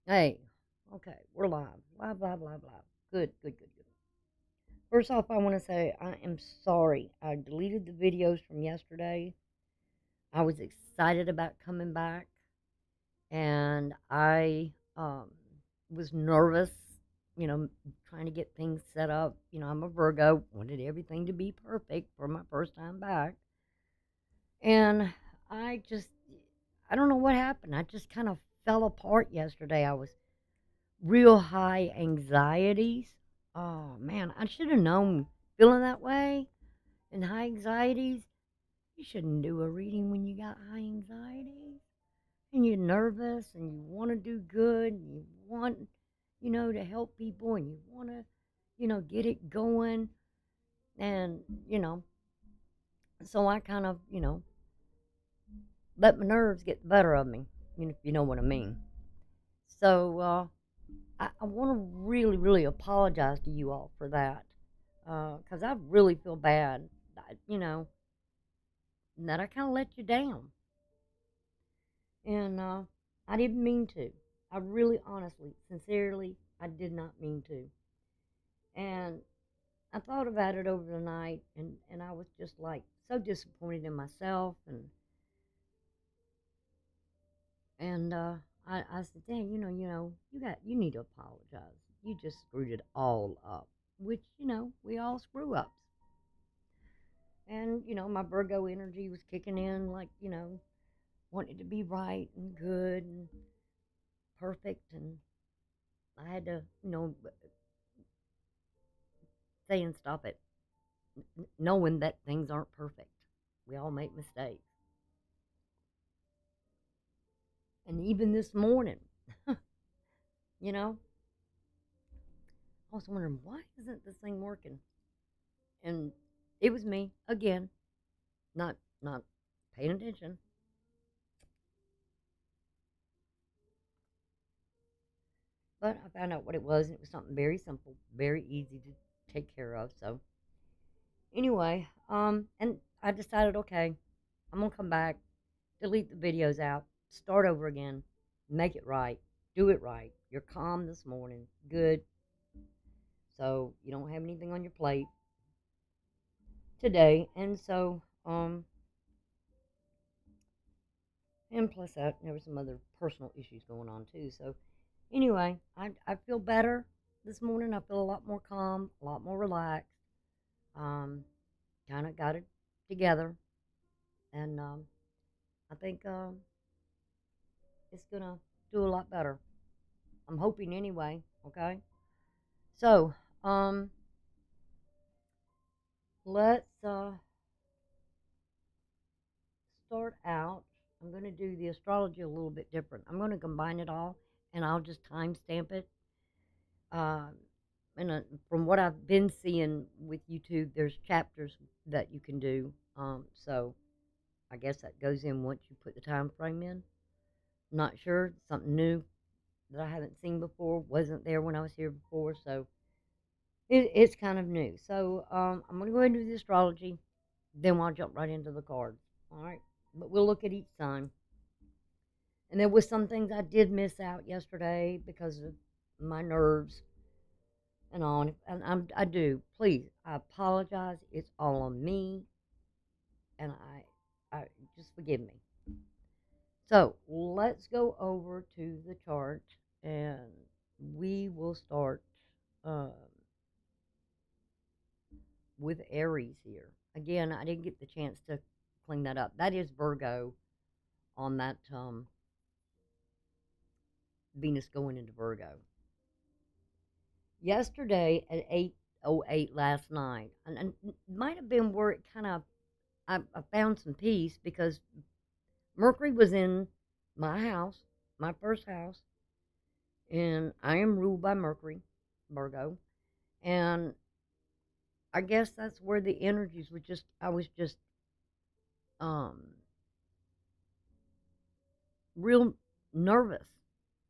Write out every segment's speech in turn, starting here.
Hey, okay, we're live. Blah, blah, blah, blah. Good, good, good, good. First off, I want to say I am sorry. I deleted the videos from yesterday. I was excited about coming back, and I was nervous, you know, trying to get things set up. You know, I'm a Virgo, wanted everything to be perfect for my first time back. And I just, I don't know what happened. I just kind of fell apart yesterday. I was real high anxieties. Oh man, I should have known feeling that way and high anxieties. You shouldn't do a reading when you got high anxieties and you're nervous and you want to do good and you want, to help people and you want to, get it going. And, so I kind of, let my nerves get the better of me, if you know what I mean. So, I want to really, really apologize to you all for that, because I really feel bad, that I kind of let you down. And I didn't mean to. I really, honestly, sincerely, I did not mean to. And I thought about it over the night, and I was just like so disappointed in myself. And I said, "Dang, you need to apologize. You just screwed it all up." Which, we all screw ups. And, my Virgo energy was kicking in, like, wanted to be right and good and perfect. And I had to, say and stop it, knowing that things aren't perfect. We all make mistakes. And even this morning, you know, I was wondering, why isn't this thing working? And it was me again, not paying attention. But I found out what it was, and it was something very simple, very easy to take care of. So anyway, and I decided, okay, I'm gonna come back, delete the videos out, start over again, make it right, do it right. You're calm this morning, good. So you don't have anything on your plate today, and so and plus that there were some other personal issues going on too. So anyway, I feel better this morning. I feel a lot more calm, a lot more relaxed. Um, kind of got it together, and I think it's gonna do a lot better. I'm hoping anyway. Okay, so let's start out. I'm going to do the astrology a little bit different. I'm going to combine it all, and I'll just timestamp it. Uh, and from what I've been seeing with YouTube, there's chapters that you can do. So I guess that goes in once you put the time frame in. Not sure, something new that I haven't seen before. Wasn't there when I was here before, so it's kind of new. So I'm going to go ahead and do the astrology. Then we'll jump right into the cards. All right, but we'll look at each sign. And there was some things I did miss out yesterday because of my nerves and all. And I do. Please, I apologize. It's all on me, and I just forgive me. So let's go over to the chart, and we will start um, with Aries here. Again, I didn't get the chance to clean that up. That is Virgo on that Venus going into Virgo. Yesterday at 8:08 last night, and it might have been where it kind of I found some peace because Mercury was in my house, my first house, and I am ruled by Mercury, Virgo, and I guess that's where the energies were just I was just um real nervous,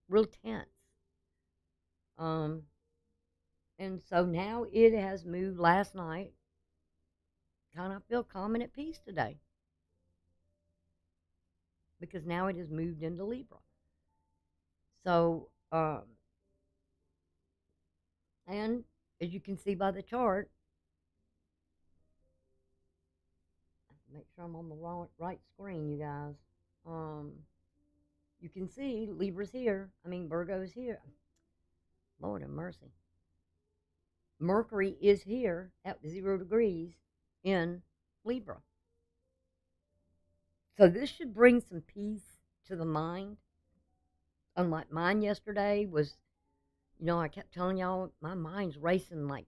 real tense. Um and so now it has moved last night. Kind of feel calm and at peace today because now it has moved into Libra. So, and as you can see by the chart, make sure I'm on the right screen, you guys. Um, you can see Libra's here. I mean, Virgo's here. Lord have mercy. Mercury is here at 0 degrees in Libra. So this should bring some peace to the mind. Unlike mine yesterday was, I kept telling y'all my mind's racing like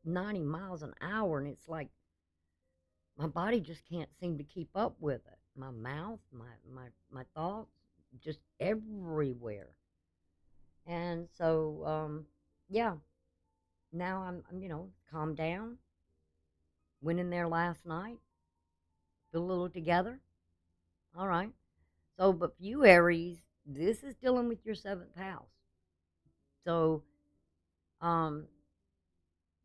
90 miles an hour, and it's like my body just can't seem to keep up with it. My mouth, my thoughts, just everywhere. And so, yeah, now I'm calmed down. Went in there last night, feel a little together. All right. So, but for you, Aries, this is dealing with your seventh house. So, um,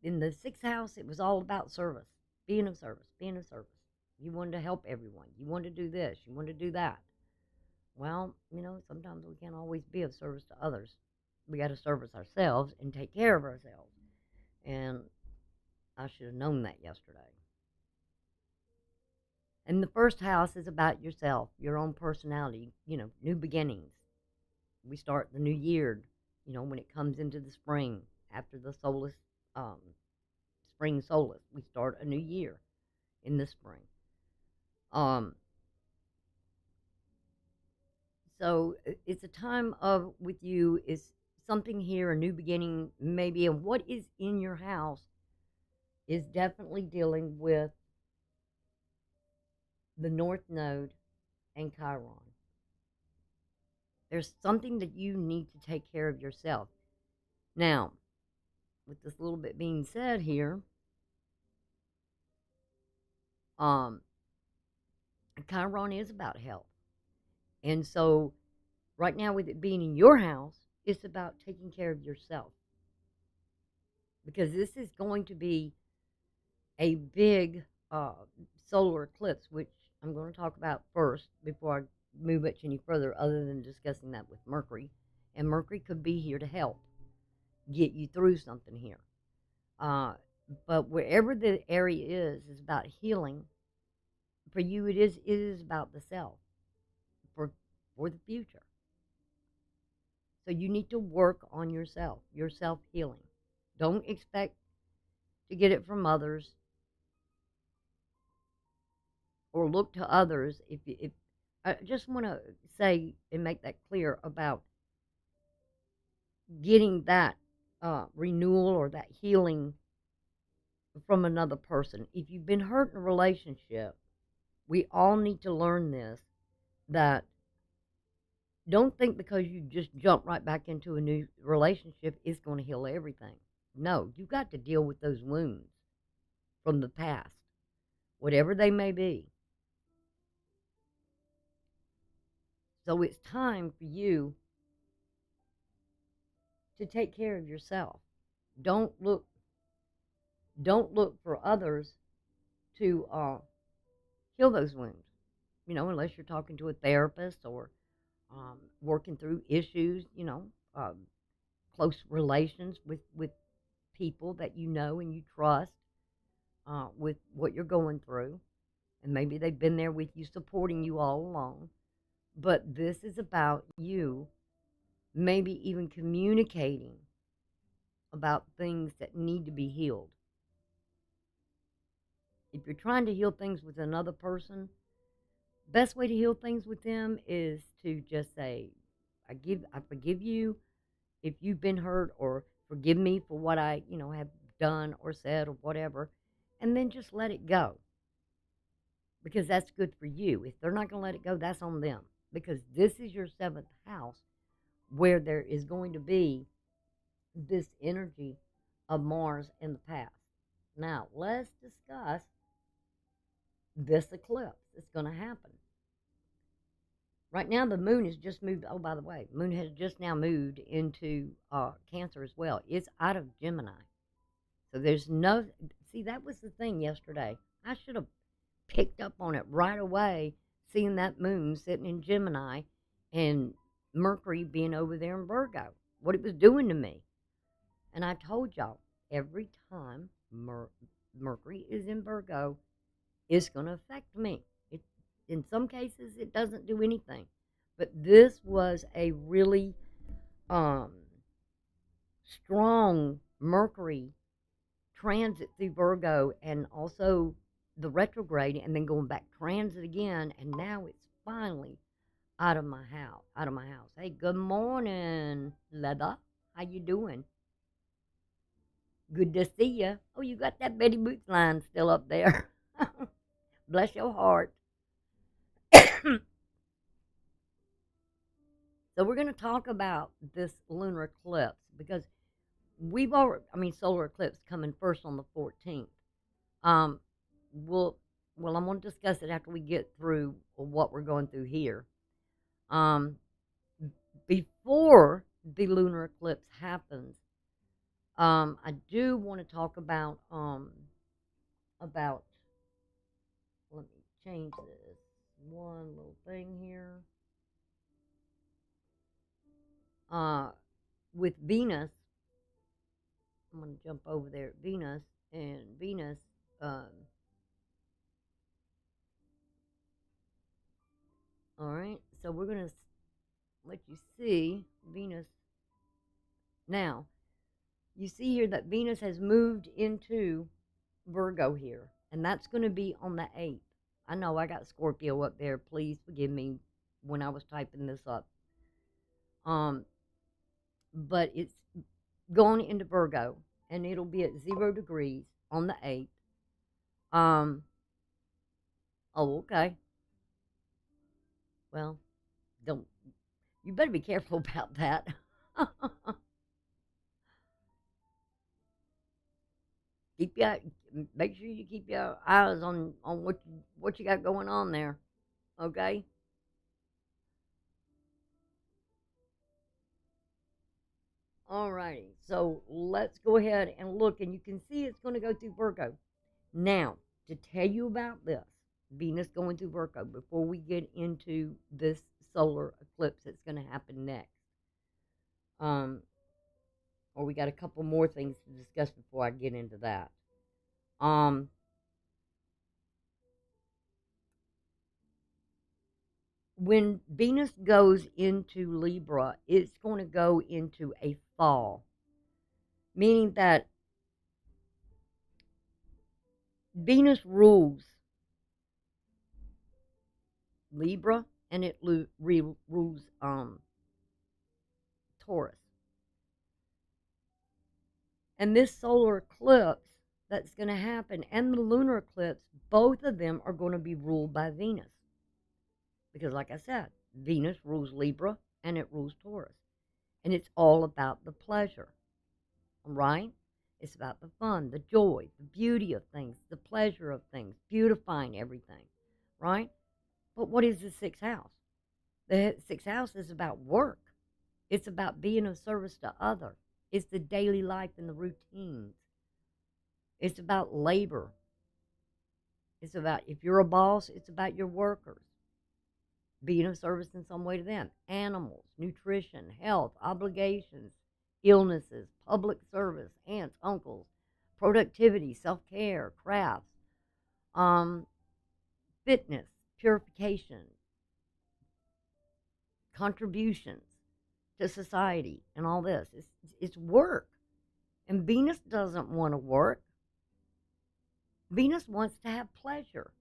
in the sixth house, it was all about service, being of service, being of service. You wanted to help everyone. You wanted to do this. You wanted to do that. Well, sometimes we can't always be of service to others. We got to service ourselves and take care of ourselves. And I should have known that yesterday. And the first house is about yourself, your own personality, new beginnings. We start the new year, when it comes into the spring, after the spring solstice, we start a new year in the spring. So it's a time of, with you, is something here, a new beginning, maybe, and what is in your house is definitely dealing with the North Node and Chiron. There's something that you need to take care of yourself. Now, with this little bit being said here, Chiron is about health. And so right now, with it being in your house, it's about taking care of yourself. Because this is going to be a big solar eclipse, which I'm going to talk about first before I move much any further, other than discussing that with Mercury. And Mercury could be here to help get you through something here. But wherever the area is about healing. For you, it is about the self for the future. So you need to work on yourself, your self-healing. Don't expect to get it from others or look to others. If I just want to say and make that clear about getting that renewal or that healing from another person. If you've been hurt in a relationship, we all need to learn this, that don't think because you just jump right back into a new relationship, it's going to heal everything. No, you've got to deal with those wounds from the past, whatever they may be. So it's time for you to take care of yourself. Don't look for others to heal those wounds. Unless you're talking to a therapist or working through issues. Close relations with people that you know and you trust with what you're going through, and maybe they've been there with you, supporting you all along. But this is about you maybe even communicating about things that need to be healed. If you're trying to heal things with another person, best way to heal things with them is to just say, I forgive you if you've been hurt, or forgive me for what I, have done or said or whatever, and then just let it go. Because that's good for you. If they're not going to let it go, that's on them. Because this is your seventh house, where there is going to be this energy of Mars in the past. Now, let's discuss this eclipse. It's going to happen. Right now, the moon has just moved. Oh, by the way, the moon has just now moved into Cancer as well. It's out of Gemini. So there's no, see, that was the thing yesterday. I should have picked up on it right away, seeing that moon sitting in Gemini and Mercury being over there in Virgo, what it was doing to me. And I told y'all, every time Mercury is in Virgo, it's going to affect me. In some cases, it doesn't do anything. But this was a really um, strong Mercury transit through Virgo, and also the retrograde, and then going back transit again, and now it's finally out of my house. Hey, good morning, Leather. How you doing? Good to see you. Oh, you got that Betty Boots line still up there. Bless your heart. So we're going to talk about this lunar eclipse because solar eclipse coming first on the 14th. Um, we'll, I'm going to discuss it after we get through what we're going through here. Before the lunar eclipse happens, I do want to talk about, let me change this one little thing here. With Venus, I'm going to jump over there at Venus, and Venus, all right, so we're going to let you see Venus. Now, you see here that Venus has moved into Virgo here, and that's going to be on the 8th. I know I got Scorpio up there. Please forgive me when I was typing this up. But it's going into Virgo, and it'll be at 0 degrees on the 8th. Oh, okay. Well, you better be careful about that. Make sure you keep your eyes on what you got going on there, okay? Alrighty, so let's go ahead and look, and you can see it's going to go through Virgo. Now, to tell you about this, Venus going through Virgo, before we get into this solar eclipse that's going to happen next, or we got a couple more things to discuss before I get into that. When Venus goes into Libra, it's going to go into a fall, meaning that Venus rules Libra, and it rules Taurus. And this solar eclipse that's going to happen and the lunar eclipse, both of them are going to be ruled by Venus. Because like I said, Venus rules Libra and it rules Taurus. And it's all about the pleasure, right? It's about the fun, the joy, the beauty of things, the pleasure of things, beautifying everything, right? But what is the 6th house? The 6th house is about work. It's about being of service to others. It's the daily life and the routines. It's about labor. It's about, if you're a boss, it's about your workers, being of service in some way to them. Animals, nutrition, health, obligations, illnesses, public service, aunts, uncles, productivity, self-care, crafts, fitness, purification, contributions to society, and all this. It's work. And Venus doesn't want to work. Venus wants to have pleasure.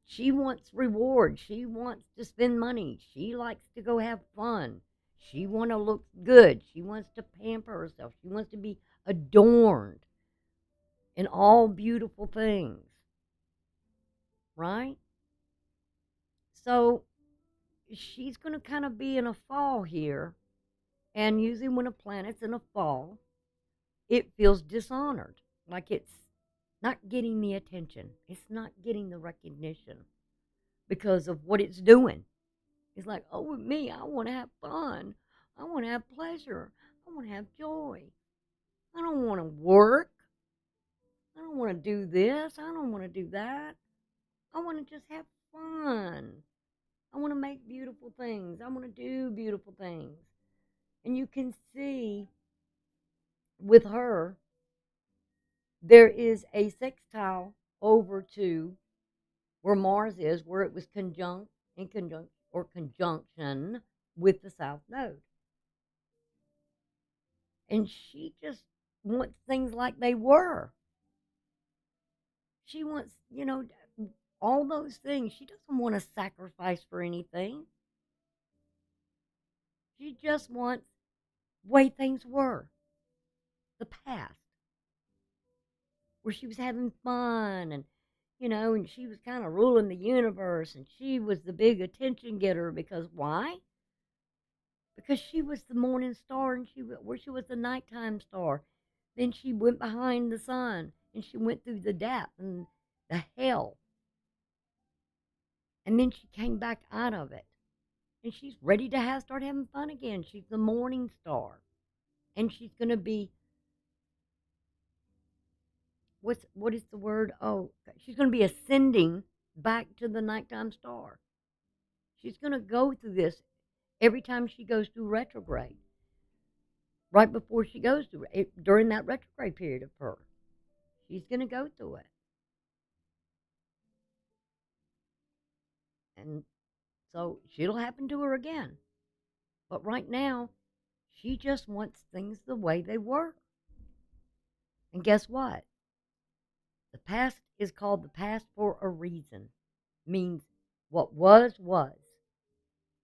She wants reward. She wants to spend money. She likes to go have fun. She wants to look good. She wants to pamper herself. She wants to be adorned in all beautiful things. Right? So she's going to kind of be in a fall here. And usually when a planet's in a fall, it feels dishonored. Like it's not getting the attention. It's not getting the recognition because of what it's doing. It's like, oh, with me, I want to have fun. I want to have pleasure. I want to have joy. I don't want to work. I don't want to do this. I don't want to do that. I want to just have fun. I I want to make beautiful things. I want to do beautiful things. And you can see with her, there is a sextile over to where Mars is, where it was conjunction with the South Node. And she just wants things like they were. She wants, all those things. She doesn't want to sacrifice for anything. She just wants the way things were, the past, where she was having fun and, and she was kind of ruling the universe and she was the big attention getter because why? Because she was the morning star and she was the nighttime star. Then she went behind the sun and she went through the depth and the hell. And then she came back out of it. And she's ready to start having fun again. She's the morning star. And she's going to be, what is the word? Oh, she's going to be ascending back to the nighttime star. She's going to go through this every time she goes through retrograde. Right before she goes through it, during that retrograde period of her. She's going to go through it. And so it'll happen to her again. But right now, she just wants things the way they were. And guess what? The past is called the past for a reason. Means what was.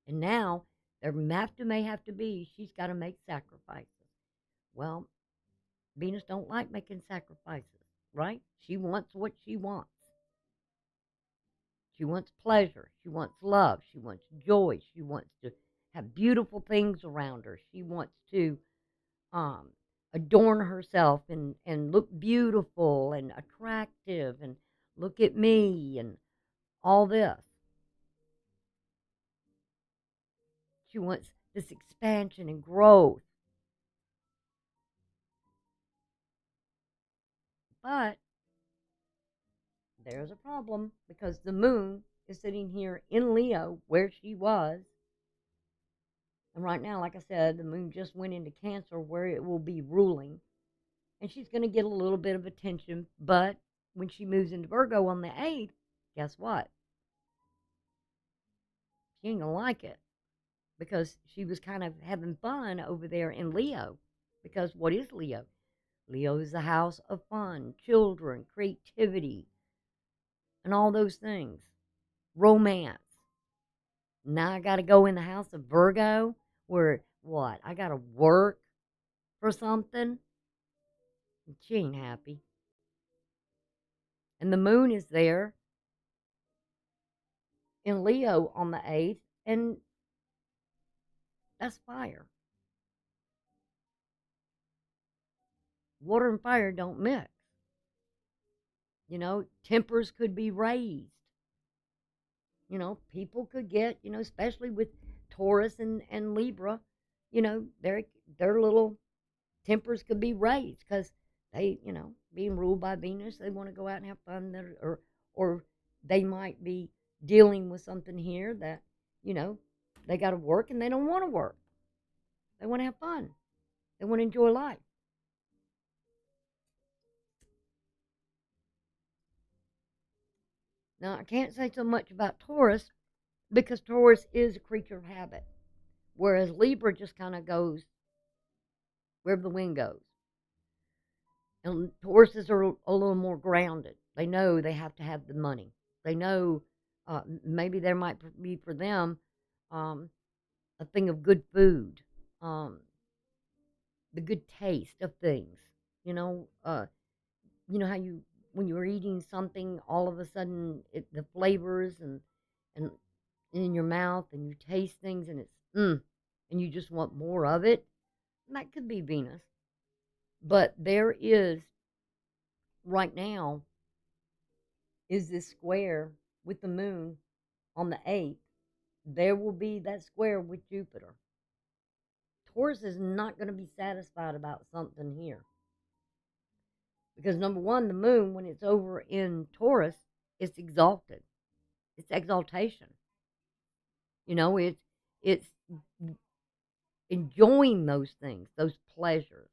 And now there may have to be, she's got to make sacrifices. Well, Venus don't like making sacrifices, right? She wants what she wants. She wants pleasure. She wants love. She wants joy. She wants to have beautiful things around her. She wants to adorn herself and look beautiful and attractive and look at me and all this. She wants this expansion and growth. But there's a problem because the moon is sitting here in Leo where she was. And right now, like I said, the moon just went into Cancer where it will be ruling. And she's going to get a little bit of attention. But when she moves into Virgo on the 8th, guess what? She ain't going to like it. Because she was kind of having fun over there in Leo. Because what is Leo? Leo is the house of fun, children, creativity, and all those things. Romance. Now I got to go in the house of Virgo where, what, I got to work for something? She ain't happy. And the moon is there in Leo on the 8th, and that's fire. Water and fire don't mix. Tempers could be raised. People could get, especially with Taurus and Libra, their little tempers could be raised because they, being ruled by Venus, they want to go out and have fun, or they might be dealing with something here that, they got to work and they don't want to work. They want to have fun. They want to enjoy life. Now, I can't say so much about Taurus because Taurus is a creature of habit, whereas Libra just kind of goes wherever the wind goes. And Tauruses are a little more grounded. They know they have to have the money. They know maybe there might be for them a thing of good food, the good taste of things. How you when you're eating something, all of a sudden the flavors and in your mouth, and you taste things, and it's and you just want more of it. And that could be Venus, but there is right now is this square with the moon on the 8th. There will be that square with Jupiter. Taurus is not going to be satisfied about something here. Because number one, the moon, when it's over in Taurus, it's exalted. It's exaltation. You know, it's enjoying those things, those pleasures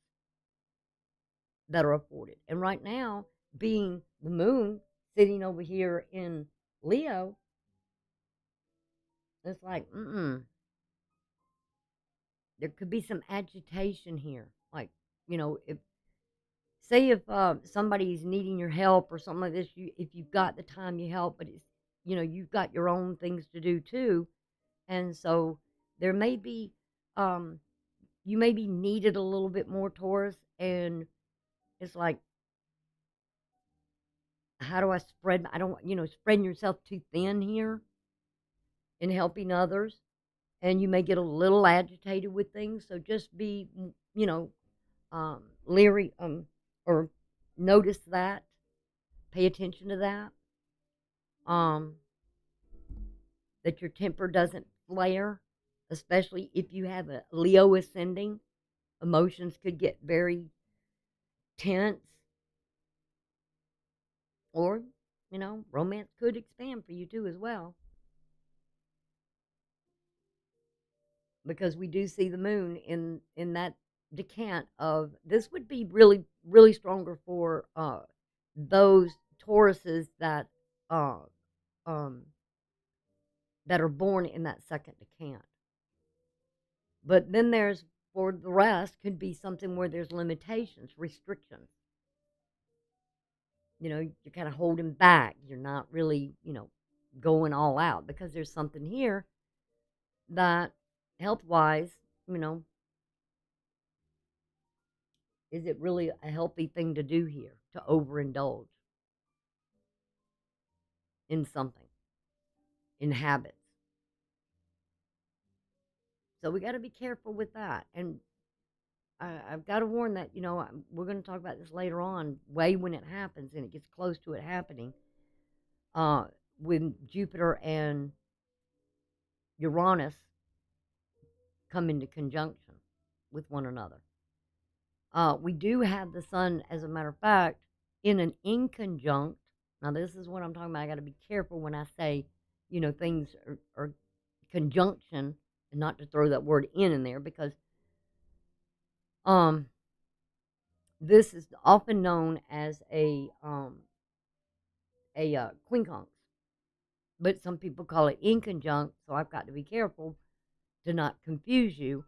that are afforded. And right now, being the moon sitting over here in Leo, it's like, there could be some agitation here. Like, if say if somebody's needing your help or something like this, if you've got the time, you help, but it's you've got your own things to do too, and so there may be you may be needed a little bit more, Taurus, and it's like, how do I spread? I don't, spreading yourself too thin here in helping others, and you may get a little agitated with things. So just be, leery, or notice that, pay attention to that, um, that your temper doesn't flare, especially if you have a Leo ascending. Emotions could get very tense, or, romance could expand for you too as well. Because we do see the moon in that decant of this would be really really stronger for those Tauruses uh um that are born in that second decant. But then there's, for the rest, could be something where there's limitations, restrictions. You're kind of holding back. You're not really, going all out, because there's something here that, health wise, you know, is it really a healthy thing to do here, to overindulge in something, in habits? So we got to be careful with that. And I've got to warn that, we're going to talk about this later on, way when it happens and it gets close to it happening, uh, when Jupiter and Uranus come into conjunction with one another. We do have the sun, as a matter of fact, in an inconjunct. Now, this is what I'm talking about. I got to be careful when I say, things are conjunction, and not to throw that word in there, because this is often known as a quincunx, but some people call it inconjunct. So I've got to be careful to not confuse you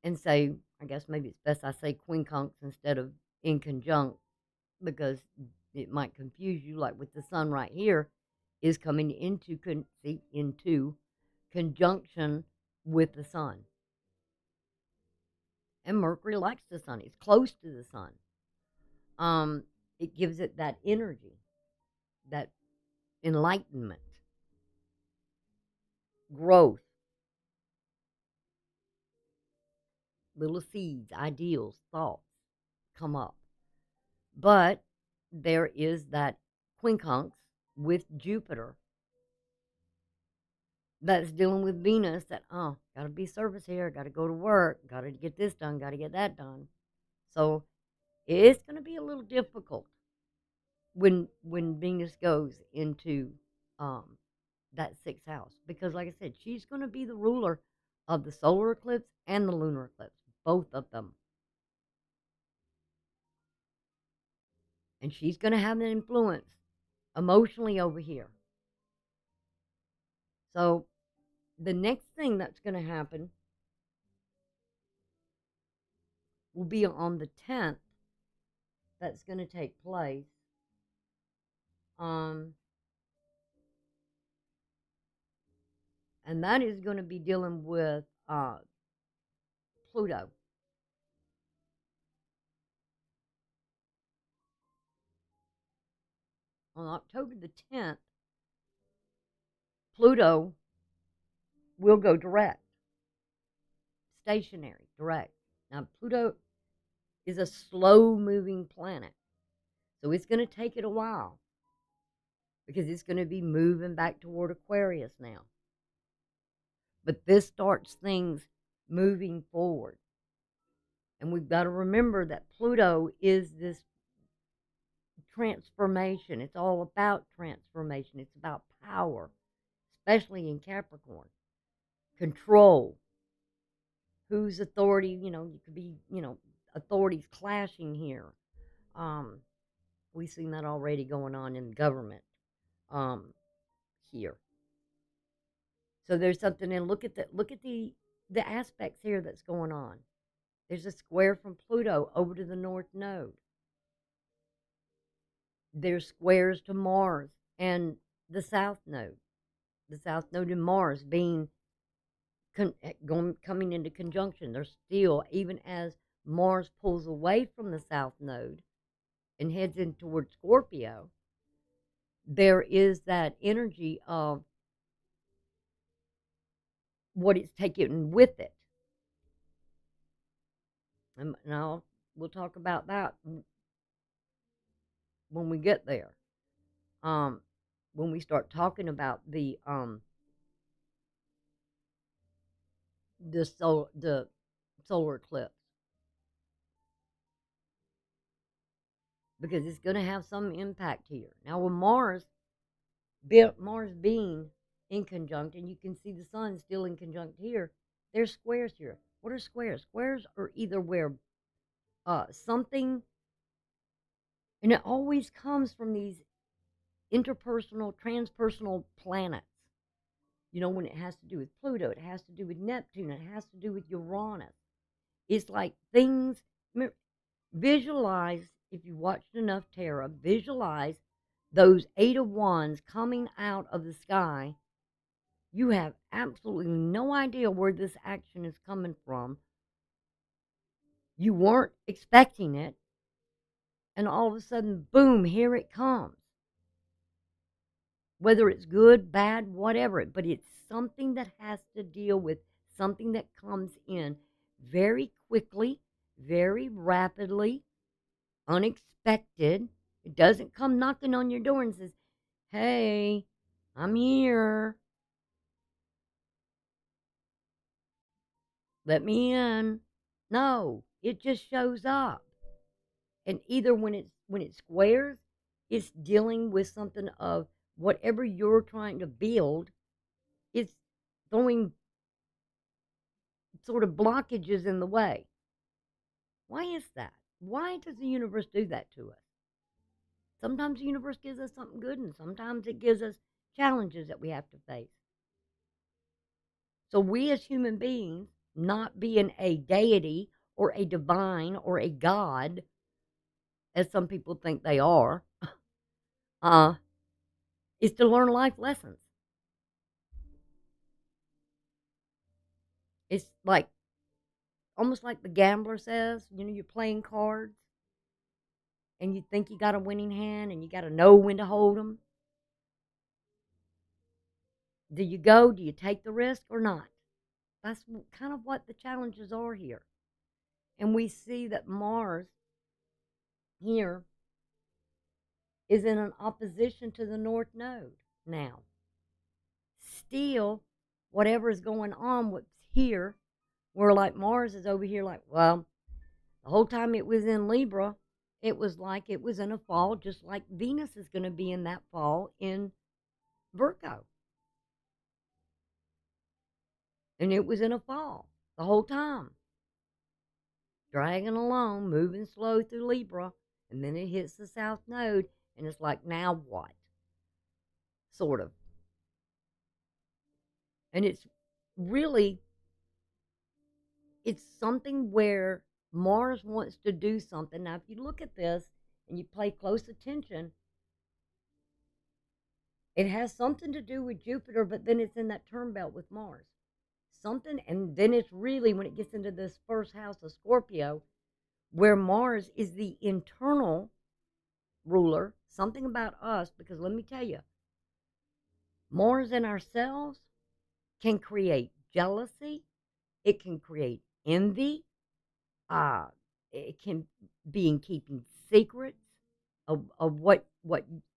and say, I guess maybe it's best I say quincunx instead of inconjunct, because it might confuse you. Like with the sun right here is coming into conjunction with the sun, and Mercury likes the sun. It's close to the sun. It gives it that energy, that enlightenment, growth, little seeds, ideals, thoughts come up. But there is that quincunx with Jupiter that's dealing with Venus, that, got to be service here, got to go to work, got to get this done, got to get that done. So it's going to be a little difficult when Venus goes into that sixth house, because, like I said, she's going to be the ruler of the solar eclipse and the lunar eclipse, both of them. And she's going to have an influence emotionally over here. So the next thing that's going to happen will be on the 10th. That's going to take place. And that is going to be dealing with Pluto. On October the 10th, Pluto will go direct, stationary, direct. Now, Pluto is a slow-moving planet, so it's going to take it a while, because it's going to be moving back toward Aquarius now. But this starts things moving forward. And we've got to remember that Pluto is this transformation. It's all about transformation. It's about power, especially in Capricorn. Control. Whose authority, you could be, authorities clashing here. Um, we've seen that already going on in government here. So there's something, and look at the aspects here that's going on. There's a square from Pluto over to the North Node. There's squares to Mars and the South Node. The South Node and Mars being coming into conjunction. They're still, even as Mars pulls away from the South Node and heads in toward Scorpio, there is that energy of what it's taking with it. And now we'll talk about that when we get there. When we start talking about the solar eclipse, because it's going to have some impact here. Now, with Mars being in conjunct, and you can see the sun still in conjunct here, there's squares here. What are squares? Squares are either where something, and it always comes from these interpersonal, transpersonal planets. When it has to do with Pluto, it has to do with Neptune, it has to do with Uranus. It's like things, visualize, if you watched enough tarot, visualize those 8 of Wands coming out of the sky. You have absolutely no idea where this action is coming from. You weren't expecting it, and all of a sudden, boom, here it comes. Whether it's good, bad, whatever, but it's something that has to deal with something that comes in very quickly, very rapidly, unexpected. It doesn't come knocking on your door and says, hey, I'm here, let me in. No, it just shows up. And either when it squares, it's dealing with something of whatever you're trying to build. It's throwing sort of blockages in the way. Why is that? Why does the universe do that to us? Sometimes the universe gives us something good, and sometimes it gives us challenges that we have to face. So we as human beings, not being a deity or a divine or a god, as some people think they are, is to learn life lessons. It's like, almost like the gambler says, you're playing cards, and you think you got a winning hand, and you got to know when to hold them. Do you go? Do you take the risk or not? That's kind of what the challenges are here. And we see that Mars here is in an opposition to the North Node now. Still, whatever is going on with here, where like Mars is over here, like, well, the whole time it was in Libra, it was like it was in a fall, just like Venus is going to be in that fall in Virgo. And it was in a fall the whole time, dragging along, moving slow through Libra, and then it hits the South Node, and it's like, now what? Sort of. And it's really, it's something where Mars wants to do something. Now, if you look at this and you pay close attention, it has something to do with Jupiter, but then it's in that term belt with Mars. Something, and then it's really, when it gets into this first house of Scorpio, where Mars is the internal ruler, something about us, because let me tell you, Mars in ourselves can create jealousy, it can create envy, it can be in keeping secrets of what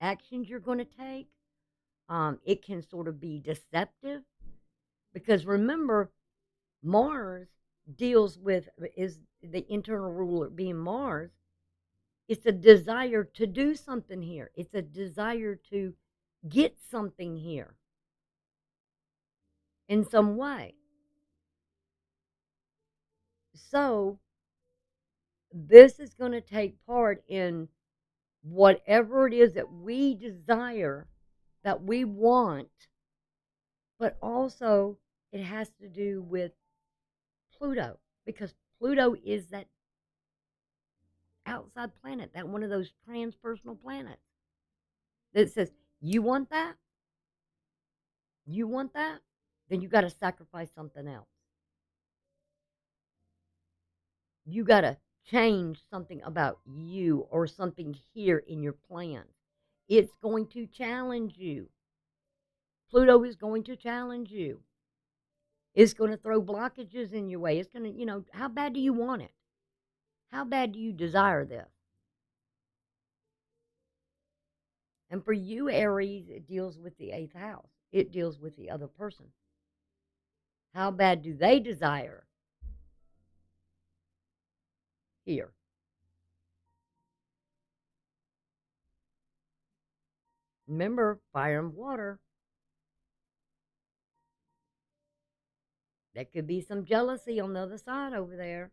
actions you're going to take. It can sort of be deceptive, because remember, Mars deals with, is the internal ruler being Mars. It's a desire to do something here. It's a desire to get something here. in some way. So this is going to take part in whatever it is that we desire, that we want, but also it has to do with Pluto, because Pluto is that outside planet, that one of those transpersonal planets that says, you want that? You want that? Then you got to sacrifice something else. You got to change something about you or something here in your plan. It's going to challenge you. Pluto is going to challenge you. It's going to throw blockages in your way. It's going to, how bad do you want it? How bad do you desire this? And for you, Aries, it deals with the 8th house. It deals with the other person. How bad do they desire here? Remember, fire and water. There could be some jealousy on the other side over there.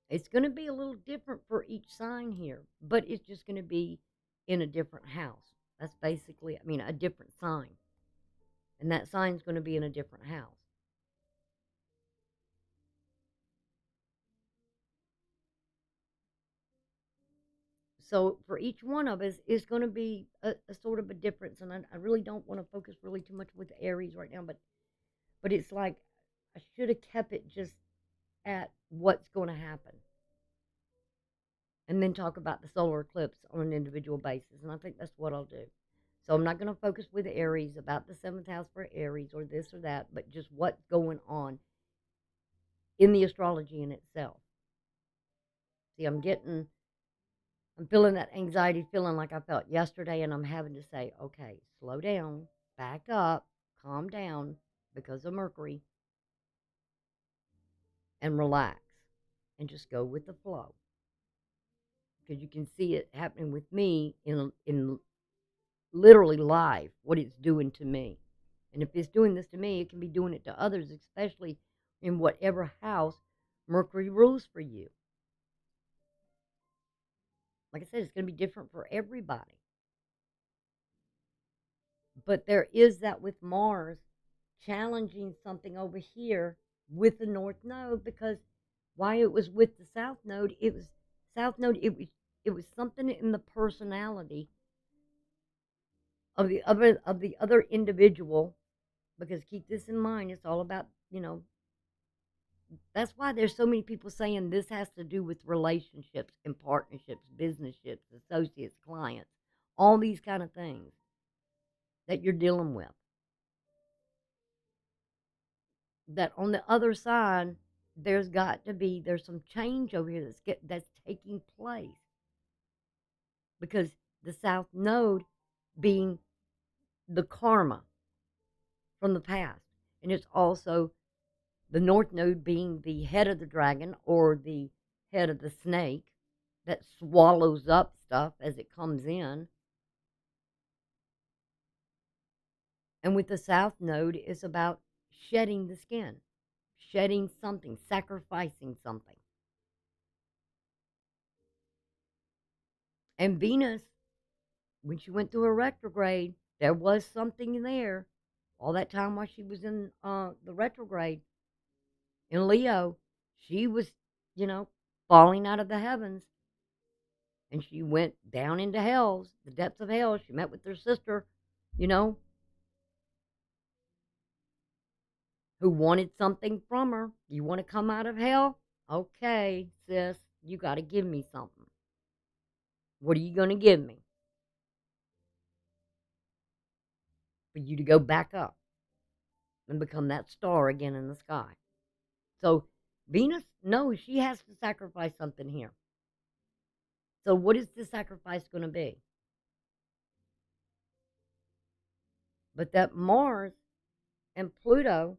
It's going to be a little different for each sign here, but it's just going to be in a different house. That's basically, a different sign. And that sign's going to be in a different house. So for each one of us, is going to be a sort of a difference. And I really don't want to focus really too much with Aries right now, but it's like I should have kept it just at what's going to happen. And then talk about the solar eclipse on an individual basis. And I think that's what I'll do. So I'm not going to focus with Aries about the 7th house for Aries or this or that, but just what's going on in the astrology in itself. See, I'm feeling that anxiety feeling like I felt yesterday, and I'm having to say, okay, slow down, back up, calm down because of Mercury, and relax and just go with the flow. Because you can see it happening with me in literally live, what it's doing to me. And if it's doing this to me, it can be doing it to others, especially in whatever house Mercury rules for you. Like I said, it's going to be different for everybody. But there is that with Mars challenging something over here with the North Node, because why it was with the South Node, it was something in the personality of the other individual. Because keep this in mind, it's all about, that's why there's so many people saying this has to do with relationships and partnerships, businesships, associates, clients, all these kind of things that you're dealing with. That on the other side, there's some change over here that's taking place, because the South Node being the karma from the past, and it's also the North Node being the head of the dragon or the head of the snake that swallows up stuff as it comes in. And with the South Node, it's about shedding the skin, shedding something, sacrificing something. And Venus, when she went through her retrograde, there was something there. All that time while she was in the retrograde in Leo, she was, falling out of the heavens. And she went down into hell, the depths of hell. She met with her sister, you know, who wanted something from her. You want to come out of hell? Okay, sis, you got to give me something. What are you going to give me for you to go back up and become that star again in the sky? So Venus knows she has to sacrifice something here. So what is the sacrifice going to be? But that Mars and Pluto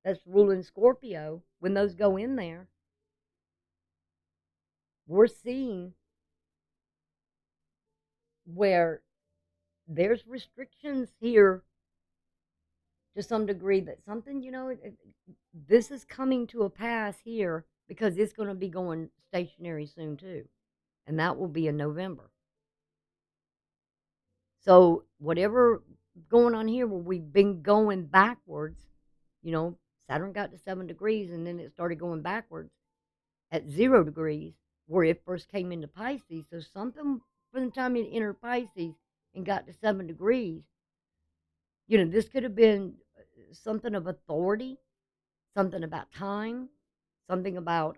that's ruling Scorpio, when those go in there, we're seeing where there's restrictions here to some degree, that something, this is coming to a pass here because it's going to be going stationary soon too. And that will be in November. So whatever going on here where we've been going backwards, Saturn got to 7 degrees and then it started going backwards at 0 degrees where it first came into Pisces. So something from the time it entered Pisces and got to 7 degrees, this could have been something of authority, something about time, something about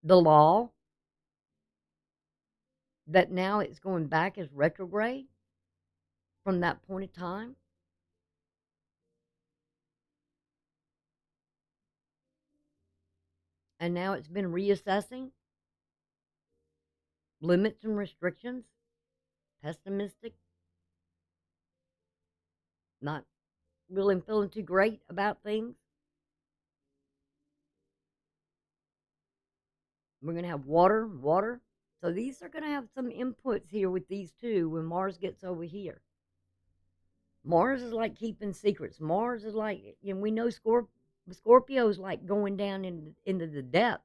the law, that now it's going back as retrograde from that point of time. And now it's been reassessing limits and restrictions, pessimistic, not really feeling too great about things. We're going to have water. So these are going to have some inputs here with these two when Mars gets over here. Mars is like keeping secrets. Mars is like, we know Scorpio's like going down into the depths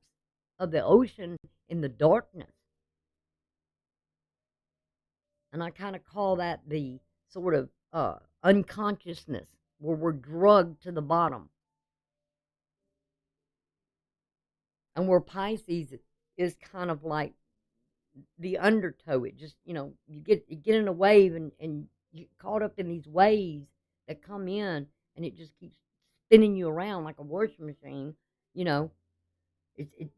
of the ocean in the darkness. And I kind of call that the sort of unconsciousness where we're drugged to the bottom. And where Pisces is kind of like the undertow. It just, you get in a wave and you get caught up in these waves that come in and it just keeps spinning you around like a washing machine. You're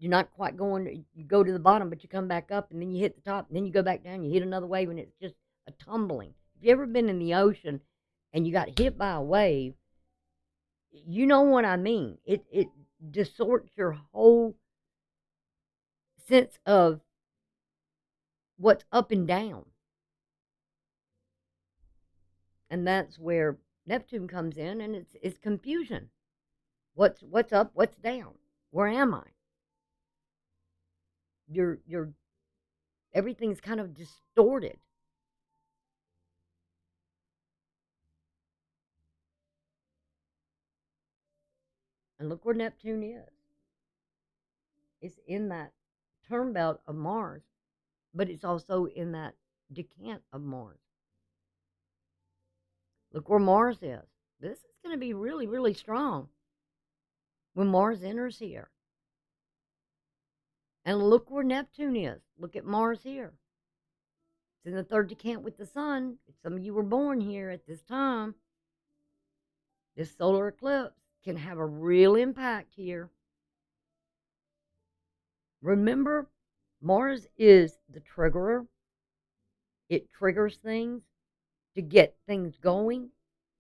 not quite going, you go to the bottom, but you come back up and then you hit the top and then you go back down, you hit another wave, and it's just a tumbling. If you ever been in the ocean and you got hit by a wave, you know what I mean. It distorts your whole sense of what's up and down. And that's where Neptune comes in, and it's confusion. What's up, what's down? Where am I? You're everything's kind of distorted. And look where Neptune is. It's in that term belt of Mars, but it's also in that decant of Mars. Look where Mars is. This is going to be really, really strong when Mars enters here. And look where Neptune is. Look at Mars here. It's in the third decant with the sun. If some of you were born here at this time, this solar eclipse can have a real impact here. Remember, Mars is the triggerer. It triggers things to get things going,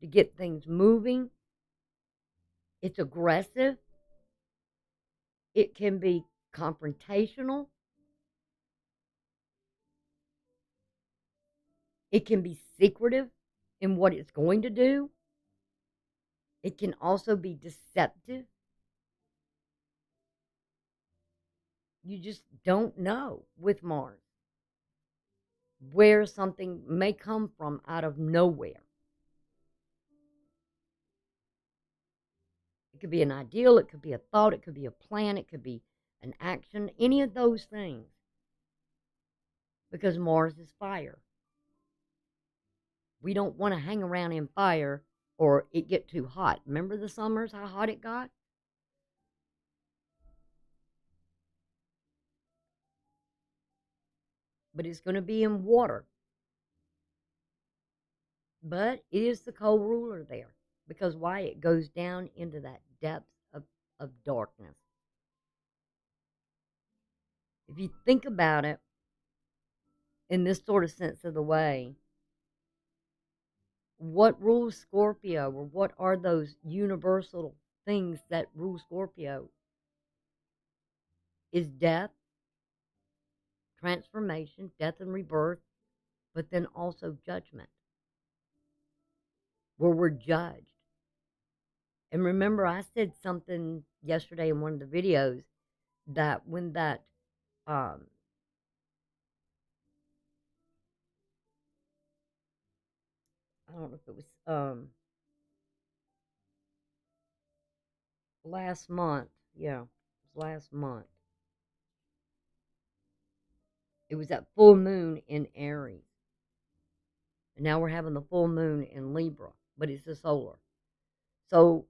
to get things moving. It's aggressive. It can be confrontational. It can be secretive in what it's going to do. It can also be deceptive. You just don't know with Mars where something may come from out of nowhere. It could be an ideal, it could be a thought, it could be a plan, it could be an action, any of those things. Because Mars is fire. We don't want to hang around in fire or it get too hot. Remember the summers, how hot it got? But it's going to be in water. But it is the co-ruler there. Because why? It goes down into that depth of darkness. If you think about it in this sort of sense of the way, what rules Scorpio, or what are those universal things that rule Scorpio? Is death, transformation, death and rebirth, but then also judgment, where we're judged. And remember, I said something yesterday in one of the videos that when that don't know if it was last month. Yeah, it was last month. It was that full moon in Aries. And now we're having the full moon in Libra, but it's the solar. So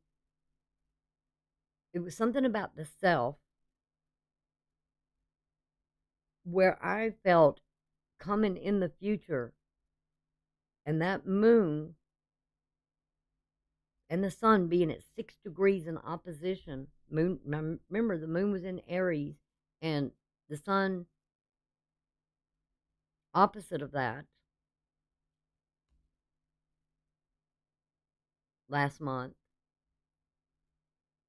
it was something about the self where I felt coming in the future, and that moon and the sun being at 6 degrees in opposition. Moon, remember the moon was in Aries, and the sun opposite of that last month.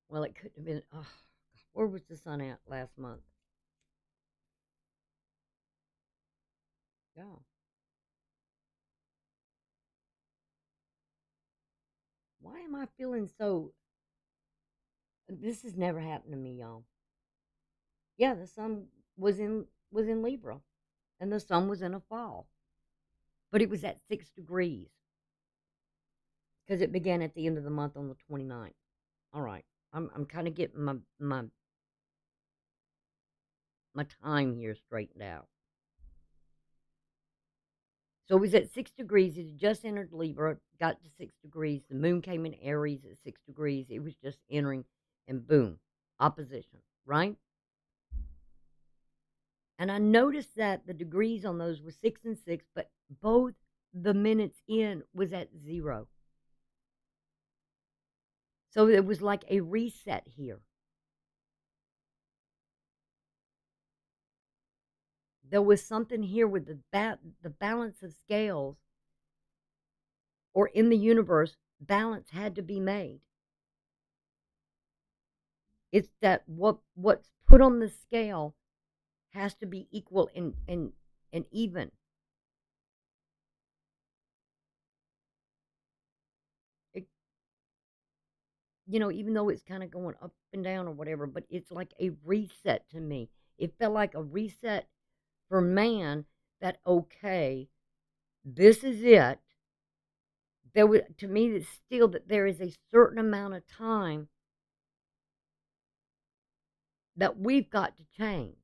Well, it couldn't have been. Oh, where was the sun at last month? Yeah. Why am I feeling so? This has never happened to me, y'all. Yeah, the sun was in Libra, and the sun was in a fall, but it was at 6 degrees because it began at the end of the month on the 29th. All right, I'm kind of getting my time here straightened out. So it was at 6 degrees. It had just entered Libra, got to 6 degrees. The moon came in Aries at 6 degrees. It was just entering, and boom, opposition, right? And I noticed that the degrees on those were 6 and 6, but both the minutes in was at 0. So it was like a reset here. There was something here with the balance of scales, or in the universe, balance had to be made. It's that what's put on the scale has to be equal and even. It, even though it's kind of going up and down or whatever, but it's like a reset to me. It felt like a reset for man, that okay, this is it. There was, to me, it's still that there is a certain amount of time that we've got to change.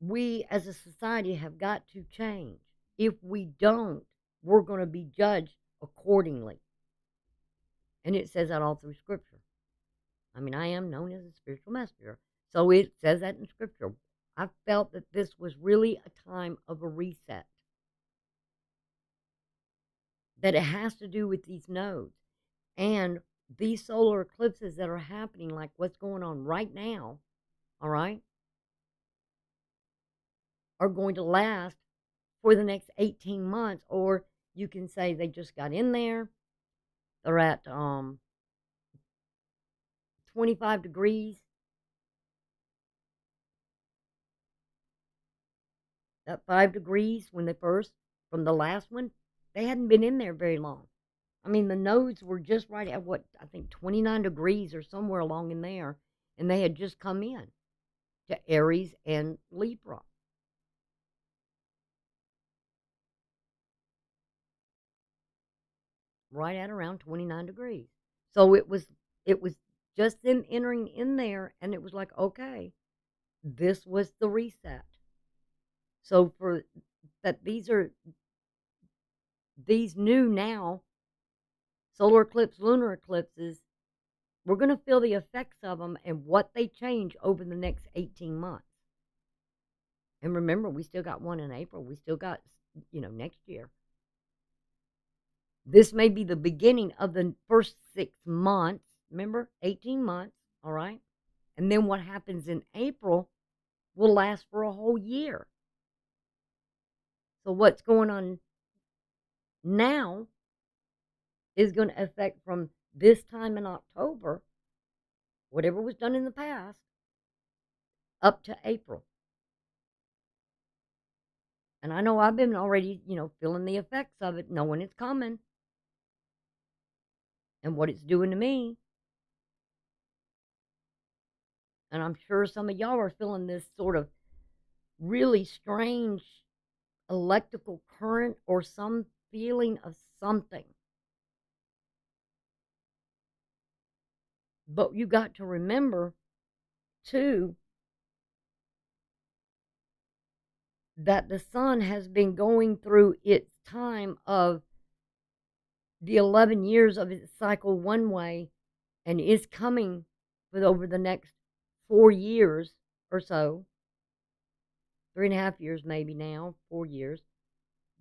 We as a society have got to change. If we don't, we're going to be judged accordingly. And it says that all through Scripture. I mean, I am known as a spiritual messenger, so it says that in Scripture. I felt that this was really a time of a reset, that it has to do with these nodes. And these solar eclipses that are happening, like what's going on right now, all right, are going to last for the next 18 months. Or you can say they just got in there. They're at 25 degrees. At 5 degrees when they first, from the last one, they hadn't been in there very long. I mean, the nodes were just right at what, I think 29 degrees or somewhere along in there, and they had just come in to Aries and Libra. Right at around 29 degrees. So it was just them entering in there, and it was like, okay, this was the reset. So for that, these new now solar eclipse, lunar eclipses, we're going to feel the effects of them and what they change over the next 18 months. And remember, we still got one in April. We still got, next year. This may be the beginning of the first 6 months. Remember, 18 months, all right? And then what happens in April will last for a whole year. So what's going on now is going to affect from this time in October, whatever was done in the past, up to April. And I know I've been already, feeling the effects of it, knowing it's coming and what it's doing to me. And I'm sure some of y'all are feeling this sort of really strange electrical current or some feeling of something. But you got to remember, too, that the sun has been going through its time of the 11 years of its cycle one way and is coming for over the next 4 years or so, 3.5 years maybe now, 4 years,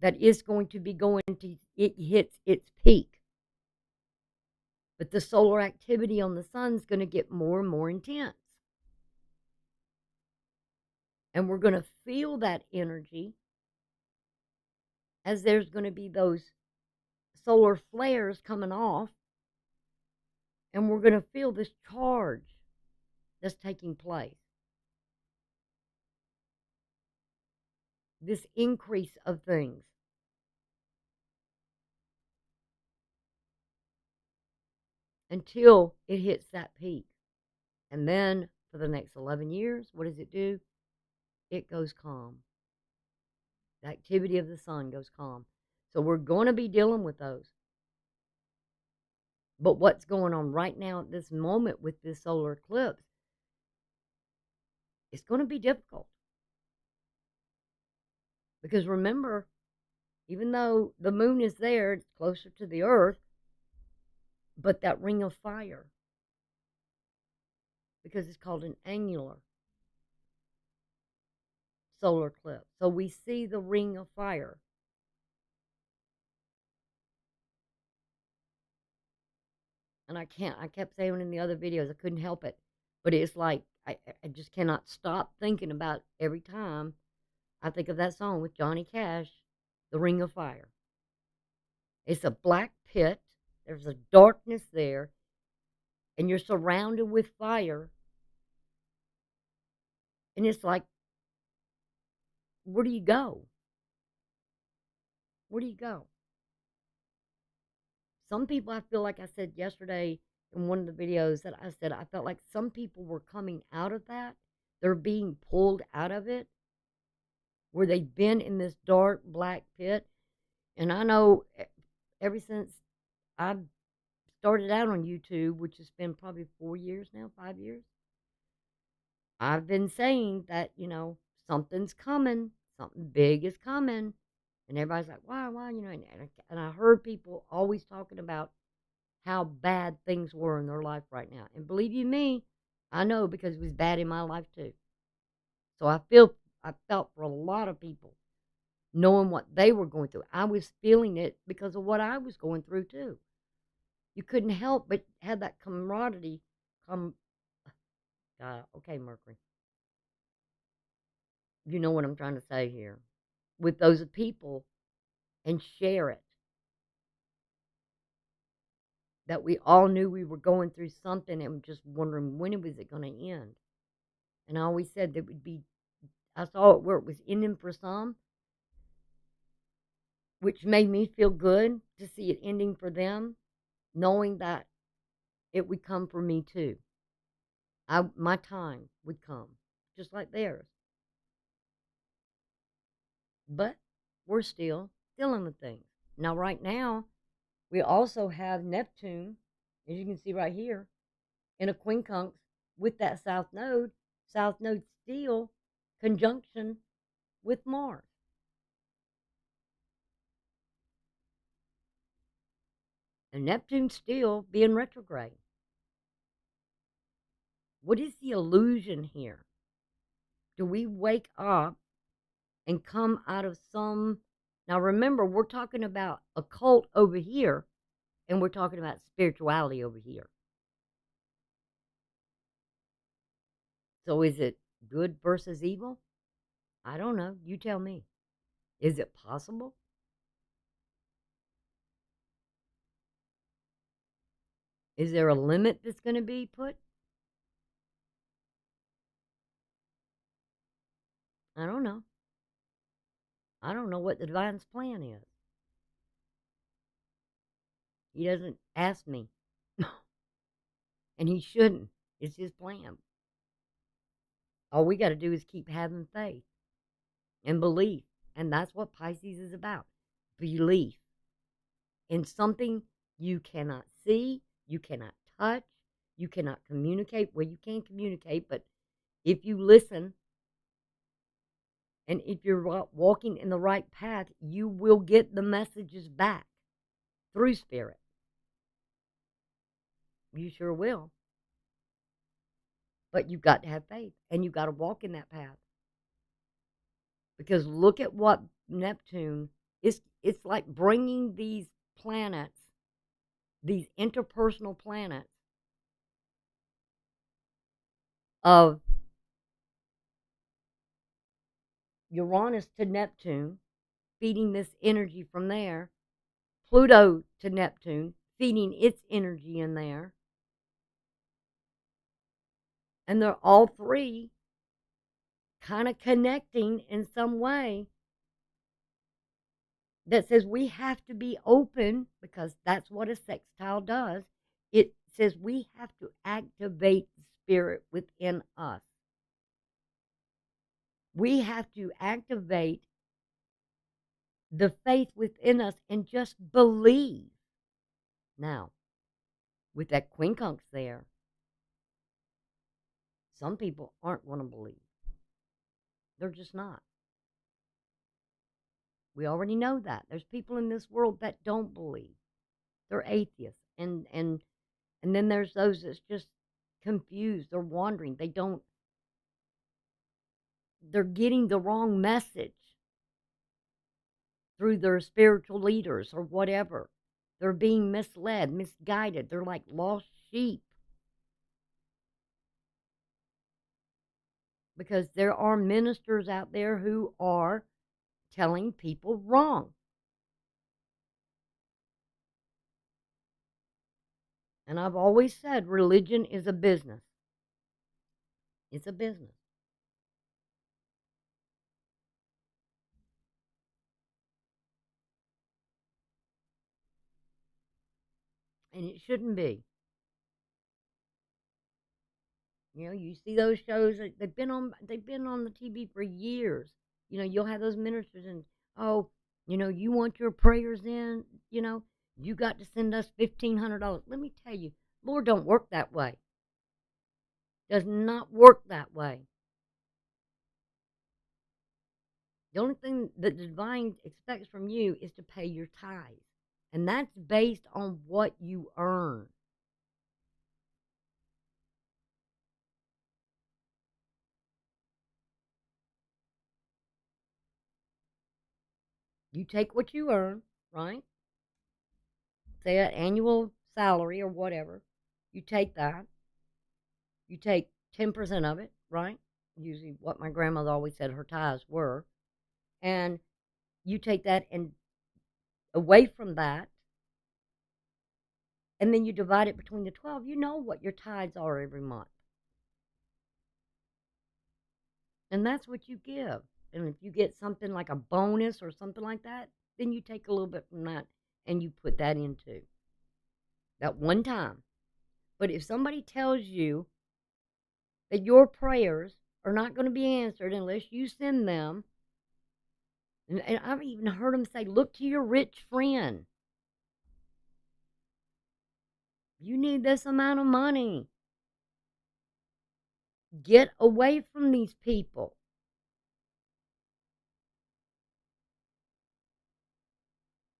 that is going to be going to, it hits its peak. But the solar activity on the sun is going to get more and more intense. And we're going to feel that energy as there's going to be those solar flares coming off. And we're going to feel this charge that's taking place. This increase of things. Until it hits that peak. And then for the next 11 years, what does it do? It goes calm. The activity of the sun goes calm. So we're going to be dealing with those. But what's going on right now at this moment with this solar eclipse, it's going to be difficult. Because remember, even though the moon is there, it's closer to the earth, but that ring of fire, because it's called an annular solar eclipse. So we see the ring of fire. And I kept saying in the other videos, I couldn't help it. But it's like, I just cannot stop thinking about every time I think of that song with Johnny Cash, The Ring of Fire. It's a black pit. There's a darkness there. And you're surrounded with fire. And it's like, where do you go? Where do you go? Some people, I feel like I said yesterday in one of the videos that I said, I felt like some people were coming out of that. They're being pulled out of it, where they've been in this dark black pit. And I know ever since I started out on YouTube, which has been probably 4 years now, 5 years, I've been saying that, something's coming, something big is coming. And everybody's like, why, and I heard people always talking about how bad things were in their life right now. And believe you me, I know, because it was bad in my life too. So I felt for a lot of people, knowing what they were going through. I was feeling it because of what I was going through too. You couldn't help but have that camaraderie come. Okay, Mercury. You know what I'm trying to say here. With those people, and share it. That we all knew we were going through something and just wondering when was it going to end. And I always said that would be, I saw it where it was ending for some, which made me feel good to see it ending for them, knowing that it would come for me too. My time would come, just like theirs. But we're still dealing with things. Now, right now, we also have Neptune, as you can see right here, in a quincunx with that South Node still conjunction with Mars. And Neptune still being retrograde. What is the illusion here? Do we wake up and come out of some... Now remember, we're talking about occult over here, and we're talking about spirituality over here. So is it good versus evil? I don't know. You tell me. Is it possible? Is there a limit that's going to be put? I don't know. I don't know what the divine's plan is. He doesn't ask me. And he shouldn't. It's his plan. All we got to do is keep having faith and belief And that's what Pisces is about. Belief in something you cannot see, you cannot touch, you cannot communicate. Well, you can communicate, but if you listen and if you're walking in the right path, you will get the messages back through spirit. You sure will. But you've got to have faith, and you've got to walk in that path. Because look at what Neptune is. It's like bringing these planets, these interpersonal planets of Uranus to Neptune, feeding this energy from there, Pluto to Neptune, feeding its energy in there. And they're all three kind of connecting in some way that says we have to be open, because that's what a sextile does. It says we have to activate the spirit within us. We have to activate the faith within us and just believe. Now, with that quincunx there, some people aren't going to believe. They're just not. We already know that. There's people in this world that don't believe. They're atheists. And then there's those that's just confused. They're wandering. They're getting the wrong message through their spiritual leaders or whatever. They're being misled, misguided. They're like lost sheep. Because there are ministers out there who are telling people wrong. And I've always said religion is a business. It's a business. And it shouldn't be. You know, you see those shows, they've been on the TV for years. You know, you'll have those ministers and, oh, you know, you want your prayers in, you know, you got to send us $1,500. Let me tell you, Lord don't work that way. Does not work that way. The only thing that the divine expects from you is to pay your tithes. And that's based on what you earn. You take what you earn, right? Say an annual salary or whatever. You take that. You take 10% of it, right? Usually what my grandmother always said her tithes were. And you take that and away from that, and then you divide it between the 12. You know what your tithes are every month. And that's what you give. And if you get something like a bonus or something like that, then you take a little bit from that and you put that into that one time. But if somebody tells you that your prayers are not going to be answered unless you send them, and I've even heard them say, look to your rich friend. You need this amount of money. Get away from these people.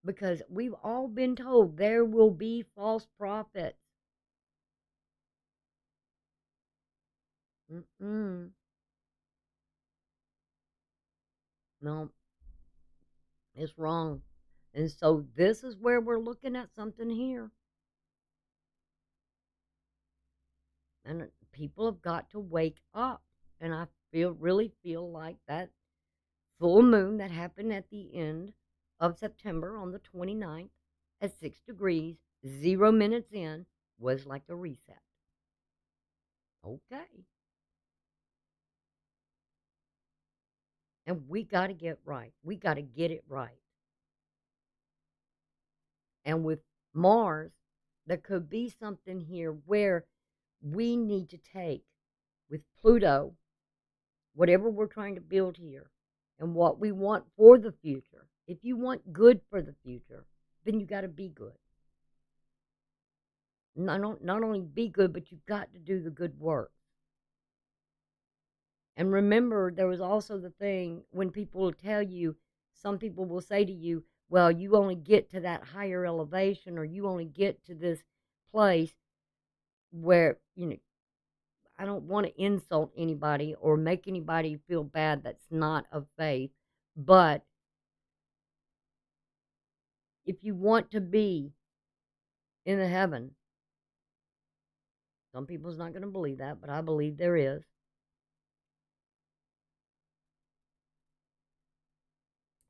Because we've all been told there will be false prophets. No, it's wrong. And so this is where we're looking at something here. And people have got to wake up. And I really feel like that full moon that happened at the end of September on the 29th at 6 degrees, 0 minutes in, was like a reset. Okay. And we got to get right. We got to get it right. And with Mars, there could be something here where we need to take with Pluto, whatever we're trying to build here, and what we want for the future. If you want good for the future, then you got to be good. Not only be good, but you've got to do the good work. And remember, there was also the thing when people will tell you, some people will say to you, well, you only get to that higher elevation, or you only get to this place where, I don't want to insult anybody or make anybody feel bad that's not of faith, but if you want to be in the heaven, some people's not going to believe that, but I believe there is.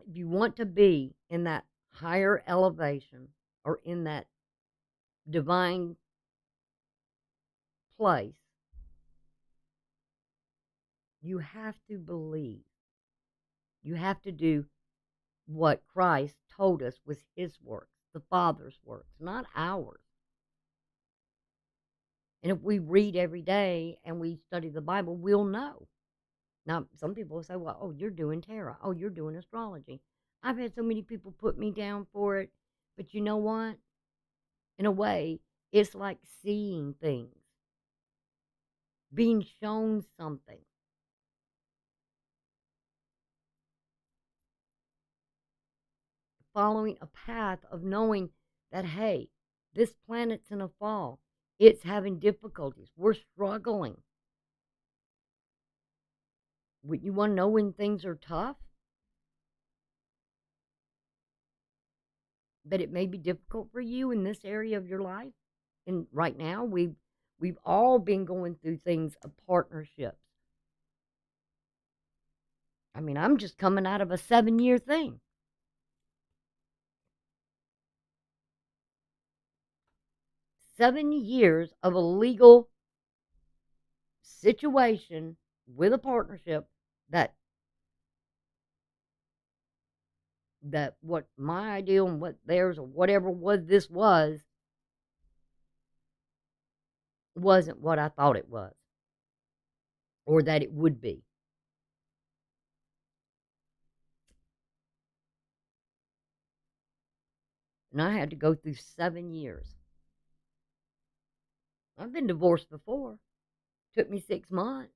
If you want to be in that higher elevation or in that divine place, you have to believe. You have to do what Christ told us was his works, the Father's works, not ours. And if we read every day and we study the Bible, we'll know. Now, some people will say, well, oh, you're doing tarot. Oh, you're doing astrology. I've had so many people put me down for it. But you know what? In a way, it's like seeing things, being shown something. Following a path of knowing that, hey, this planet's in a fall. It's having difficulties. We're struggling. You want to know when things are tough? That it may be difficult for you in this area of your life? And right now, we've all been going through things of partnerships. I mean, I'm just coming out of a 7-year thing. 7 years of a legal situation with a partnership that what my ideal and what theirs or whatever this wasn't what I thought it was or that it would be. And I had to go through 7 years. I've been divorced before. It took me 6 months,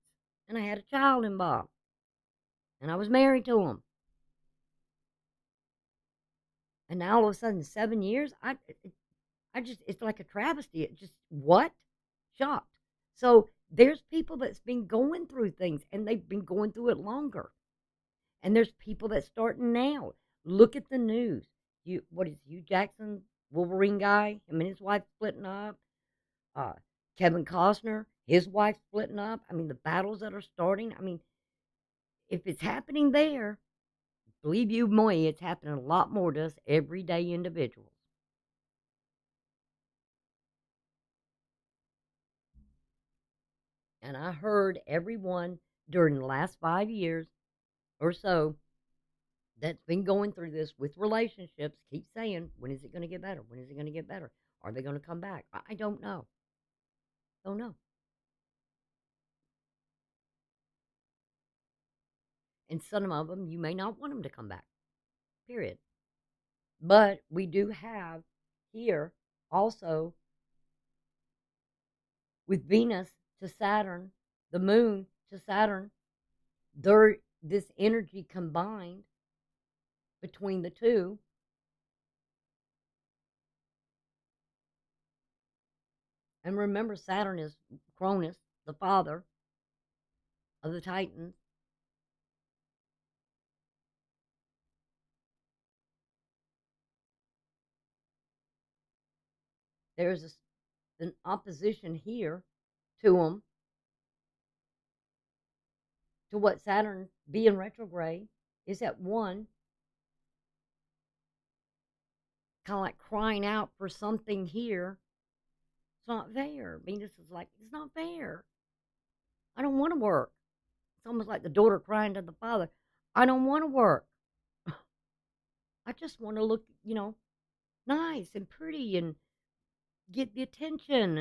and I had a child involved, and I was married to him. And now all of a sudden, 7 years, it's like a travesty. It just, what? Shocked. So there's people that's been going through things, and they've been going through it longer. And there's people that's starting now. Look at the news. What is Hugh Jackson, Wolverine guy? Him and his wife splitting up. Kevin Costner, his wife splitting up. I mean, the battles that are starting. I mean, if it's happening there, believe you me, it's happening a lot more to us everyday individuals. And I heard everyone during the last 5 years or so that's been going through this with relationships keep saying, when is it going to get better? When is it going to get better? Are they going to come back? I don't know. Don't know. And some of them, you may not want them to come back, period. But we do have here also with Venus to Saturn, the moon to Saturn, this energy combined between the two. And remember, Saturn is Cronus, the father of the Titans. There's an opposition here to them, to what Saturn being retrograde is at one, kind of like crying out for something here. It's not fair. Venus is like, it's not fair. I don't want to work. It's almost like the daughter crying to the father, I don't want to work. I just want to look, nice and pretty and get the attention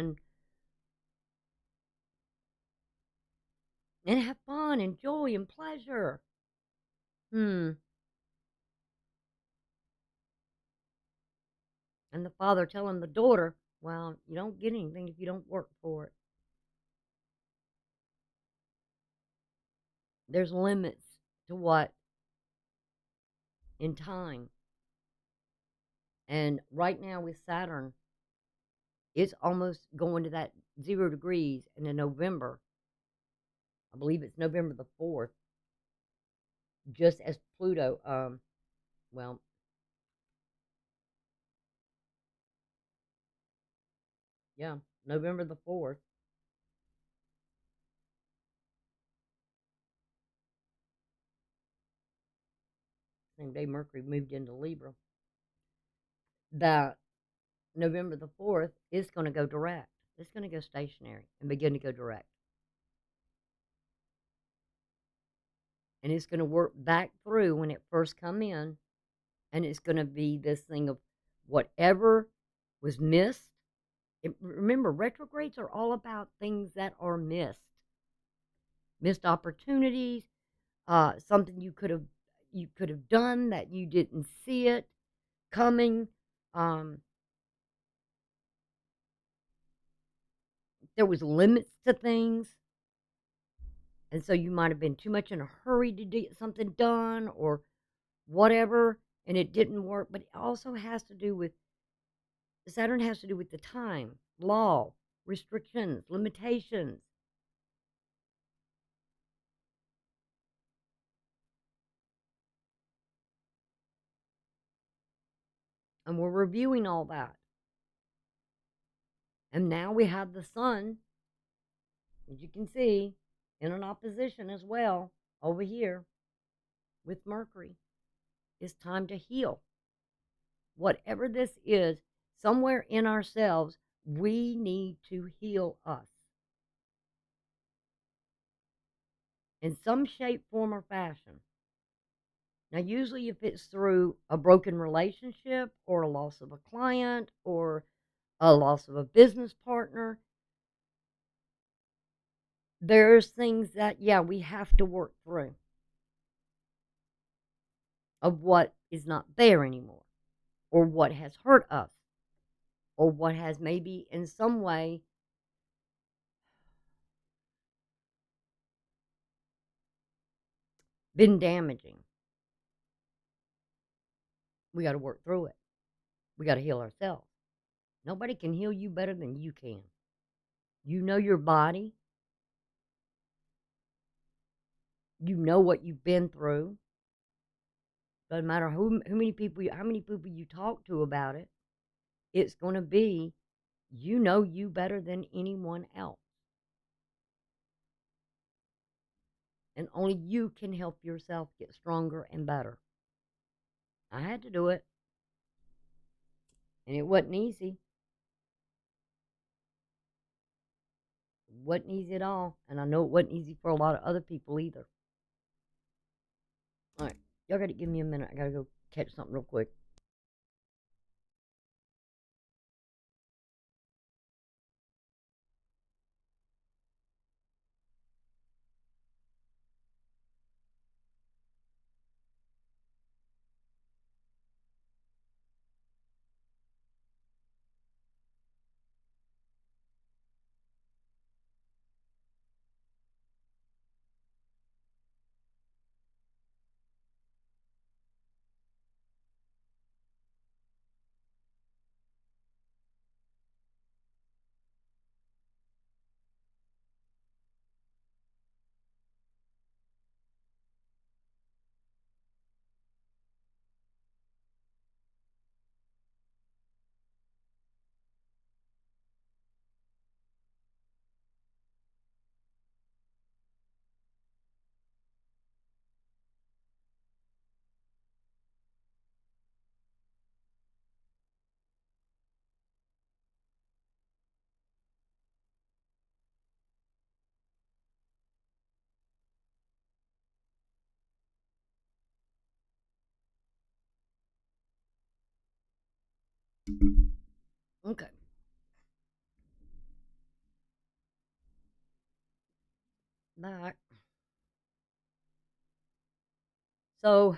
and have fun and joy and pleasure. And the father telling the daughter, well, you don't get anything if you don't work for it. There's limits to what in time. And right now with Saturn, it's almost going to that 0 degrees. And in November, I believe it's November the 4th, just as Pluto, well, yeah, November the 4th, same day Mercury moved into Libra, that November the 4th is going to go direct. It's going to go stationary and begin to go direct. And it's going to work back through when it first come in, and it's going to be this thing of whatever was missed. Remember, retrogrades are all about things that are missed opportunities, something you could have done that you didn't see it coming. There was limits to things, and so you might have been too much in a hurry to get something done or whatever, and it didn't work. But it also has to do with Saturn, has to do with the time, law, restrictions, limitations. And we're reviewing all that. And now we have the sun, as you can see, in an opposition as well over here with Mercury. It's time to heal. Whatever this is, somewhere in ourselves, we need to heal us in some shape, form, or fashion. Now, usually if it's through a broken relationship or a loss of a client or a loss of a business partner, there's things that, yeah, we have to work through of what is not there anymore, or what has hurt us, or what has maybe in some way been damaging. We got to work through it. We got to heal ourselves. Nobody can heal you better than you can. You know your body. You know what you've been through. Doesn't matter how many people you talk to about it. It's going to be, you know you better than anyone else. And only you can help yourself get stronger and better. I had to do it. And it wasn't easy. It wasn't easy at all. And I know it wasn't easy for a lot of other people either. All right. Y'all got to give me a minute. I got to go catch something real quick. Okay. Back. So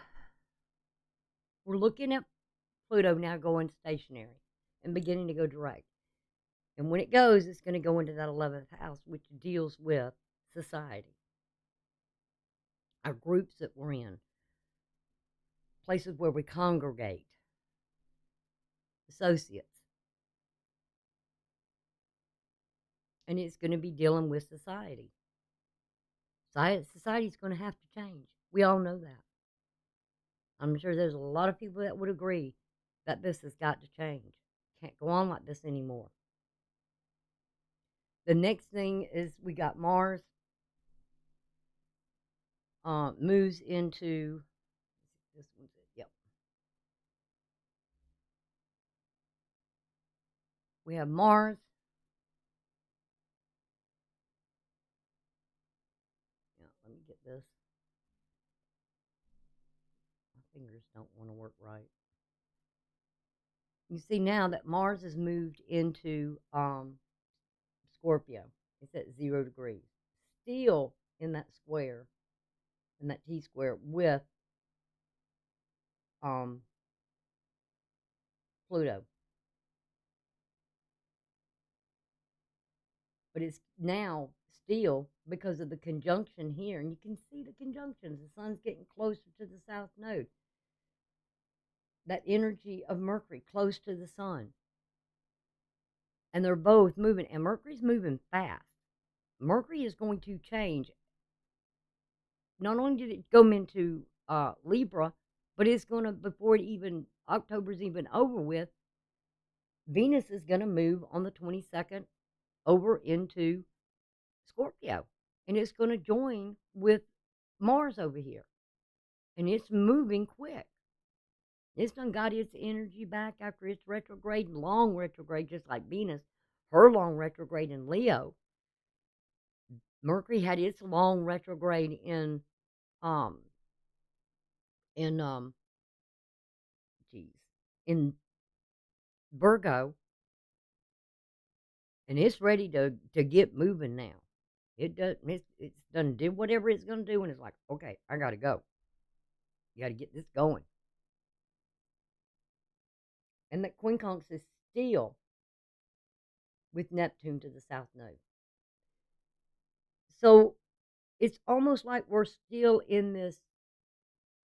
we're looking at Pluto now going stationary and beginning to go direct. And when it goes, it's going to go into that 11th house, which deals with society, our groups that we're in, places where we congregate, associates. And it's going to be dealing with society. Society's going to have to change. We all know that. I'm sure there's a lot of people that would agree that this has got to change. Can't go on like this anymore. The next thing is we got Mars moves into, this one's it, yep. We have Mars. Yeah, let me get this. My fingers don't want to work right. You see now that Mars has moved into Scorpio. It's at 0 degrees. Still in that square, in that T square with Pluto. But it's now still because of the conjunction here, and you can see the conjunctions. The sun's getting closer to the south node. That energy of Mercury close to the sun. And they're both moving, and Mercury's moving fast. Mercury is going to change. Not only did it go into Libra, but it's going to, before it even, October's even over with, Venus is going to move on the 22nd over into Scorpio. And it's going to join with Mars over here. And it's moving quick. It's done got its energy back after its retrograde, long retrograde, just like Venus, her long retrograde in Leo. Mercury had its long retrograde in in Virgo, and it's ready to get moving now. It's done did whatever it's gonna do, and it's like, okay, I gotta go. You gotta get this going. And that quincunx is still with Neptune to the south node. So it's almost like we're still in this,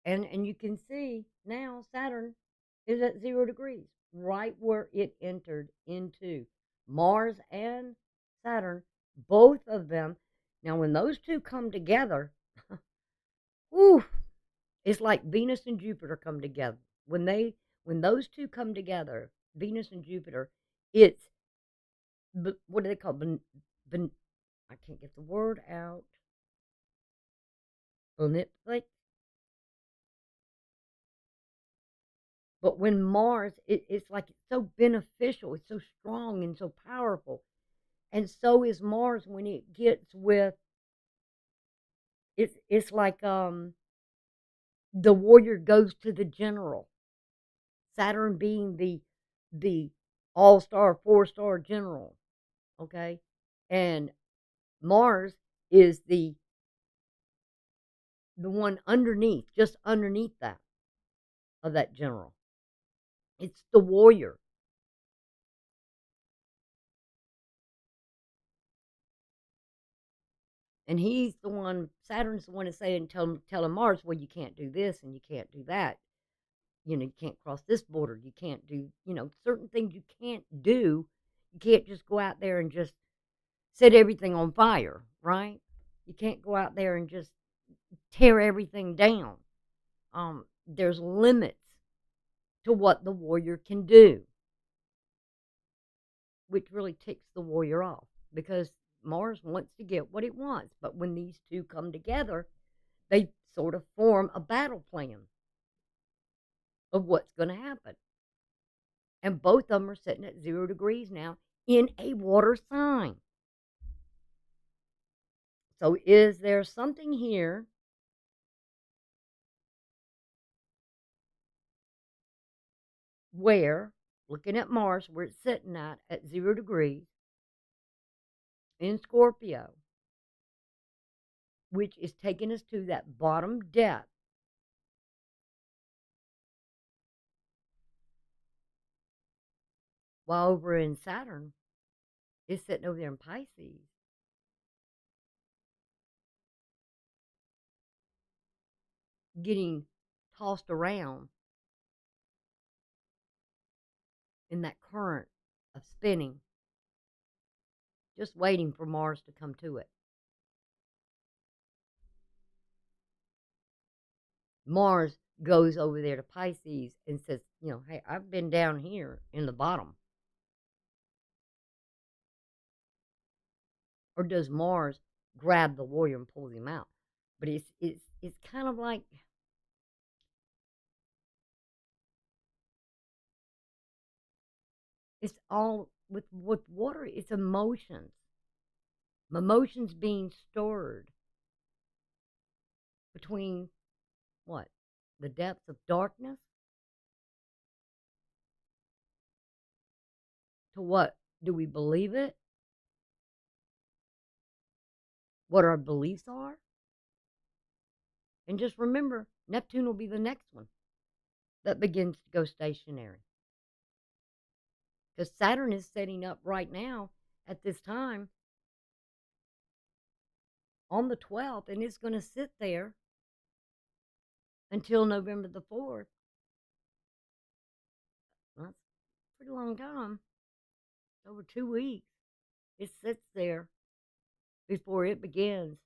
and you can see now Saturn is at 0 degrees, right where it entered into Mars and Saturn, both of them. Now, when those two come together, whew, it's like Venus and Jupiter come together. When those two come together, Venus and Jupiter, it's, what do they call it? I can't get the word out. Like, but when Mars, it's like it's so beneficial, it's so strong and so powerful. And so is Mars when it gets with, it's like the warrior goes to the general. Saturn being the all-star, 4-star general, okay? And Mars is the one underneath, just underneath that, of that general. It's the warrior. And he's the one, Saturn's the one that's saying, telling Mars, well, you can't do this and you can't do that. You know, you can't cross this border. You can't do, certain things you can't do. You can't just go out there and just set everything on fire, right? You can't go out there and just tear everything down. There's limits to what the warrior can do, which really ticks the warrior off because Mars wants to get what it wants. But when these two come together, they sort of form a battle plan of what's going to happen. And both of them are sitting at 0 degrees now in a water sign. So is there something here where, looking at Mars, where it's sitting at 0 degrees in Scorpio, which is taking us to that bottom depth while over in Saturn is sitting over there in Pisces, getting tossed around in that current of spinning, just waiting for Mars to come to it. Mars goes over there to Pisces and says, hey, I've been down here in the bottom. Or does Mars grab the warrior and pull him out? But it's kind of like, it's all with water. It's emotions being stirred between what, the depths of darkness, to what, do we believe it, what our beliefs are. And just remember, Neptune will be the next one that begins to go stationary, because Saturn is setting up right now at this time on the 12th, and it's going to sit there until November the 4th. That's a pretty long time. It's over 2 weeks. It sits there before it begins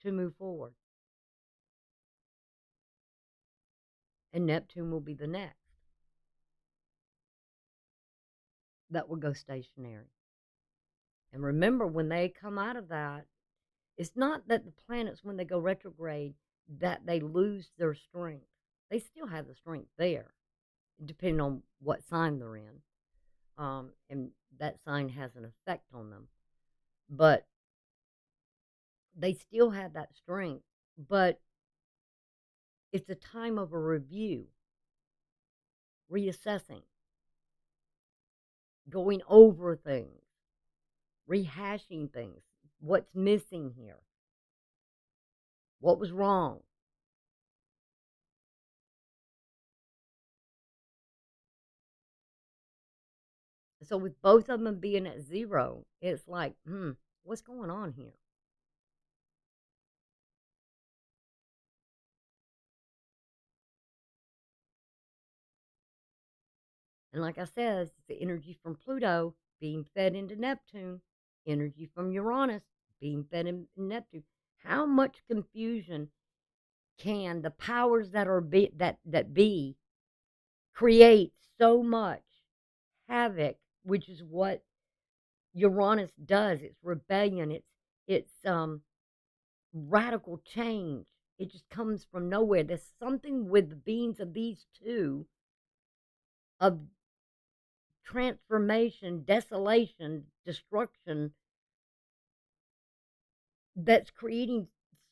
to move forward. And Neptune will be the next that will go stationary. And remember, when they come out of that, it's not that the planets, when they go retrograde, that they lose their strength. They still have the strength there, depending on what sign they're in. And that sign has an effect on them. But they still have that strength. But it's a time of a review, reassessing, going over things, rehashing things. What's missing here? What was wrong? So with both of them being at 0, it's like, what's going on here? And like I said, it's the energy from Pluto being fed into Neptune, energy from Uranus being fed into Neptune. How much confusion can the powers that are that be create so much havoc, which is what Uranus does. It's rebellion. It's radical change. It just comes from nowhere. There's something with the beings of these two, of transformation, desolation, destruction, that's creating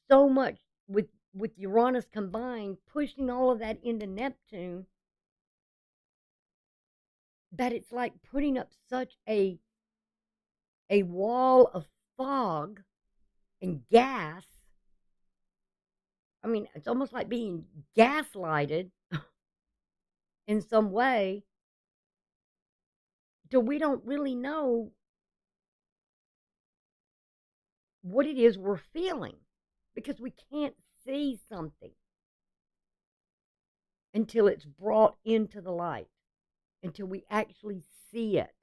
so much with Uranus combined, pushing all of that into Neptune, that it's like putting up such a wall of fog and gas. I mean, it's almost like being gaslighted in some way, till we don't really know what it is we're feeling, because we can't see something until it's brought into the light, until we actually see it.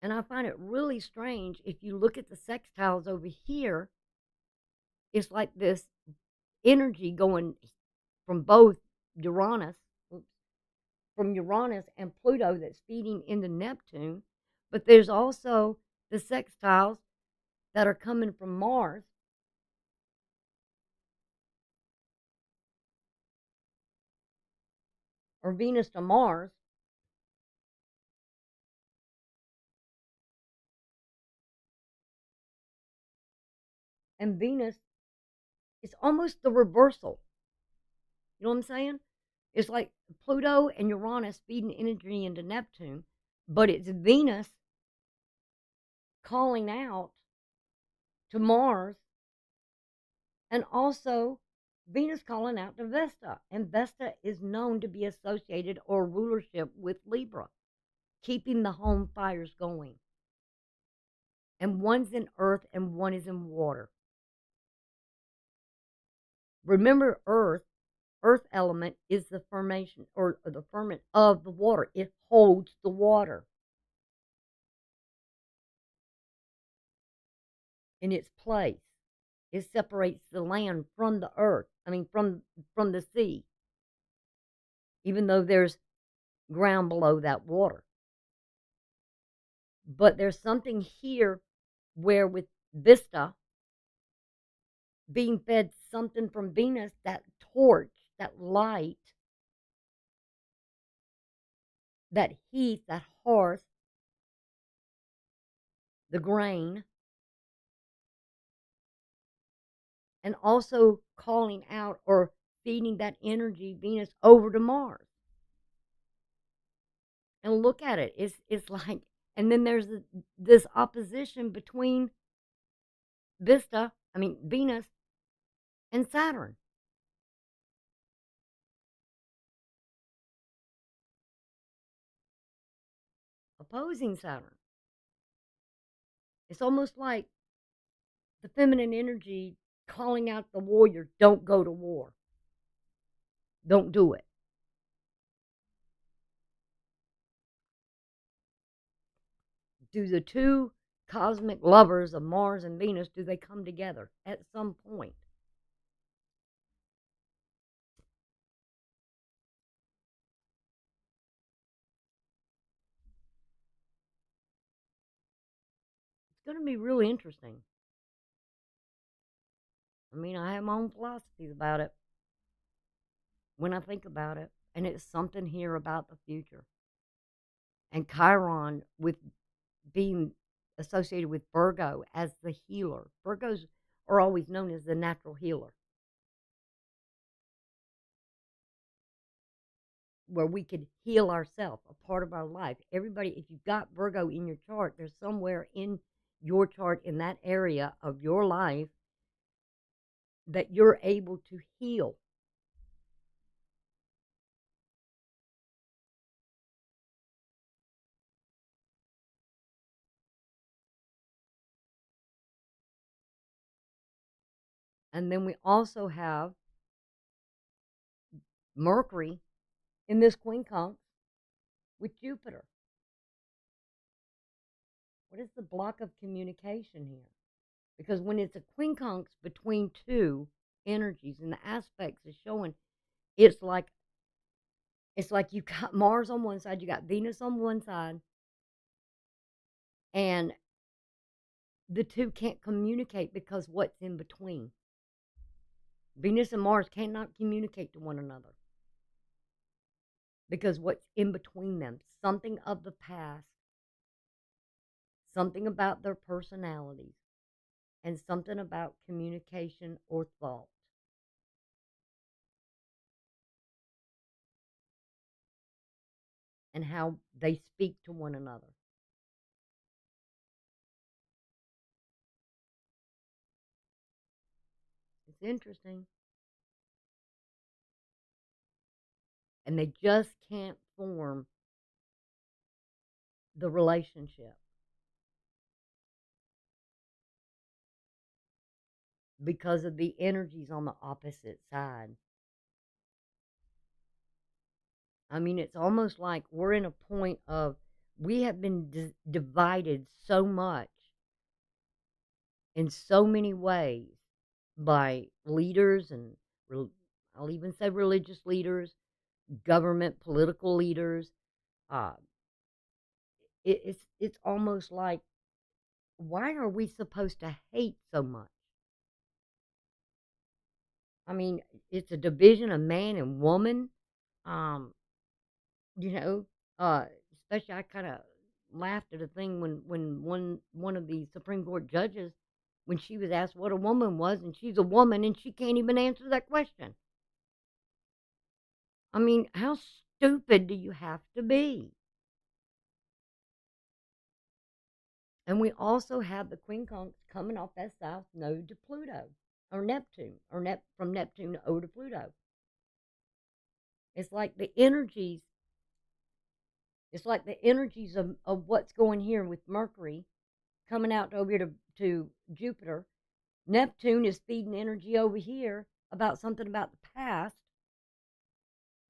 And I find it really strange, if you look at the sextiles over here, it's like this energy going from both Uranus, from Uranus and Pluto, that's feeding into Neptune. But there's also the sextiles that are coming from Mars, or Venus to Mars. And Venus is almost the reversal. You know what I'm saying? It's like Pluto and Uranus feeding energy into Neptune, but it's Venus calling out to Mars, and also Venus calling out to Vesta, and Vesta is known to be associated or rulership with Libra, keeping the home fires going. And one's in earth and one is in water. Remember, earth element is the formation or the ferment of the water. It holds the water in its place. It separates the land from the earth. I mean, from the sea, even though there's ground below that water. But there's something here where with Vista being fed something from Venus, that torch, that light, that heat, that hearth, the grain, and also calling out or feeding that energy, Venus, over to Mars. And look at it. It's like, and then there's this opposition between Venus and Saturn. Opposing Saturn. It's almost like the feminine energy calling out the warrior, don't go to war. Don't do it. Do the two cosmic lovers of Mars and Venus, do they come together at some point? It's going to be really interesting. I mean, I have my own philosophies about it when I think about it, and it's something here about the future. And Chiron, with being associated with Virgo as the healer. Virgos are always known as the natural healer, where we could heal ourselves, a part of our life. Everybody, if you've got Virgo in your chart, there's somewhere in your chart in that area of your life that you're able to heal. And then we also have Mercury in this quincunx with Jupiter. What is the block of communication here? Because when it's a quincunx between two energies and the aspects is showing, it's like you got Mars on one side, you got Venus on one side, and the two can't communicate because what's in between. Venus and Mars cannot communicate to one another because what's in between them, something of the past, something about their personalities, and something about communication or thought. And how they speak to one another. It's interesting. And they just can't form the relationship because of the energies on the opposite side. I mean, it's almost like we're in a point of we have been divided so much in so many ways by leaders and I'll even say religious leaders, government, political leaders. Uh, it's almost like, why are we supposed to hate so much? I mean, it's a division of man and woman. Um, you know, uh, especially I kind of laughed at a thing when one of the Supreme Court judges, when she was asked what a woman was, and she's a woman and she can't even answer that question. I mean, how stupid do you have to be? And we also have the quincunx coming off that south node to Pluto. or Neptune, or from Neptune over to Pluto. It's like the energies. It's like the energies of what's going here with Mercury coming out over here to Jupiter. Neptune is feeding energy over here about something about the past,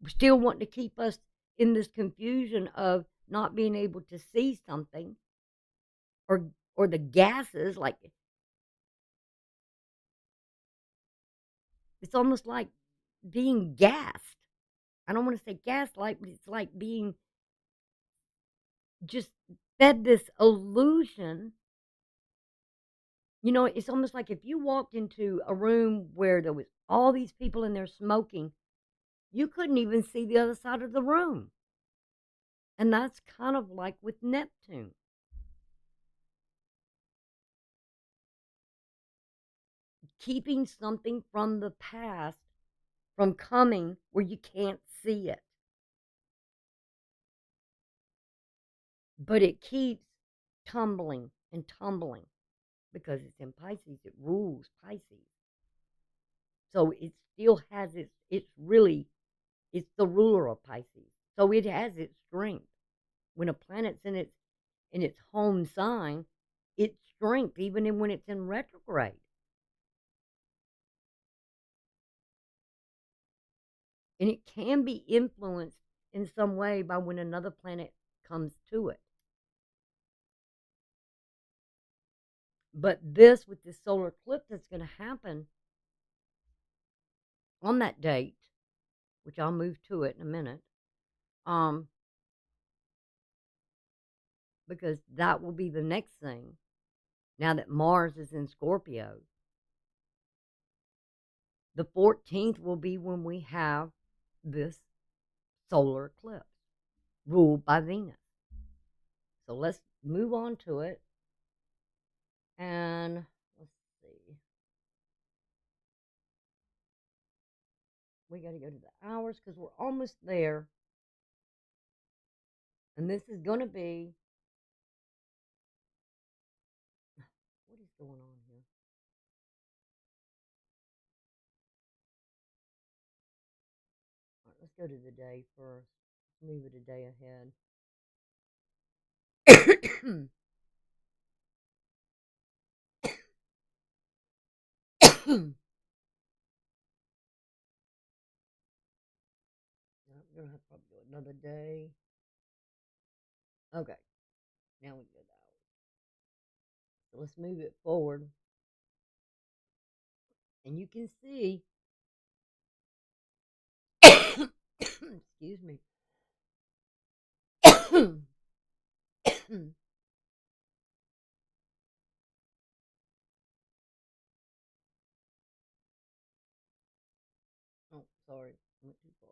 still wanting to keep us in this confusion of not being able to see something, or the gases, like it's almost like being gassed. I don't want to say gaslight, but it's like being just fed this illusion. You know, it's almost like if you walked into a room where there was all these people in there smoking, you couldn't even see the other side of the room. And that's kind of like with Neptune. Keeping something from the past from coming where you can't see it. But it keeps tumbling and tumbling because it's in Pisces. It rules Pisces. So it still has it's the ruler of Pisces. So it has its strength. When a planet's in its home sign, its strength, even when it's in retrograde. And it can be influenced in some way by when another planet comes to it. But this, with this solar eclipse that's going to happen on that date, which I'll move to it in a minute, because that will be the next thing. Now that Mars is in Scorpio, the 14th will be when we have this solar eclipse ruled by Venus. So let's move on to it. And let's see. We got to go to the hours because we're almost there. And this is going to be. What is going on here? All right, let's go to the day first. Let's move it a day ahead. I'm going to have to probably go another day. Okay. Now we go to hours. So let's move it forward. And you can see, excuse me. Oh, sorry. I went too far.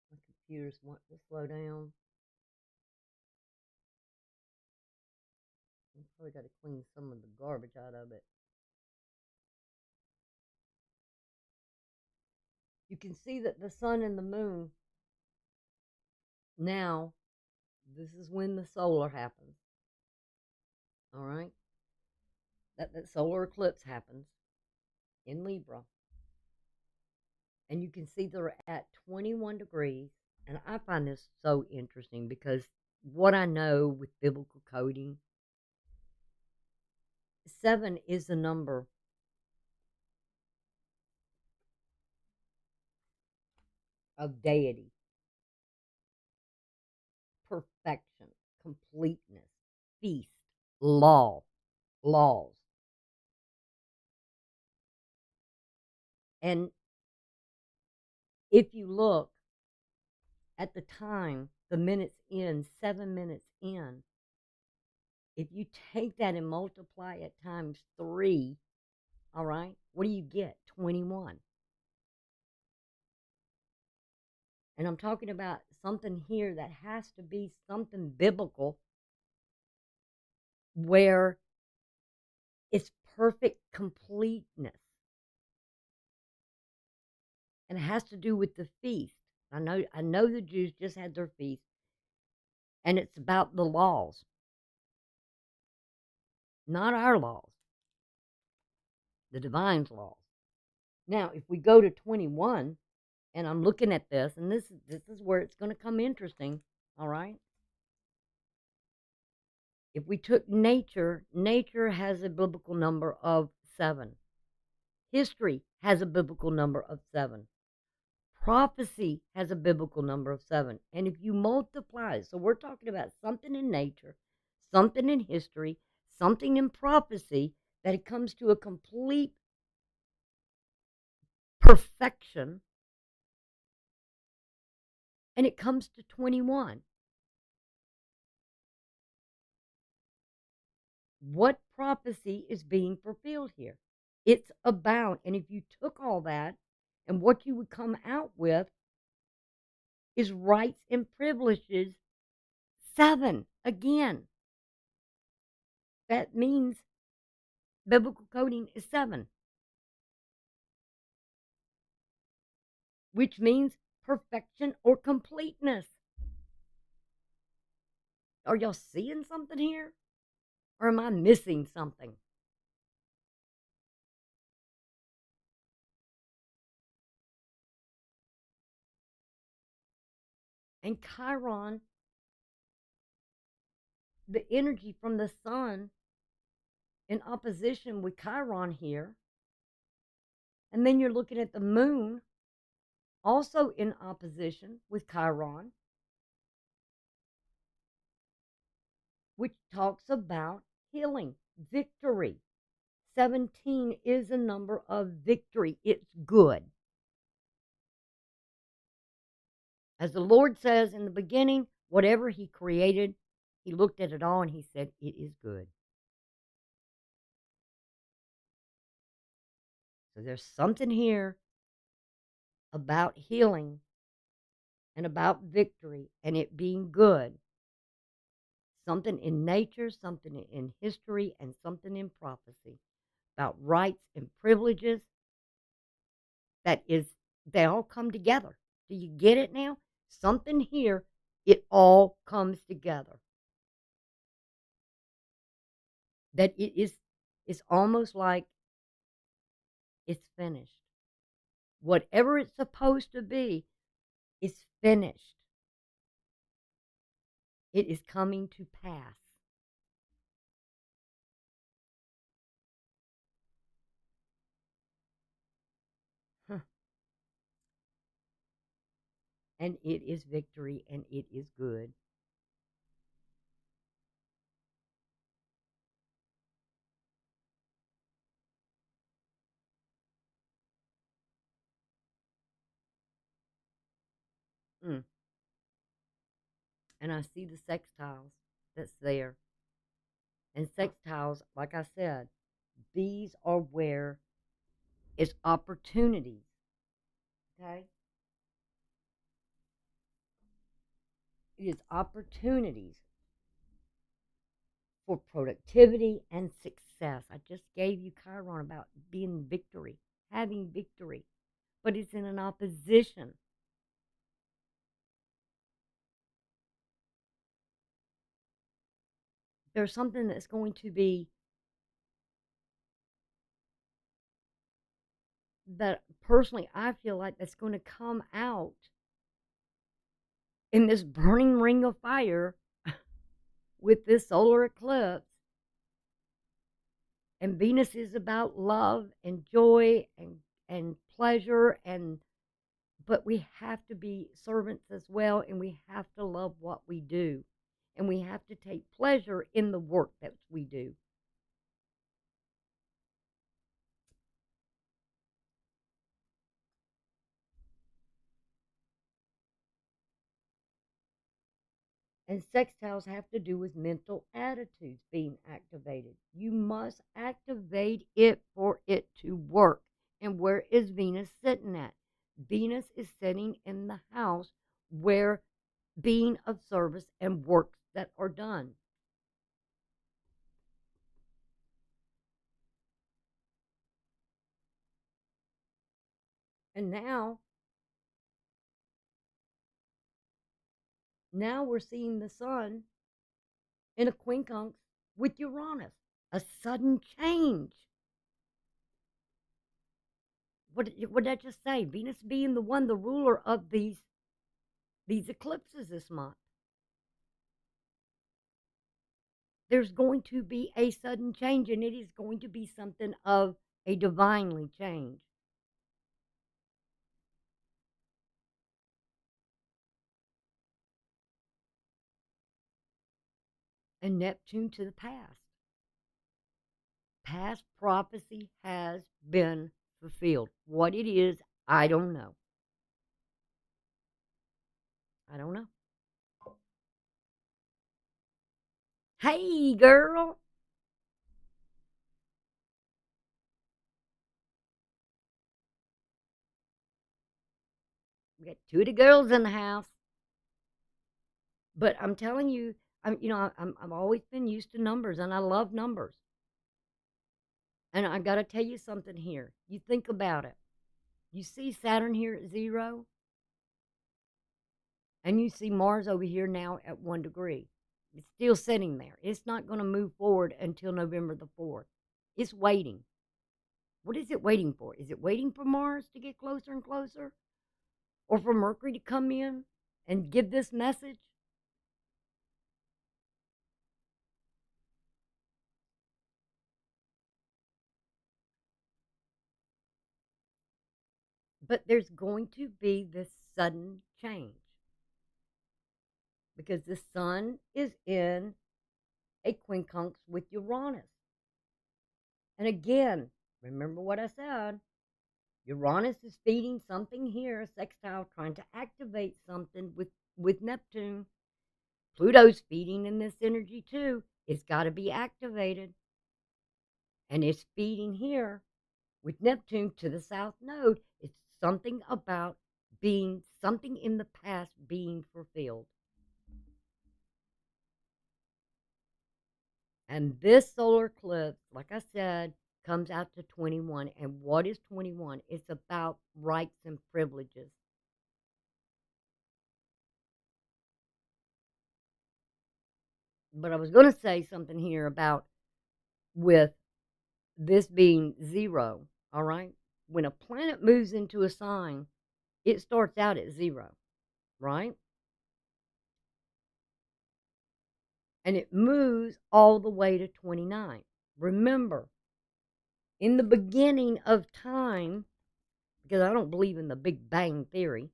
My computer's wanting to slow down. I probably got to clean some of the garbage out of it. You can see that the sun and the moon, now, this is when the solar happens. All right? That solar eclipse happens in Libra. And you can see they're at 21 degrees. And I find this so interesting because what I know with biblical coding, 7 is the number of deity, perfection, completeness, feast, laws. And if you look at the time, the minutes in, 7 minutes in, if you take that and multiply it times 3, all right, what do you get? 21. And I'm talking about something here that has to be something biblical where it's perfect completeness. and it has to do with the feast. I know the Jews just had their feast, and it's about the laws, not our laws, the divine's laws. Now, if we go to 21, and I'm looking at this, and this is where it's going to come interesting, all right? If we took nature, nature has a biblical number of 7. History has a biblical number of 7. Prophecy has a biblical number of 7. And if you multiply, so we're talking about something in nature, something in history, something in prophecy, that it comes to a complete perfection, and it comes to 21. What prophecy is being fulfilled here? It's about, and if you took all that, and what you would come out with is rights and privileges 7 again. That means biblical coding is 7, which means perfection or completeness. Are y'all seeing something here? Or am I missing something? And Chiron, the energy from the sun in opposition with Chiron here. And then you're looking at the moon also in opposition with Chiron, which talks about healing, victory. 17 is a number of victory. It's good. As the Lord says in the beginning, whatever he created, he looked at it all and he said, it is good. So there's something here about healing and about victory and it being good. Something in nature, something in history, and something in prophecy about rights and privileges. They all come together. Do you get it now? Something here, it all comes together. That it's almost like it's finished. Whatever it's supposed to be is finished. It is coming to pass. Huh. And it is victory and it is good. Mm. And I see the sextiles that's there. And sextiles, like I said, these are where it's opportunities. Okay? It is opportunities for productivity and success. I just gave you Chiron about being victory, having victory, but it's in an opposition. There's something that's going to be that personally I feel like that's going to come out in this burning ring of fire with this solar eclipse. And Venus is about love and joy and pleasure, and but we have to be servants as well, and we have to love what we do, and we have to take pleasure in the work that we do. And sextiles have to do with mental attitudes being activated. You must activate it for it to work. And where is Venus sitting at? Venus is sitting in the house where being of service and works that are done. And now Now we're seeing the sun in a quincunx with Uranus. A sudden change. What did I just say? Venus being the ruler of these eclipses this month. There's going to be a sudden change, and it is going to be something of a divinely change. And Neptune to the past. Past prophecy has been fulfilled. What it is, I don't know. I don't know. Hey, girl. We got two of the girls in the house. But I'm telling you, I've always been used to numbers, and I love numbers. And I got to tell you something here. You think about it. You see Saturn here at 0, and you see Mars over here now at 1 degree. It's still sitting there. It's not going to move forward until November the 4th. It's waiting. What is it waiting for? Is it waiting for Mars to get closer and closer? Or for Mercury to come in and give this message? But there's going to be this sudden change because the sun is in a quincunx with Uranus. And again, remember what I said. Uranus is feeding something here, a sextile, trying to activate something with Neptune. Pluto's feeding in this energy too. It's got to be activated. And it's feeding here with Neptune to the south node. It's something about being something in the past being fulfilled. And this solar eclipse, like I said, comes out to 21. And what is 21? It's about rights and privileges. But I was going to say something here about with this being 0, all right? When a planet moves into a sign, it starts out at 0, right? And it moves all the way to 29. Remember, in the beginning of time, because I don't believe in the Big Bang Theory,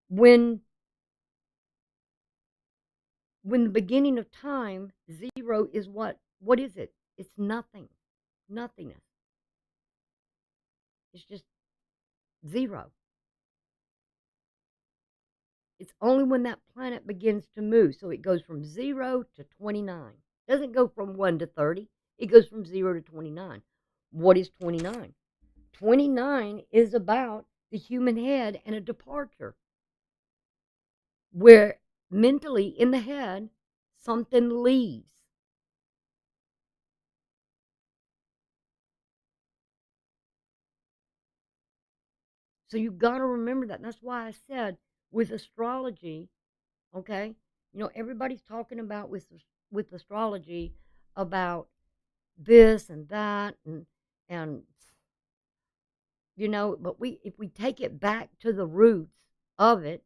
when the beginning of time, 0 is what? What is it? It's nothing. Nothingness. It's just 0. It's only when that planet begins to move. So it goes from 0 to 29. It doesn't go from 1 to 30. It goes from 0 to 29. What is 29? 29 is about the human head and a departure where mentally in the head something leaves. So you've got to remember that. And that's why I said with astrology, okay, everybody's talking about with astrology about this and that and but if we take it back to the roots of it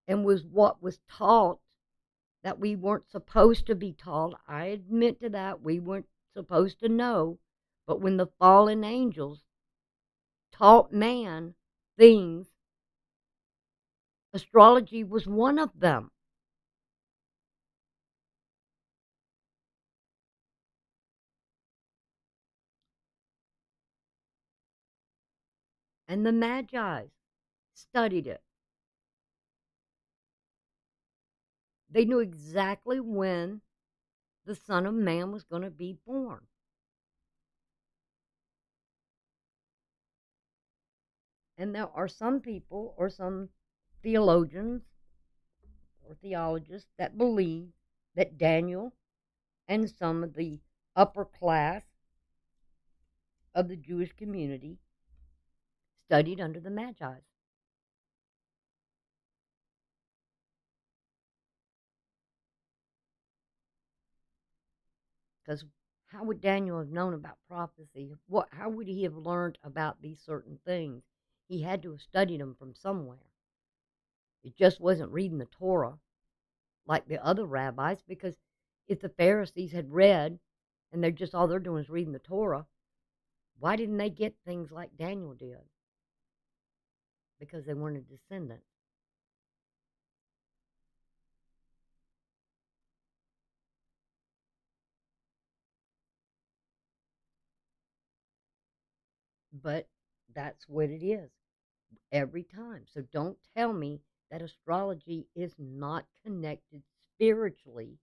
and was what was taught that we weren't supposed to be taught. I admit to that. We weren't supposed to know. But when the fallen angels taught man things, astrology was one of them. And the Magi studied it. They knew exactly when the Son of Man was going to be born. And there are some people or some theologians or theologists that believe that Daniel and some of the upper class of the Jewish community studied under the Magi. Because how would Daniel have known about prophecy? How would he have learned about these certain things? He had to have studied them from somewhere. It just wasn't reading the Torah like the other rabbis, because if the Pharisees had read and they're just all they're doing is reading the Torah, why didn't they get things like Daniel did? Because they weren't a descendant. But that's what it is every time. So don't tell me that astrology is not connected spiritually.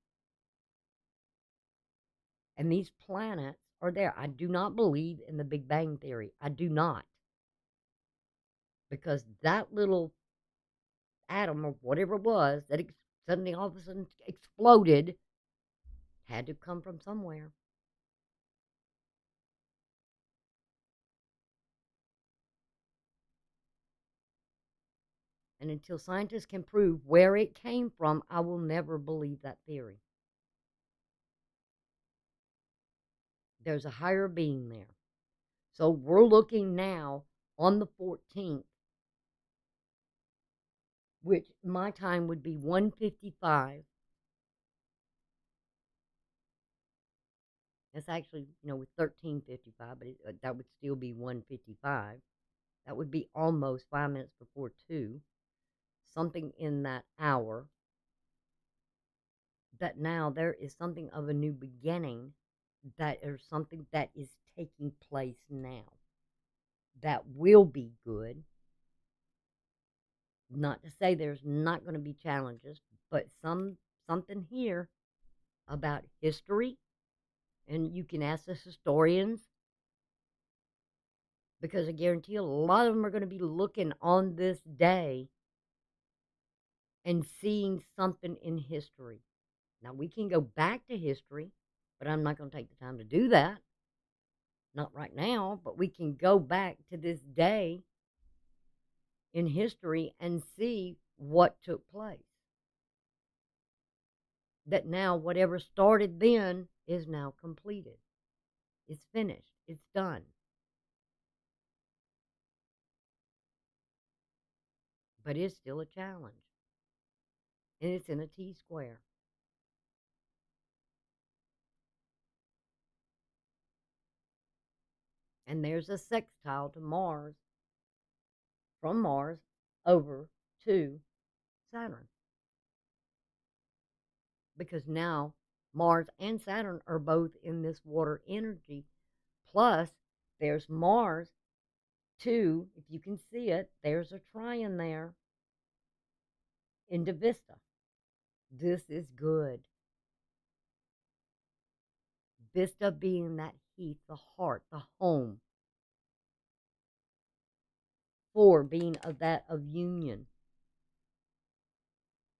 And these planets are there. I do not believe in the Big Bang Theory. I do not. Because that little atom or whatever it was that suddenly all of a sudden exploded had to come from somewhere. And until scientists can prove where it came from, I will never believe that theory. There's a higher being there. So we're looking now on the 14th, which my time would be 1:55. It's actually, with 13:55, but that would still be 1:55. That would be almost 5 minutes before 2, something in that hour. That now there is something of a new beginning, that is something that is taking place now that will be good. Not to say there's not going to be challenges, but something here about history, and you can ask the historians, because I guarantee a lot of them are going to be looking on this day and seeing something in history. Now, we can go back to history, but I'm not going to take the time to do that. Not right now, but we can go back to this day in history and see what took place. That now whatever started then is now completed. It's finished. It's done. But it's still a challenge. And it's in a T-square. And there's a sextile to Mars, from Mars over to Saturn. Because now Mars and Saturn are both in this water energy. Plus, there's Mars, too. If you can see it, there's a trine there into Vista. This is good. Vista being that heath, the heart, the home. 4 being of that of union.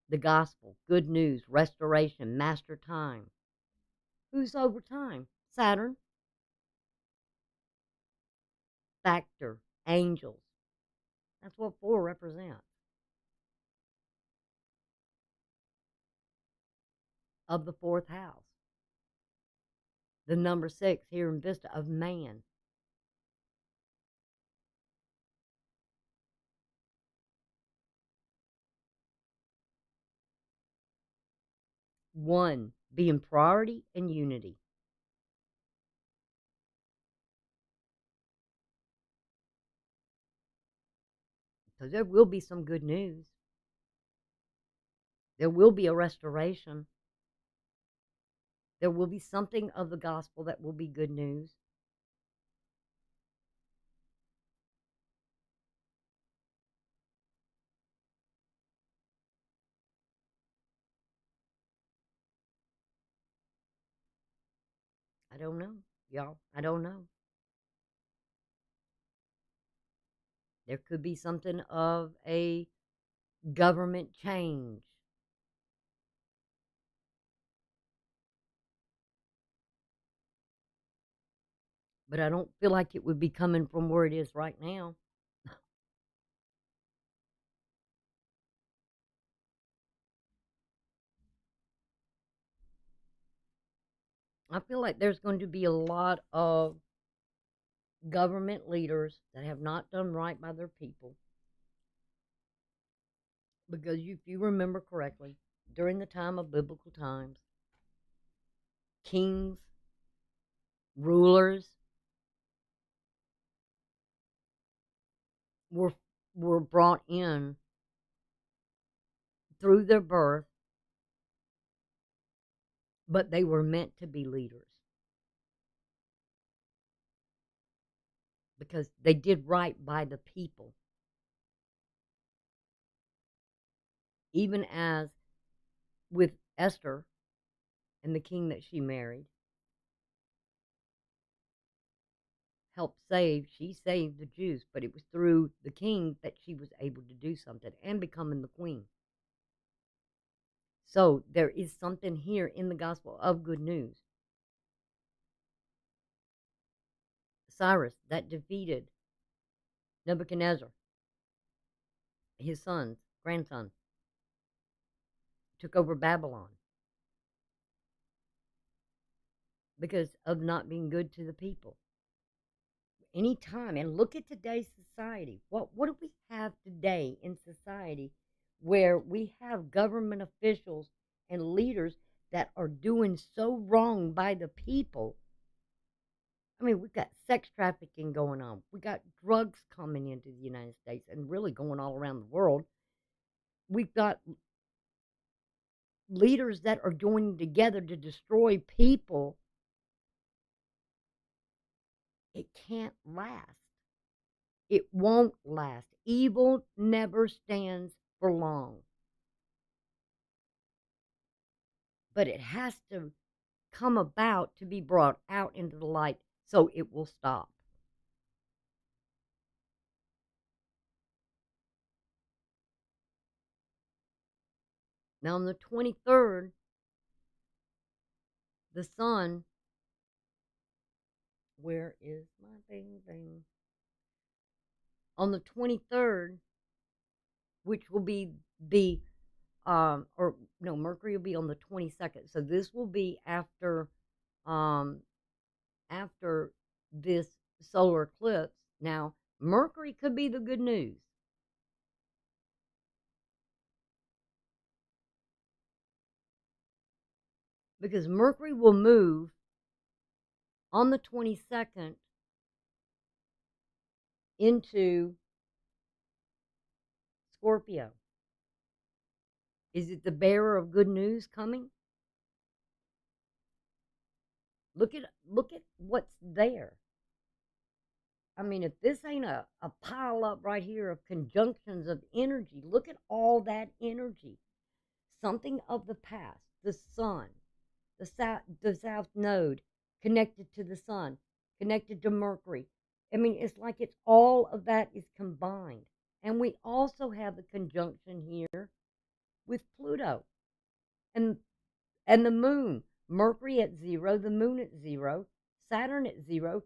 The gospel, good news, restoration, master time. Who's over time? Saturn. Factor, angels. That's what 4 represents. Of the 4th house. The number 6 here in Vista of man. One being priority and unity. So there will be some good news. There will be a restoration. There will be something of the gospel that will be good news. I don't know, y'all. I don't know. There could be something of a government change. But I don't feel like it would be coming from where it is right now. I feel like there's going to be a lot of government leaders that have not done right by their people. Because if you remember correctly, during the time of biblical times, kings, rulers were were brought in through their birth, but they were meant to be leaders because they did right by the people. Even as with Esther and the king that she married, she saved the Jews, but it was through the king that she was able to do something and becoming the queen. So there is something here in the gospel of good news. Cyrus that defeated Nebuchadnezzar, his grandson, took over Babylon because of not being good to the people. Anytime, and look at today's society. What do we have today in society where we have government officials and leaders that are doing so wrong by the people? I mean, we've got sex trafficking going on. We got drugs coming into the United States and really going all around the world. We've got leaders that are joining together to destroy people. It can't last. It won't last. Evil never stands for long. But it has to come about to be brought out into the light so it will stop. Now, on the 23rd, the sun, where is my thing? On the 23rd, which will be the, Mercury will be on the 22nd. So this will be after this solar eclipse. Now, Mercury could be the good news. Because Mercury will move on the 22nd into Scorpio. Is it the bearer of good news coming? Look at what's there. I mean, if this ain't a pile up right here of conjunctions of energy, look at all that energy. Something of the past, the sun, the south node connected to the sun, connected to Mercury. I mean, it's like it's all of that is combined. And we also have the conjunction here with Pluto and the moon. Mercury at 0, the moon at 0, Saturn at 0.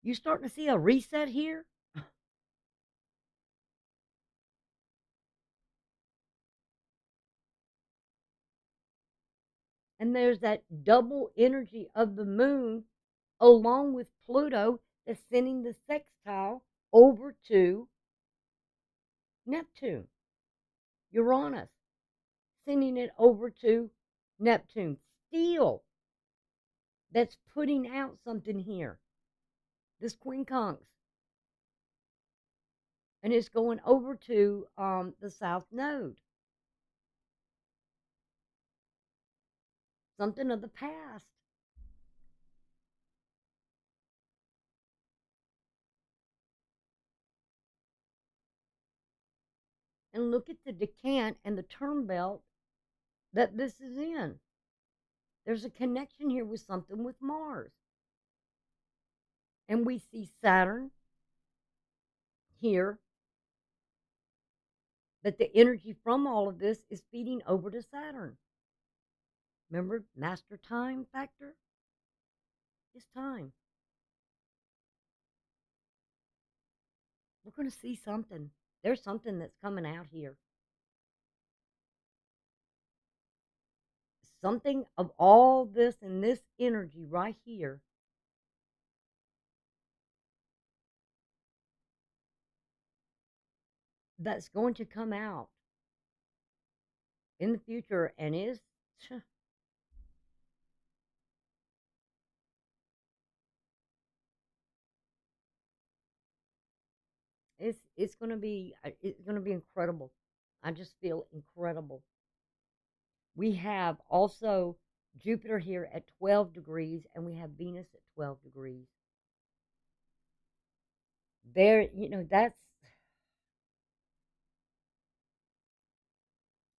You starting to see a reset here? And there's that double energy of the moon along with Pluto that's sending the sextile over to Neptune. Uranus sending it over to Neptune. Steel that's putting out something here. This quincunx. And it's going over to the south node. Something of the past. And look at the decant and the term belt that this is in. There's a connection here with something with Mars. And we see Saturn here, that the energy from all of this is feeding over to Saturn. Remember, master time factor? It's time. We're going to see something. There's something that's coming out here. something of all this and this energy right here that's going to come out in the future and is it's going to be incredible. I just feel incredible. We have also Jupiter here at 12 degrees, and we have Venus at 12 degrees. There, that's,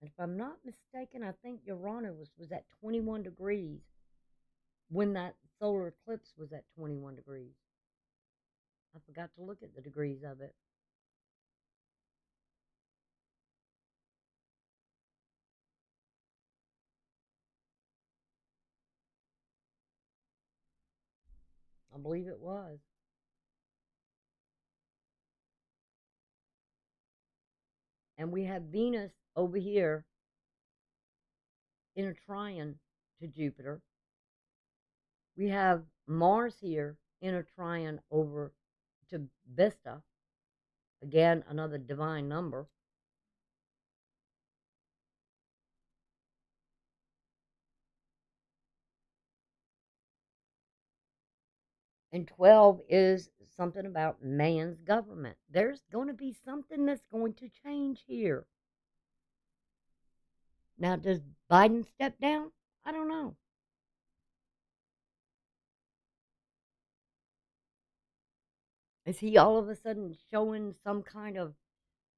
if I'm not mistaken, I think Uranus was at 21 degrees when that solar eclipse was at 21 degrees. I forgot to look at the degrees of it. I believe it was. And we have Venus over here in a trine to Jupiter. We have Mars here in a trine over to Vesta. Again, another divine number. And 12 is something about man's government. There's going to be something that's going to change here. Now, does Biden step down? I don't know. Is he all of a sudden showing some kind of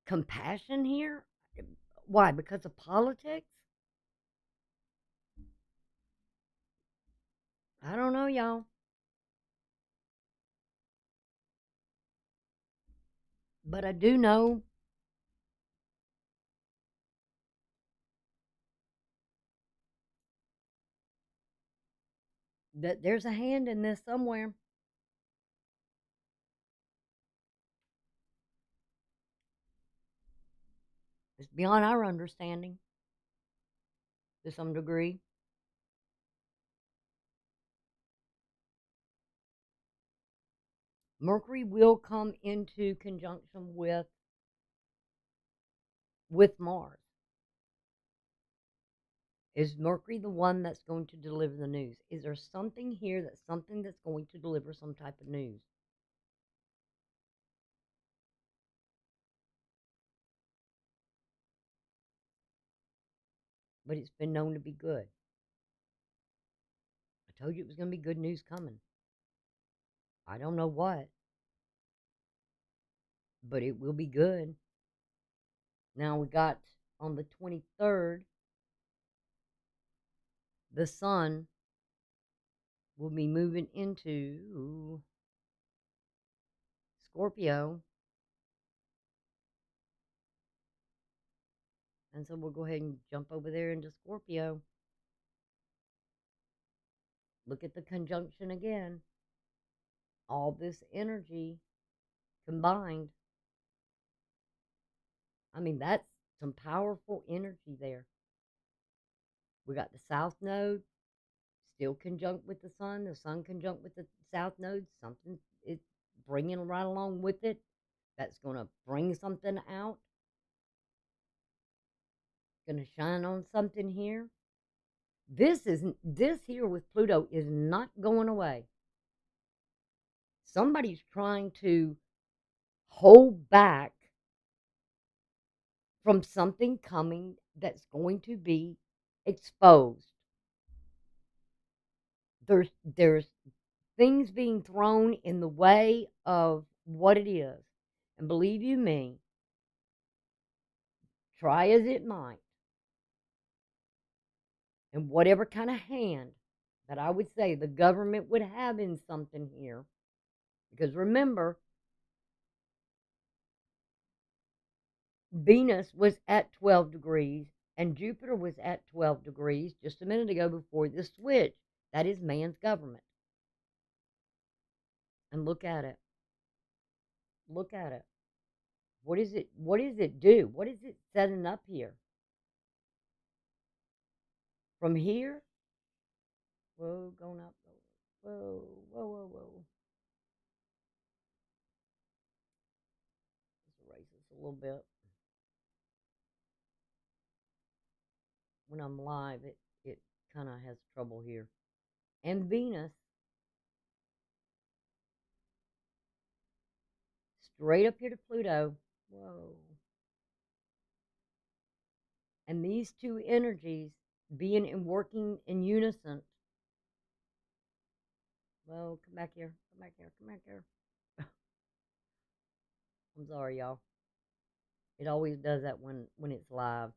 compassion here? Why? Because of politics? I don't know, y'all. But I do know that there's a hand in this somewhere. It's beyond our understanding to some degree. Mercury will come into conjunction with Mars. Is Mercury the one that's going to deliver the news? Is there something here that's going to deliver some type of news? But it's been known to be good. I told you it was going to be good news coming. I don't know what, but it will be good. Now we got on the 23rd, the sun will be moving into Scorpio. And so we'll go ahead and jump over there into Scorpio. Look at the conjunction again. All this energy combined. I mean, that's some powerful energy there. We got the south node still conjunct with the sun conjunct with the south node. Something is bringing right along with it. That's going to bring something out. Going to shine on something here. This here with Pluto is not going away. Somebody's trying to hold back from something coming that's going to be exposed. There's things being thrown in the way of what it is. And believe you me, try as it might, and whatever kind of hand that I would say the government would have in something here, because remember, Venus was at 12 degrees and Jupiter was at 12 degrees just a minute ago before this switch. That is man's government. And look at it. Look at it. What is it? What does it do? What is it setting up here? From here, whoa, going up, whoa, whoa, whoa, whoa. Let's erase this a little bit. When I'm live, it kind of has trouble here. And Venus, straight up here to Pluto. Whoa. And these two energies being and working in unison. Whoa, come back here, come back here, come back here. I'm sorry, y'all. It always does that when it's live.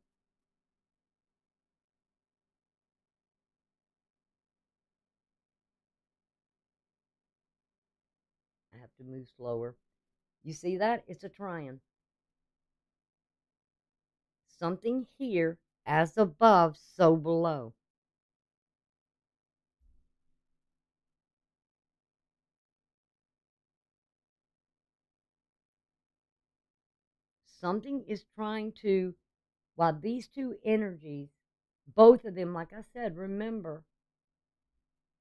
I have to move slower. You see that? It's a triangle. Something here, as above, so below. Something is trying to, while these two energies, both of them, like I said, remember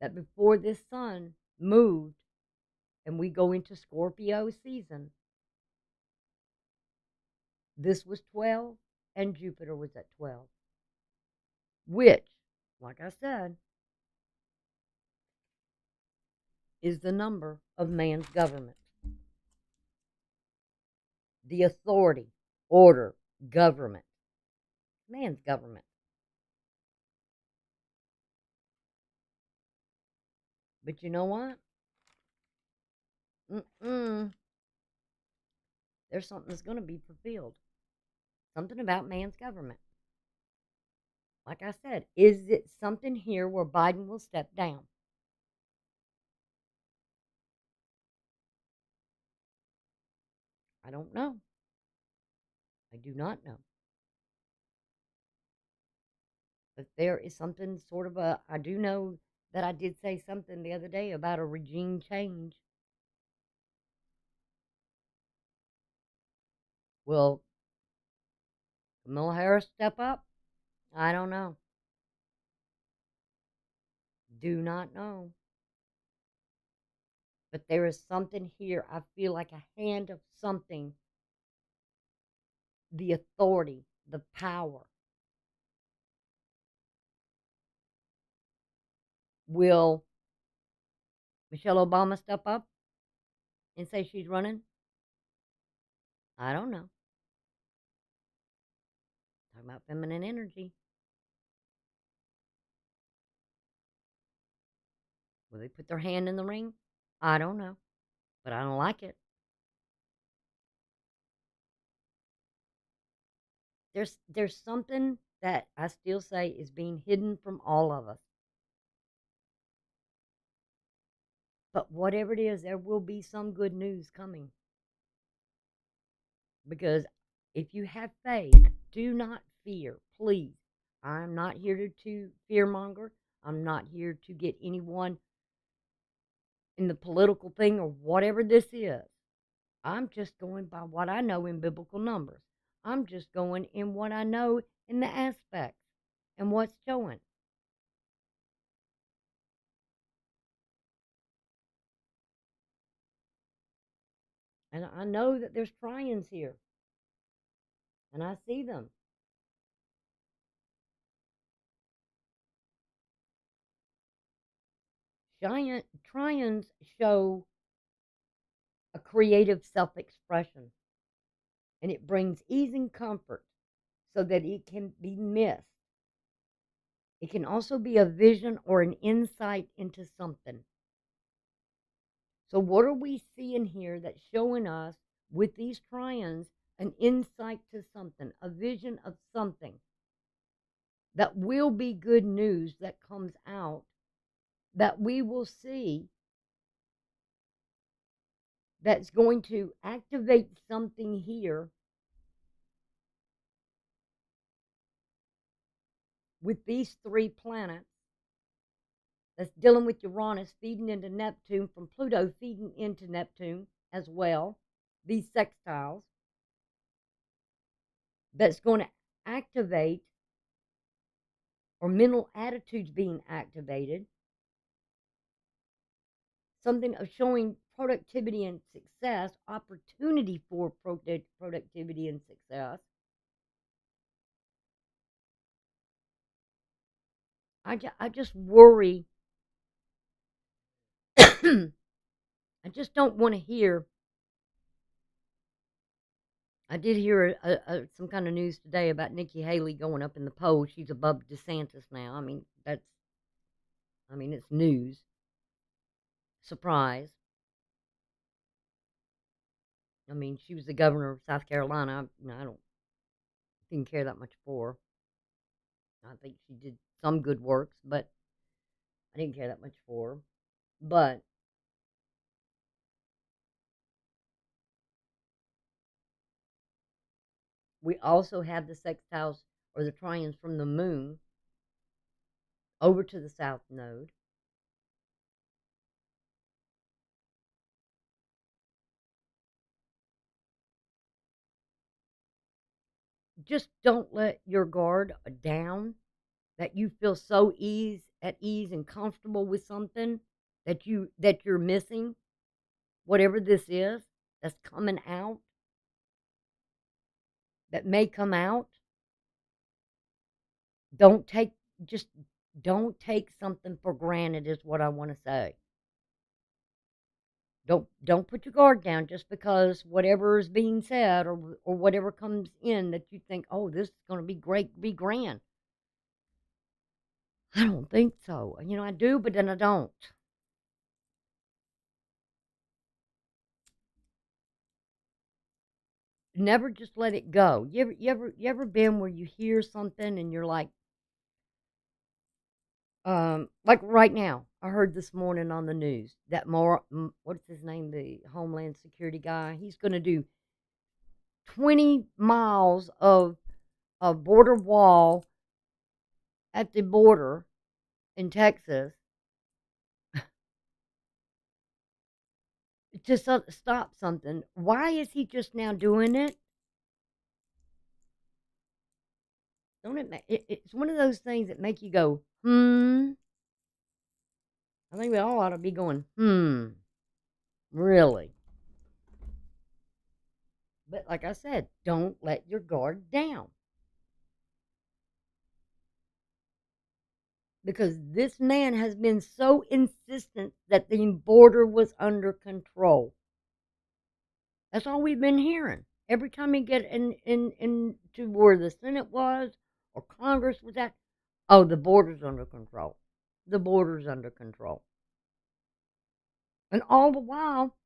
that before this sun moved and we go into Scorpio season, this was 12 and Jupiter was at 12, which, like I said, is the number of man's government. The authority, order, government. Man's government. But you know what? There's something that's going to be fulfilled. Something about man's government. Like I said, is it something here where Biden will step down? I don't know. I do not know. But there is something sort of I do know that I did say something the other day about a regime change. Will Kamala Harris step up? I don't know. Do not know. But there is something here. I feel like a hand of something. The authority, the power. Will Michelle Obama step up and say she's running? I don't know. Talking about feminine energy. Will they put their hand in the ring? I don't know. But I don't like it. There's something that I still say is being hidden from all of us. But whatever it is, there will be some good news coming. Because if you have faith, do not fear, please. I'm not here to fearmonger. I'm not here to get anyone in the political thing or whatever this is. I'm just going by what I know in biblical numbers. I'm just going in what I know in the aspects and what's showing. And I know that there's trions here. And I see them. Giant trions show a creative self-expression. And it brings ease and comfort so that it can be missed. It can also be a vision or an insight into something. So what are we seeing here that's showing us with these trions an insight to something, a vision of something that will be good news that comes out that we will see that's going to activate something here with these three planets that's dealing with Uranus feeding into Neptune, from Pluto feeding into Neptune as well, these sextiles, that's going to activate or mental attitudes being activated, something of showing productivity and success, opportunity for productivity and success. I just worry. I just don't want to hear. I did hear some kind of news today about Nikki Haley going up in the polls. She's above DeSantis now. I mean, it's news. Surprise. I mean, she was the governor of South Carolina. I didn't care that much for her. I think she did some good works, but I didn't care that much for her. But we also have the sextiles or the trions from the moon over to the south node. Just don't let your guard down, that you feel so at ease and comfortable with something that you're missing whatever this is that's coming out, that may come out. Don't take just don't take something for granted is what I want to say. Don't put your guard down just because whatever is being said or whatever comes in that you think, oh, this is going to be great, be grand. I don't think so. I do, but then I don't. Never just let it go. You ever been where you hear something and you're like right now, I heard this morning on the news that what's his name, the Homeland Security guy, he's going to do 20 miles of a border wall at the border in Texas to stop something. Why is he just now doing it? Don't it's one of those things that make you go, I think we all ought to be going, really? But like I said, don't let your guard down. Because this man has been so insistent that the border was under control. That's all we've been hearing. Every time we get into where the Senate was or Congress was at, oh, the border's under control. The border's under control. And all the while,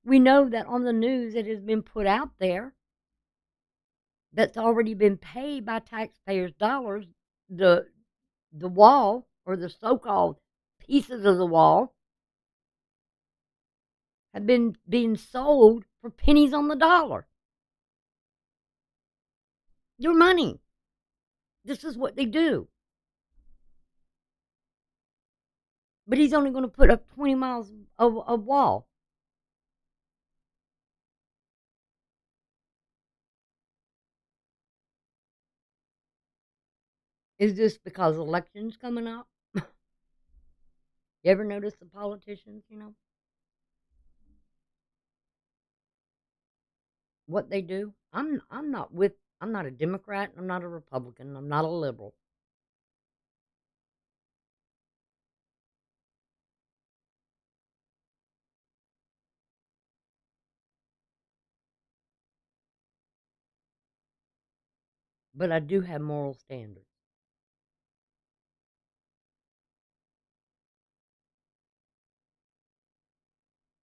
we know that on the news it has been put out there that's already been paid by taxpayers' dollars, the wall or the so-called pieces of the wall have been being sold for pennies on the dollar. Your money. This is what they do. But he's only going to put up 20 miles of wall. Is this because elections coming up? You ever notice the politicians, what they do? I'm not a Democrat, I'm not a Republican, I'm not a liberal. But I do have moral standards.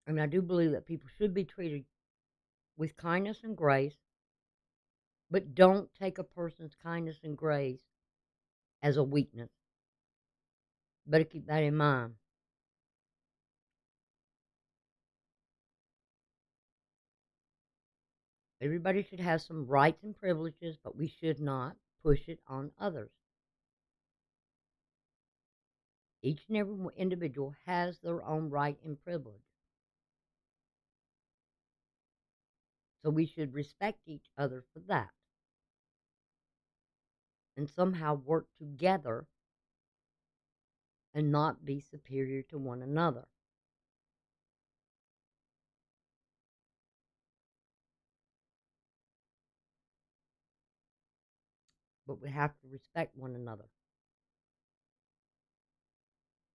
I mean, I do believe that people should be treated with kindness and grace, but don't take a person's kindness and grace as a weakness. Better keep that in mind. Everybody should have some rights and privileges, but we should not push it on others. Each and every individual has their own right and privilege. So we should respect each other for that and somehow work together and not be superior to one another. But we have to respect one another.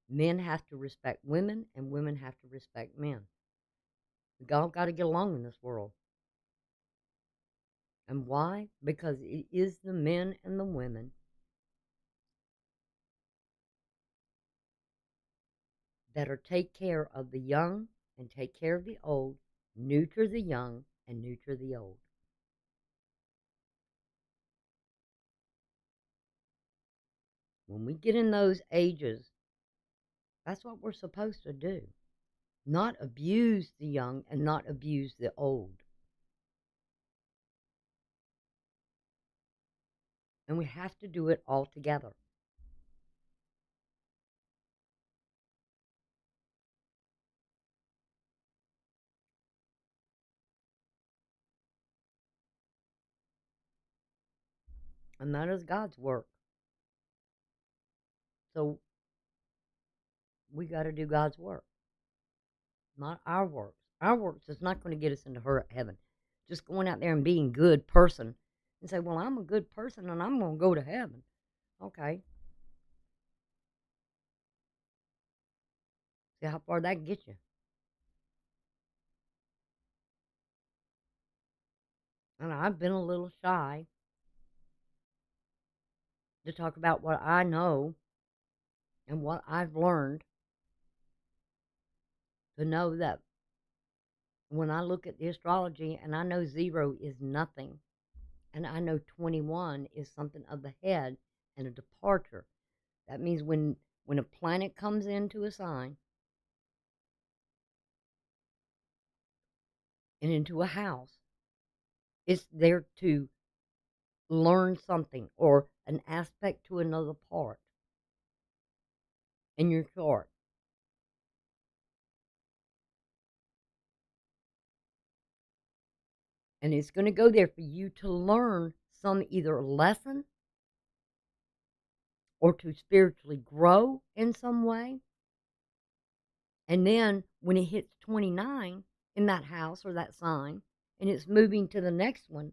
Men have to respect women, and women have to respect men. We all got to get along in this world. And why? Because it is the men and the women that are take care of the young and take care of the old, neuter the young and neuter the old. When we get in those ages, that's what we're supposed to do. Not abuse the young and not abuse the old. And we have to do it all together. And that is God's work. So we got to do God's work, not our works. Our works is not going to get us into heaven. Just going out there and being a good person and say, well, I'm a good person and I'm going to go to heaven. Okay. See how far that can get you. And I've been a little shy to talk about what I know and what I've learned, to know that when I look at the astrology and I know 0 is nothing, and I know 21 is something of the head and a departure. That means when a planet comes into a sign and into a house, it's there to learn something or an aspect to another part in your chart. And it's going to go there for you to learn some either lesson or to spiritually grow in some way. And then when it hits 29 in that house or that sign, and it's moving to the next one,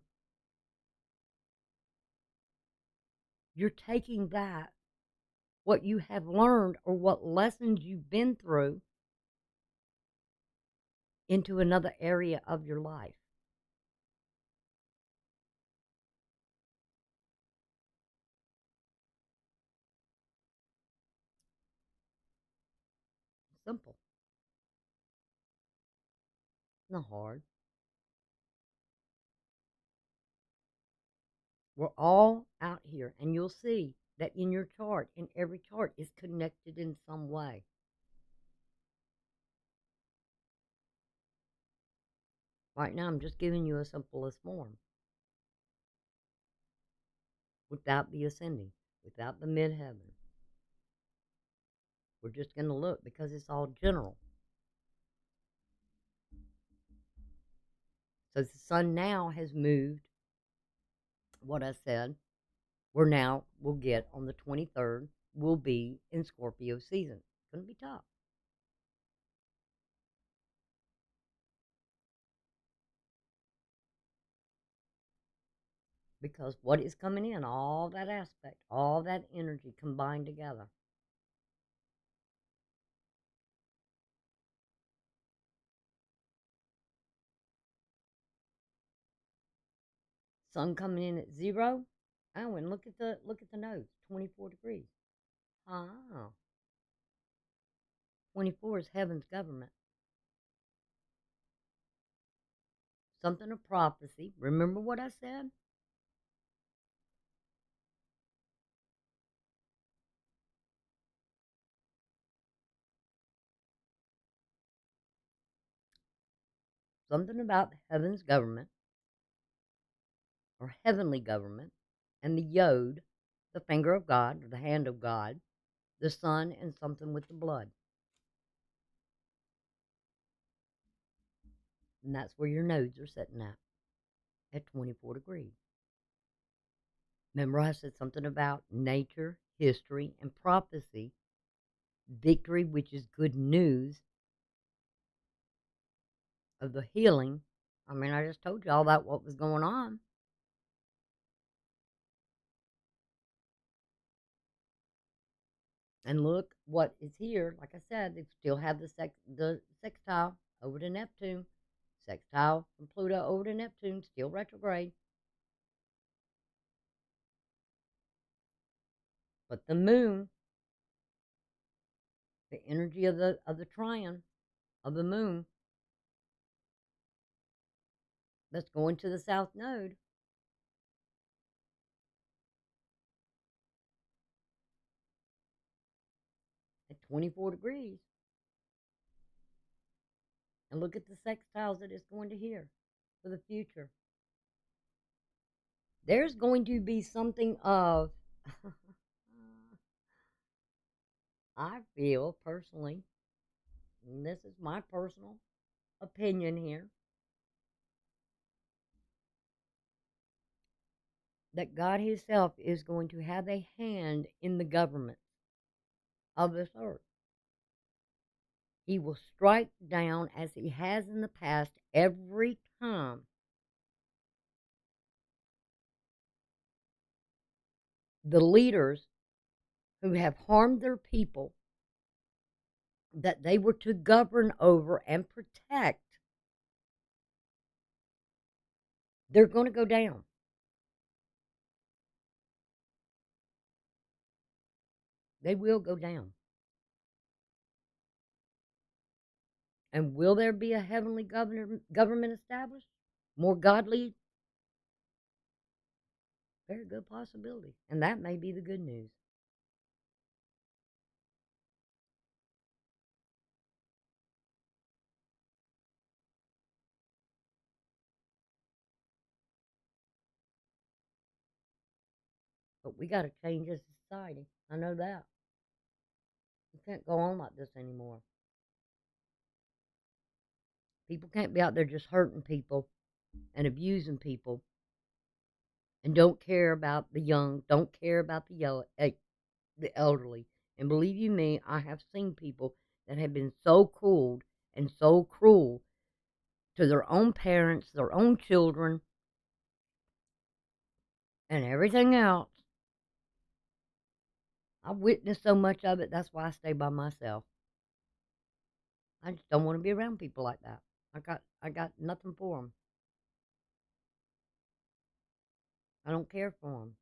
you're taking that, what you have learned or what lessons you've been through, into another area of your life. Simple. Not hard. We're all out here, and you'll see that in your chart, in every chart, is connected in some way. Right now, I'm just giving you a simplest form without the ascending, without the midheaven. We're just going to look because it's all general. So the sun now has moved, what I said, we'll get on the 23rd, we'll be in Scorpio season. It's going to be tough. Because what is coming in, all that aspect, all that energy combined together. Sun coming in at 0. Oh, and look at the notes, 24 degrees. Ah, 24 is heaven's government. Something of prophecy. Remember what I said? Something about heaven's government or heavenly government, and the yod, the finger of God, or the hand of God, the sun, and something with the blood. And that's where your nodes are sitting at 24 degrees. Remember I said something about nature, history, and prophecy victory, which is good news of the healing. I mean, I just told you all about what was going on. And look what is here. Like I said, they still have the sextile over to Neptune. Sextile from Pluto over to Neptune, still retrograde. But the moon, the energy of the trine of the moon, that's going to the south node at 24 degrees. And look at the sextiles that it's going to here for the future. There's going to be something of, I feel personally, and this is my personal opinion here, that God Himself is going to have a hand in the government of this earth. He will strike down, as He has in the past, every time the leaders who have harmed their people that they were to govern over and protect. They're going to go down. They will go down. And will there be a heavenly government established? More godly? Very good possibility. And that may be the good news. But we got to change as a society. I know that. We can't go on like this anymore. People can't be out there just hurting people and abusing people and don't care about the young, don't care about the elderly. And believe you me, I have seen people that have been so cold and so cruel to their own parents, their own children, and everything else. I've witnessed so much of it, that's why I stay by myself. I just don't want to be around people like that. I got nothing for them. I don't care for them.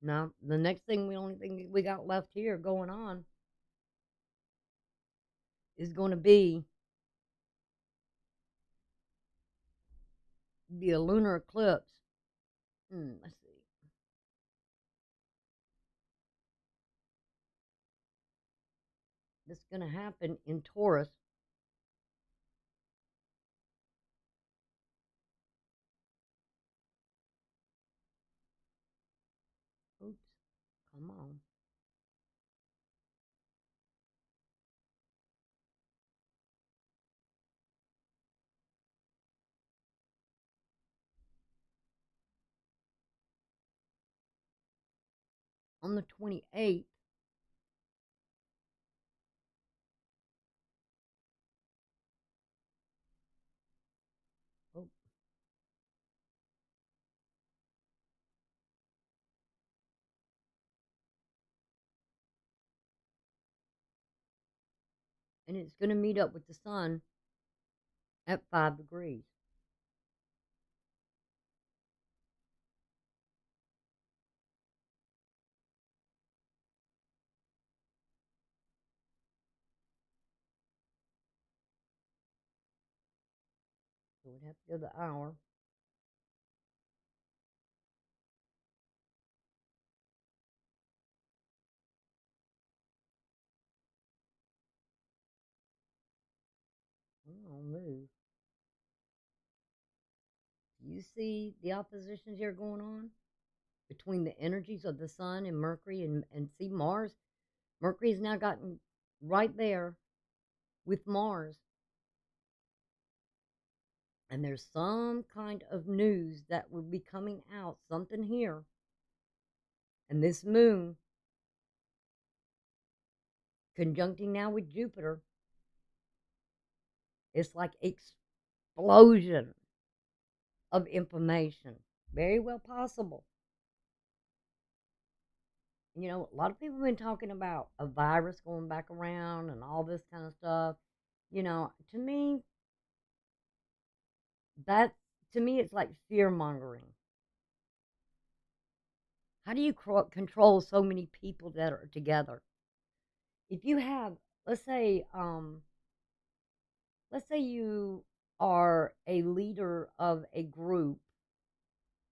Now, the next thing, the only thing we got left here going on is going to be the lunar eclipse. Let's see. It's going to happen in Taurus. Oops, come on. On the 28th, oh, and it's going to meet up with the sun at 5 degrees. So we'd have to go the hour. I'll move. You see the oppositions here going on between the energies of the sun and Mercury, and see Mars. Mercury's now gotten right there with Mars. And there's some kind of news that will be coming out, something here. And this moon, conjuncting now with Jupiter, it's like explosion of information. Very well possible. You know, a lot of people have been talking about a virus going back around and all this kind of stuff. You know, to me, it's like fear mongering. How do you control so many people that are together? If you have, let's say, you are a leader of a group,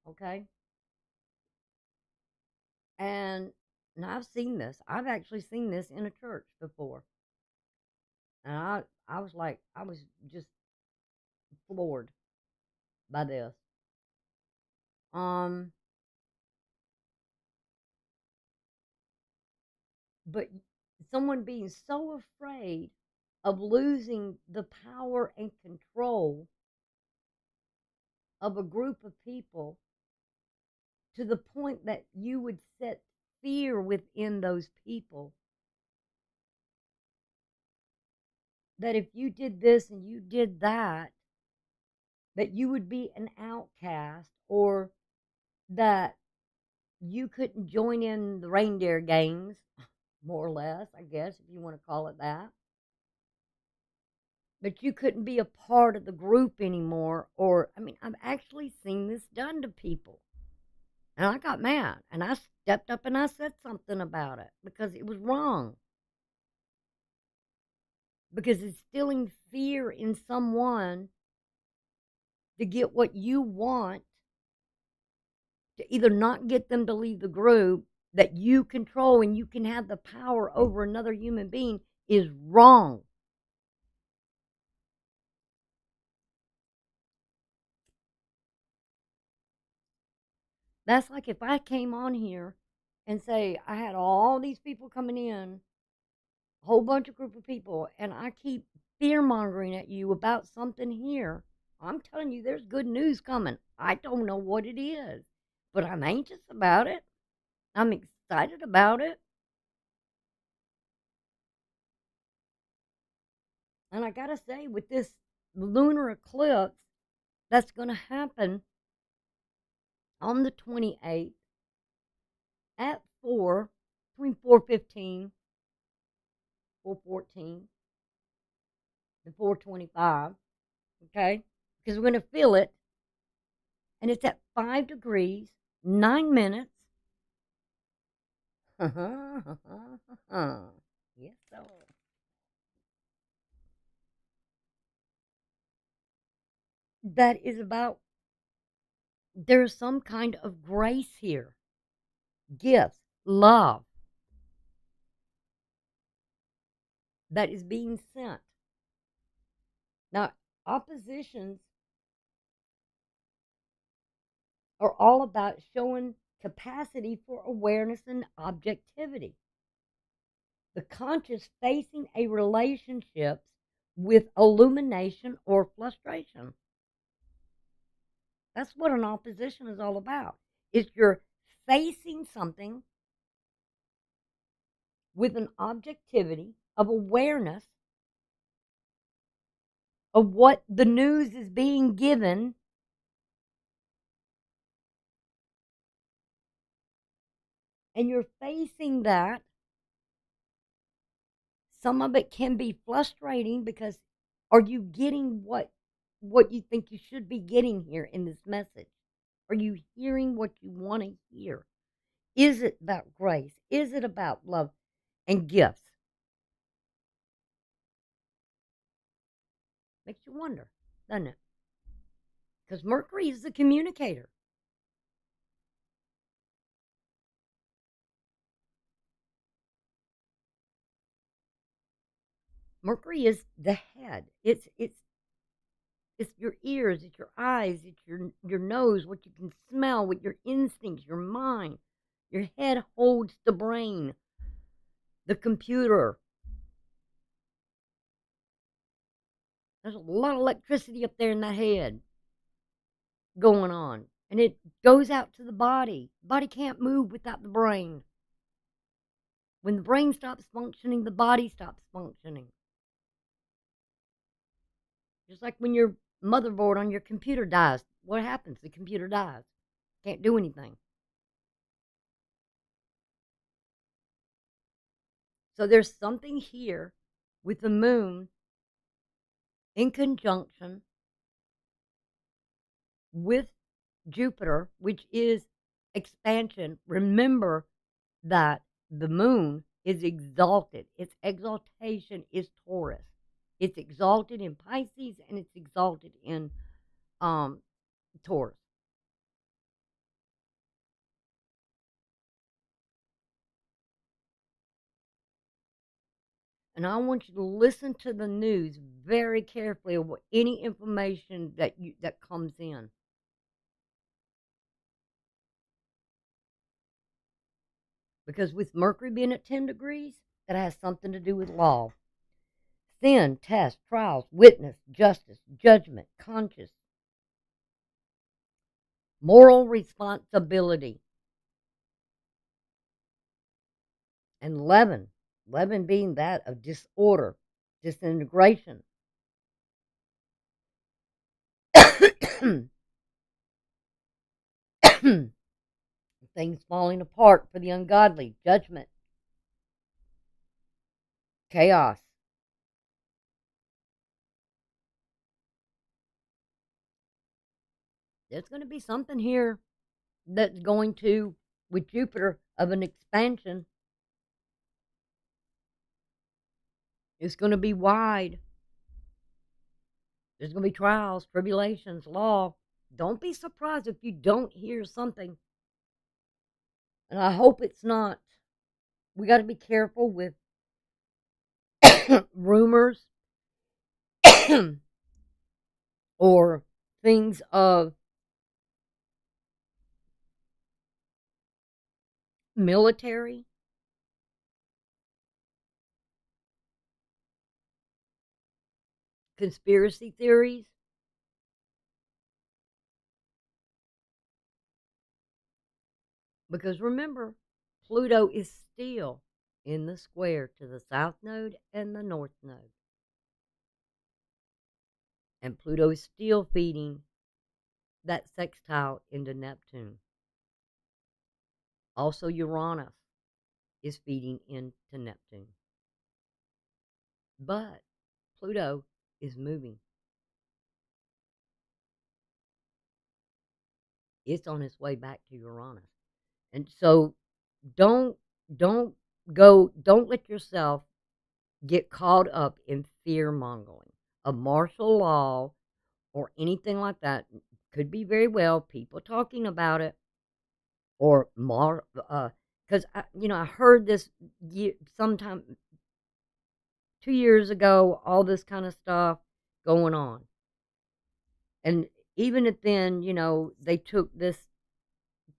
okay? And I've seen this. I've actually seen this in a church before. And I was just floored by this. Um, but someone being so afraid of losing the power and control of a group of people to the point that you would set fear within those people, that if you did this and you did that, that you would be an outcast, or that you couldn't join in the reindeer games, more or less, I guess, if you want to call it that. But you couldn't be a part of the group anymore. Or, I mean, I've actually seen this done to people. And I got mad. And I stepped up and I said something about it because it was wrong. Because it's instilling fear in someone to get what you want, to either not get them to leave the group that you control and you can have the power over another human being, is wrong. That's like if I came on here and say I had all these people coming in, a whole bunch of group of people, and I keep fear mongering at you about something here. I'm telling you, there's good news coming. I don't know what it is, but I'm anxious about it. I'm excited about it. And I gotta say, with this lunar eclipse that's going to happen on the 28th at 4, between 4:15, 4:14, and 4:25, okay? Because we're going to feel it, and it's at 5 degrees, 9 minutes. Yes, so. That is about, there's some kind of grace here, gifts, love that is being sent. Now, oppositions are all about showing capacity for awareness and objectivity. The conscious facing a relationship with illumination or frustration. That's what an opposition is all about. Is you're facing something with an objectivity of awareness of what the news is being given, and you're facing that. Some of it can be frustrating because are you getting what you think you should be getting here in this message? Are you hearing what you want to hear? Is it about grace? Is it about love and gifts? Makes you wonder, doesn't it? Because Mercury is the communicator. Mercury is the head. It's your ears, it's your eyes, it's your nose, what you can smell, with your instincts, your mind. Your head holds the brain, the computer. There's a lot of electricity up there in that head. going on. And it goes out to the body. The body can't move without the brain. When the brain stops functioning, the body stops functioning. Just like when your motherboard on your computer dies, what happens? The computer dies. Can't do anything. So there's something here with the moon in conjunction with Jupiter, which is expansion. Remember that the moon is exalted. Its exaltation is Taurus. It's exalted in Pisces and it's exalted in Taurus. And I want you to listen to the news very carefully of any information that comes in. Because with Mercury being at 10 degrees, that has something to do with law. Sin, test, trials, witness, justice, judgment, conscience, moral responsibility. And leaven being that of disorder, disintegration. Things falling apart for the ungodly, judgment, chaos. There's going to be something here that's going to, with Jupiter, of an expansion. It's going to be wide. There's going to be trials, tribulations, law. Don't be surprised if you don't hear something. And I hope it's not. We got to be careful with rumors or things of military, conspiracy theories. Because remember, Pluto is still in the square to the south node and the north node. And Pluto is still feeding that sextile into Neptune. Also, Uranus is feeding into Neptune. But Pluto is moving. It's on its way back to Uranus. And so don't don't don't let yourself get caught up in fear mongering of martial law or anything like that. Could be very well people talking about it or because I heard this sometime 2 years ago, all this kind of stuff going on. And even at then, they took this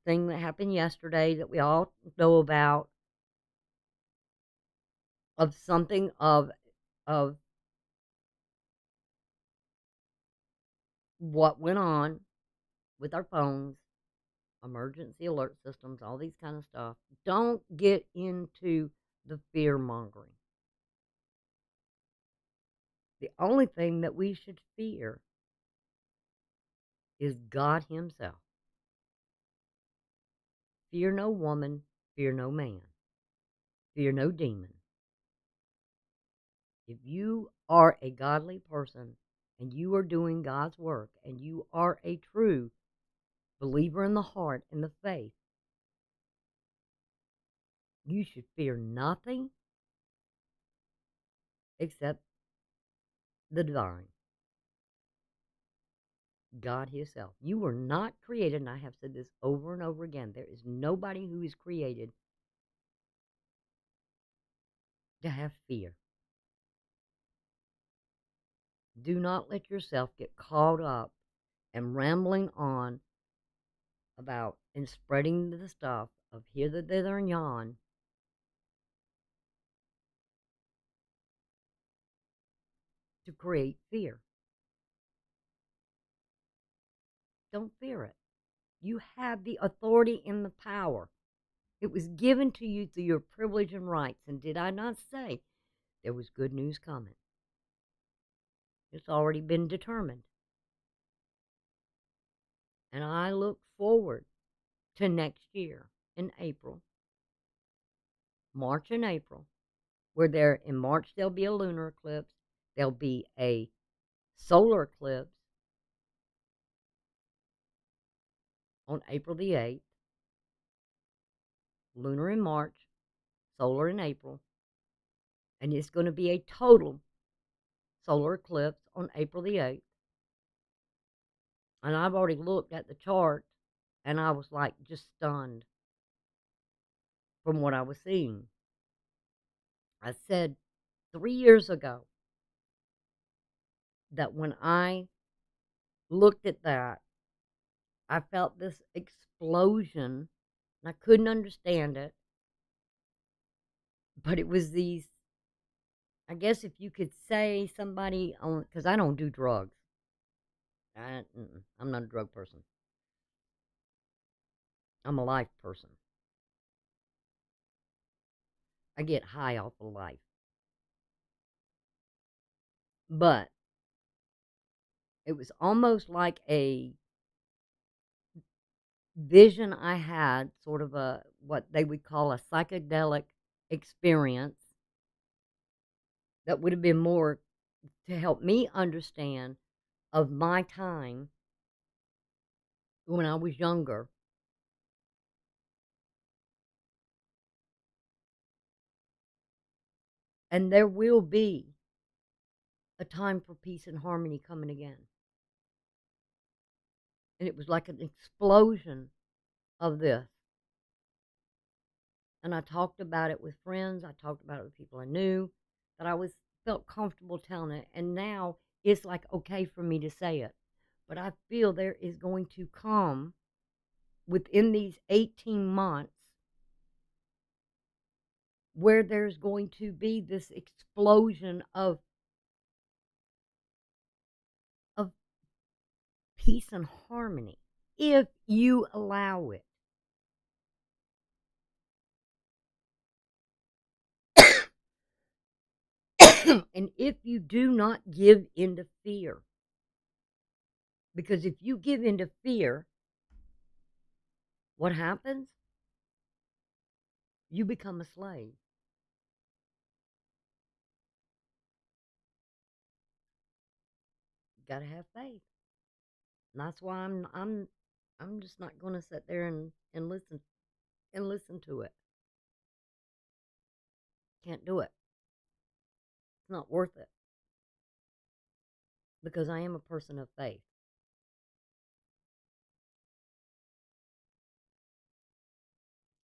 thing that happened yesterday that we all know about, of something of what went on with our phones, emergency alert systems, all these kind of stuff. Don't get into the fear mongering. The only thing that we should fear is God Himself. Fear no woman, fear no man, fear no demon. If you are a godly person and you are doing God's work and you are a true believer in the heart and the faith, you should fear nothing except the divine, God Himself. You were not created, and I have said this over and over again, there is nobody who is created to have fear. Do not let yourself get caught up and rambling on about and spreading the stuff of hither, thither, and yon to create fear. Don't fear it. You have the authority and the power. It was given to you through your privilege and rights. And did I not say there was good news coming? It's already been determined. And I look forward to next year in April, March and April, where in March there'll be a lunar eclipse, there'll be a solar eclipse on April the 8th, lunar in March, solar in April, and it's going to be a total solar eclipse on April the 8th. And I've already looked at the chart, and I was like just stunned from what I was seeing. I said 3 years ago that when I looked at that, I felt this explosion, and I couldn't understand it. But it was these, I guess if you could say somebody on, because I don't do drugs. I'm not a drug person. I'm a life person. I get high off of life. But it was almost like a vision I had, sort of a what they would call a psychedelic experience that would have been more to help me understand of my time when I was younger. And there will be a time for peace and harmony coming again. And it was like an explosion of this. And I talked about it with friends. I talked about it with people I knew that felt comfortable telling it. And now it's like okay for me to say it. But I feel there is going to come within these 18 months where there's going to be this explosion of peace and harmony if you allow it. And if you do not give into fear, because if you give into fear, what happens? You become a slave. You got to have faith. And that's why I'm just not going to sit there and listen to it. Can't do it. It's not worth it. Because I am a person of faith.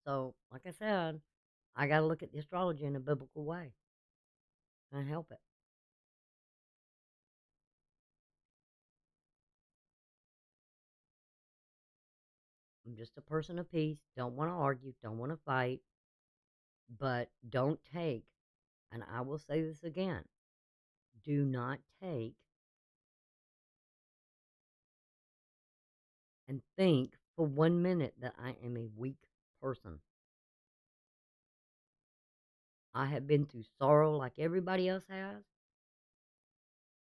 So, like I said, I got to look at the astrology in a biblical way and help it. I'm just a person of peace. Don't want to argue. Don't want to fight. But don't take, and I will say this again, do not take and think for 1 minute that I am a weak person. I have been through sorrow like everybody else has.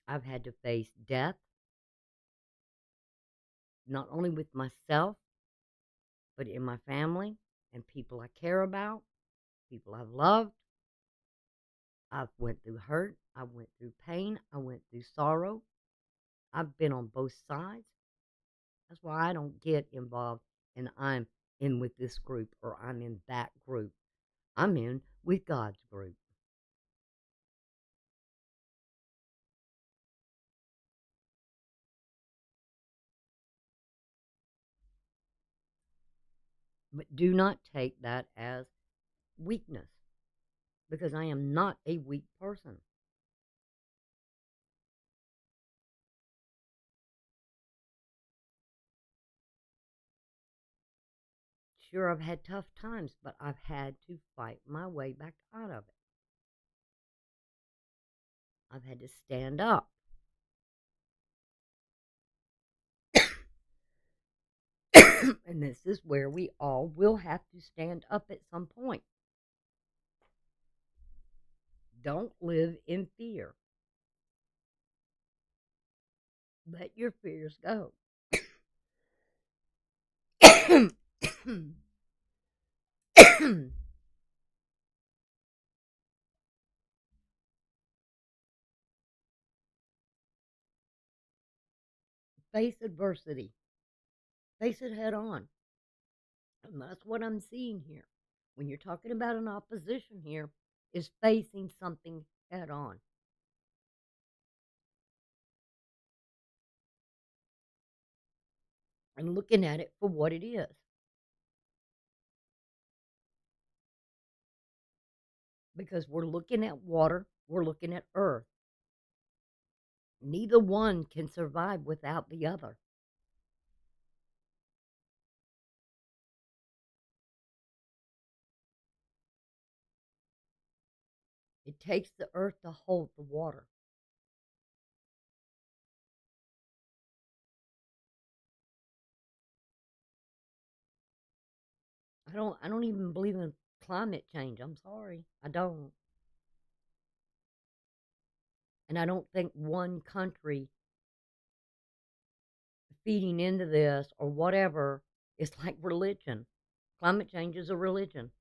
I've had to face death, not only with myself, but in my family and people I care about, people I've loved. I've went through hurt. I went through pain. I went through sorrow. I've been on both sides. That's why I don't get involved and I'm in with this group or I'm in that group. I'm in with God's group. But do not take that as weakness because I am not a weak person. Sure, I've had tough times, but I've had to fight my way back out of it. I've had to stand up. And this is where we all will have to stand up at some point. Don't live in fear. Let your fears go. Face adversity. Face it head on. And that's what I'm seeing here. When you're talking about an opposition here, is facing something head on. And looking at it for what it is. Because we're looking at water, we're looking at earth. Neither one can survive without the other. It takes the earth to hold the water. I don't even believe in climate change. I'm sorry. I don't. And I don't think one country feeding into this or whatever is like religion. Climate change is a religion.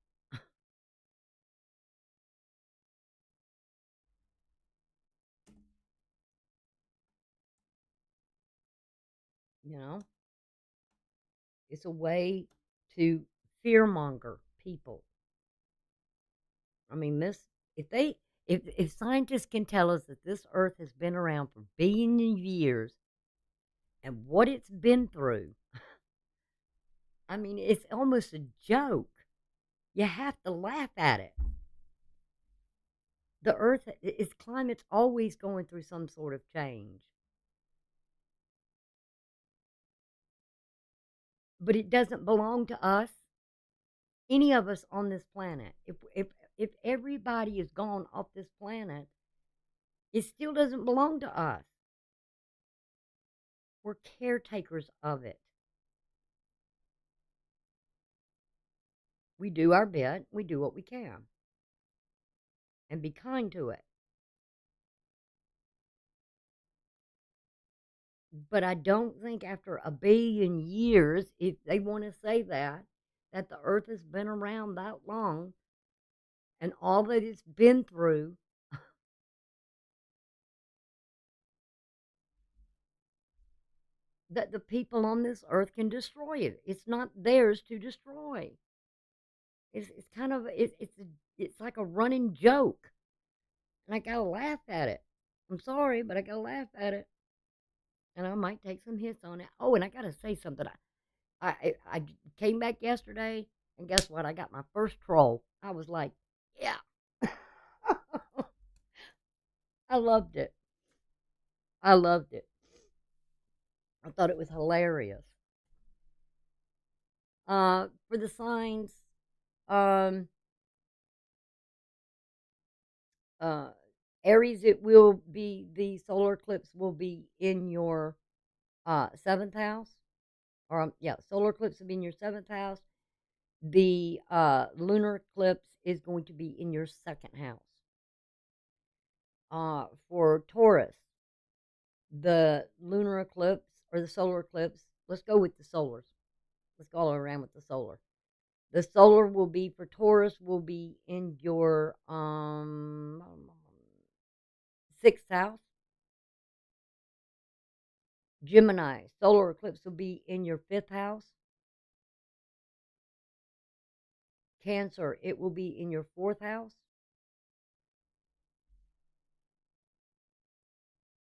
You know, it's a way to fearmonger people. I mean, this if scientists can tell us that this Earth has been around for billions of years and what it's been through, I mean, it's almost a joke. You have to laugh at it. The Earth, its climate's always going through some sort of change, but it doesn't belong to us, any of us on this planet. If everybody is gone off this planet, it still doesn't belong to us. We're caretakers of it. We do our bit, we do what we can, and be kind to it. But I don't think after a billion years, if they want to say that the earth has been around that long and all that it's been through, that the people on this earth can destroy it. It's not theirs to destroy. It's kind of it's like a running joke, and I gotta laugh at it. I'm sorry, but I gotta laugh at it, and I might take some hits on it. Oh, and I gotta say something. I came back yesterday, and guess what? I got my first troll. I was like, yeah, I loved it. I loved it. I thought it was hilarious. For the signs, um, uh, Aries, it will be the solar eclipse will be in your seventh house, or yeah, solar eclipse will be in your seventh house. The lunar eclipse is going to be in your second house. For Taurus, the lunar eclipse or the solar eclipse. Let's go with the solars. Let's go all around with the solar. The solar will be for Taurus will be in your sixth house. Gemini, solar eclipse will be in your fifth house. Cancer, it will be in your fourth house.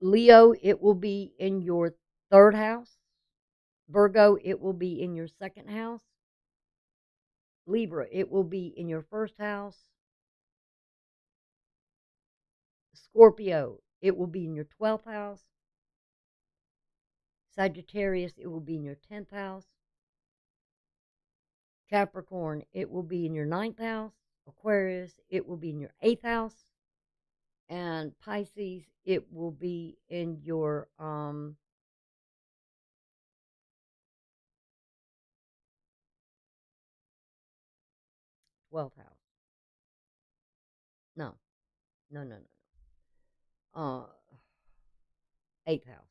Leo, it will be in your third house. Virgo, it will be in your second house. Libra, it will be in your first house. Scorpio, it will be in your 12th house. Sagittarius, it will be in your 10th house. Capricorn, it will be in your ninth house. Aquarius, it will be in your 8th house. And Pisces, it will be in your 12th house. No, no, no, no. 8th house.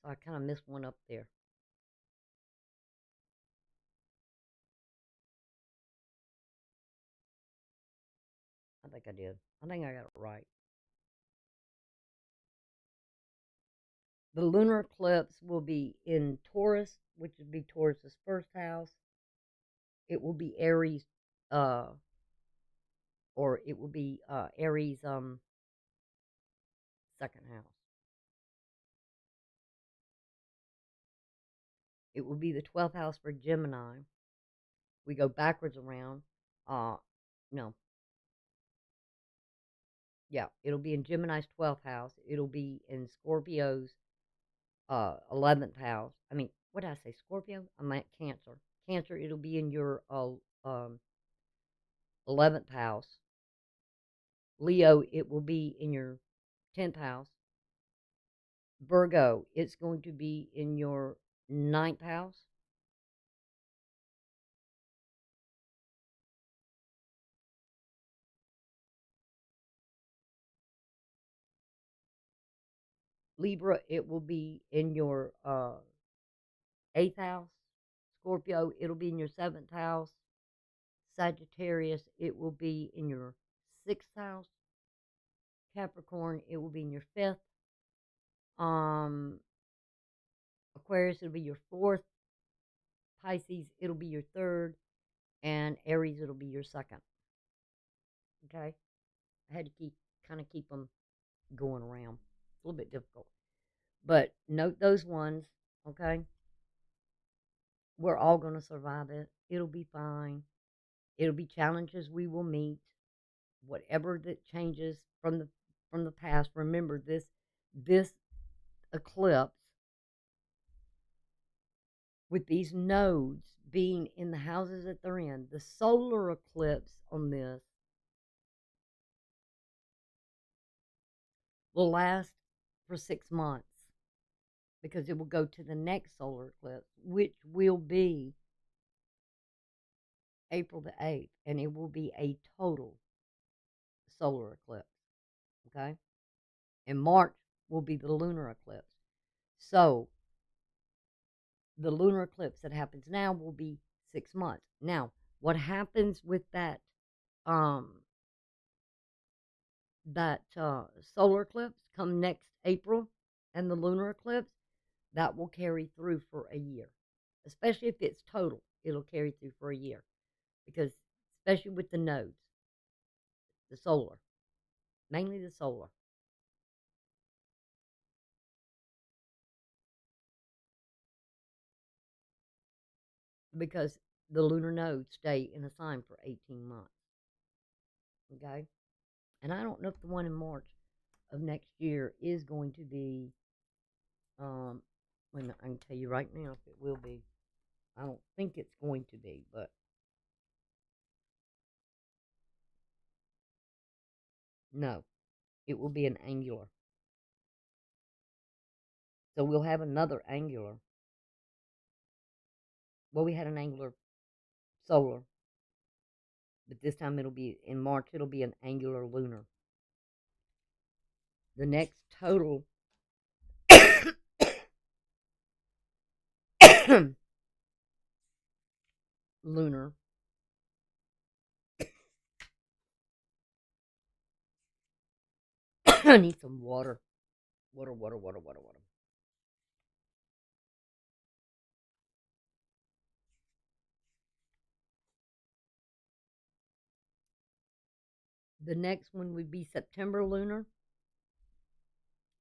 So I kind of missed one up there. I think I did. I think I got it right. The lunar eclipse will be in Taurus, which would be Taurus's first house. It will be Aries, uh, or it will be Aries' second house. It will be the 12th house for Gemini. We go backwards around. No, yeah, it'll be in Gemini's 12th house. It'll be in Scorpio's 11th house. I mean, what did I say? Scorpio? I'm at Cancer. Cancer, it'll be in your 11th house. Leo, it will be in your 10th house. Virgo, it's going to be in your 9th house. Libra, it will be in your 8th house. Scorpio, it'll be in your 7th house. Sagittarius, it will be in your 6th house. Capricorn, it will be in your 5th. Aquarius, it'll be your 4th. Pisces, it'll be your 3rd. And Aries, it'll be your 2nd. Okay? I had to keep them going around. It's a little bit difficult. But note those ones, okay? We're all going to survive it. It'll be fine. It'll be challenges we will meet. Whatever that changes from the past. Remember this eclipse with these nodes being in the houses that they're in. The solar eclipse on this will last for 6 months because it will go to the next solar eclipse, which will be April the 8th, and it will be a total solar eclipse, okay? And March will be the lunar eclipse. So the lunar eclipse that happens now will be 6 months. Now, what happens with that solar eclipse come next April and the lunar eclipse, that will carry through for a year. Especially if it's total, it'll carry through for a year. Because, especially with the nodes, the solar, mainly the solar. Because the lunar nodes stay in a sign for 18 months. Okay? And I don't know if the one in March of next year is going to be, wait a minute, I can tell you right now if it will be. I don't think it's going to be, but no, it will be an angular. So we'll have another angular. Well, we had an angular solar, but this time it'll be in March, it'll be an angular lunar. The next total lunar I need some water. Water. The next one would be September lunar,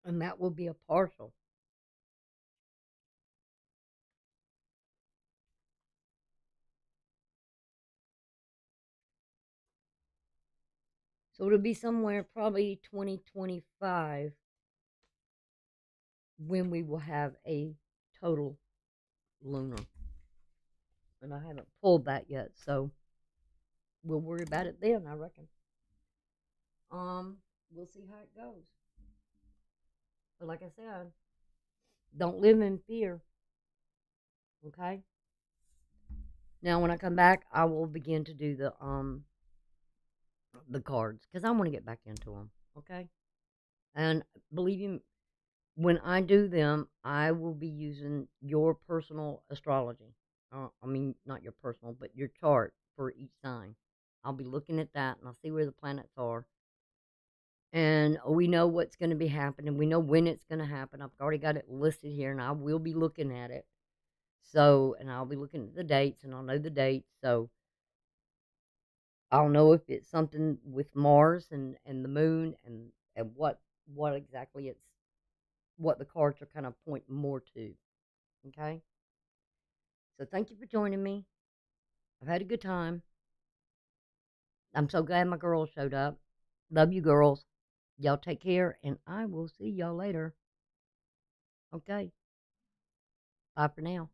and that will be a partial. So it'll be somewhere probably 2025 when we will have a total lunar. And I haven't pulled that yet, so we'll worry about it then, I reckon. We'll see how it goes. But like I said, don't live in fear. Okay? Now when I come back, I will begin to do the the cards because I want to get back into them. Okay, and believe you, when I do them, I will be using your personal astrology. I mean, not your personal, but your chart for each sign. I'll be looking at that and I'll see where the planets are. And we know what's going to be happening. We know when it's going to happen. I've already got it listed here and I will be looking at it. So, and I'll be looking at the dates and I'll know the dates. So, I'll know if it's something with Mars and the moon and what exactly it's what the cards are kind of pointing more to. Okay? So thank you for joining me. I've had a good time. I'm so glad my girls showed up. Love you girls. Y'all take care and I will see y'all later. Okay. Bye for now.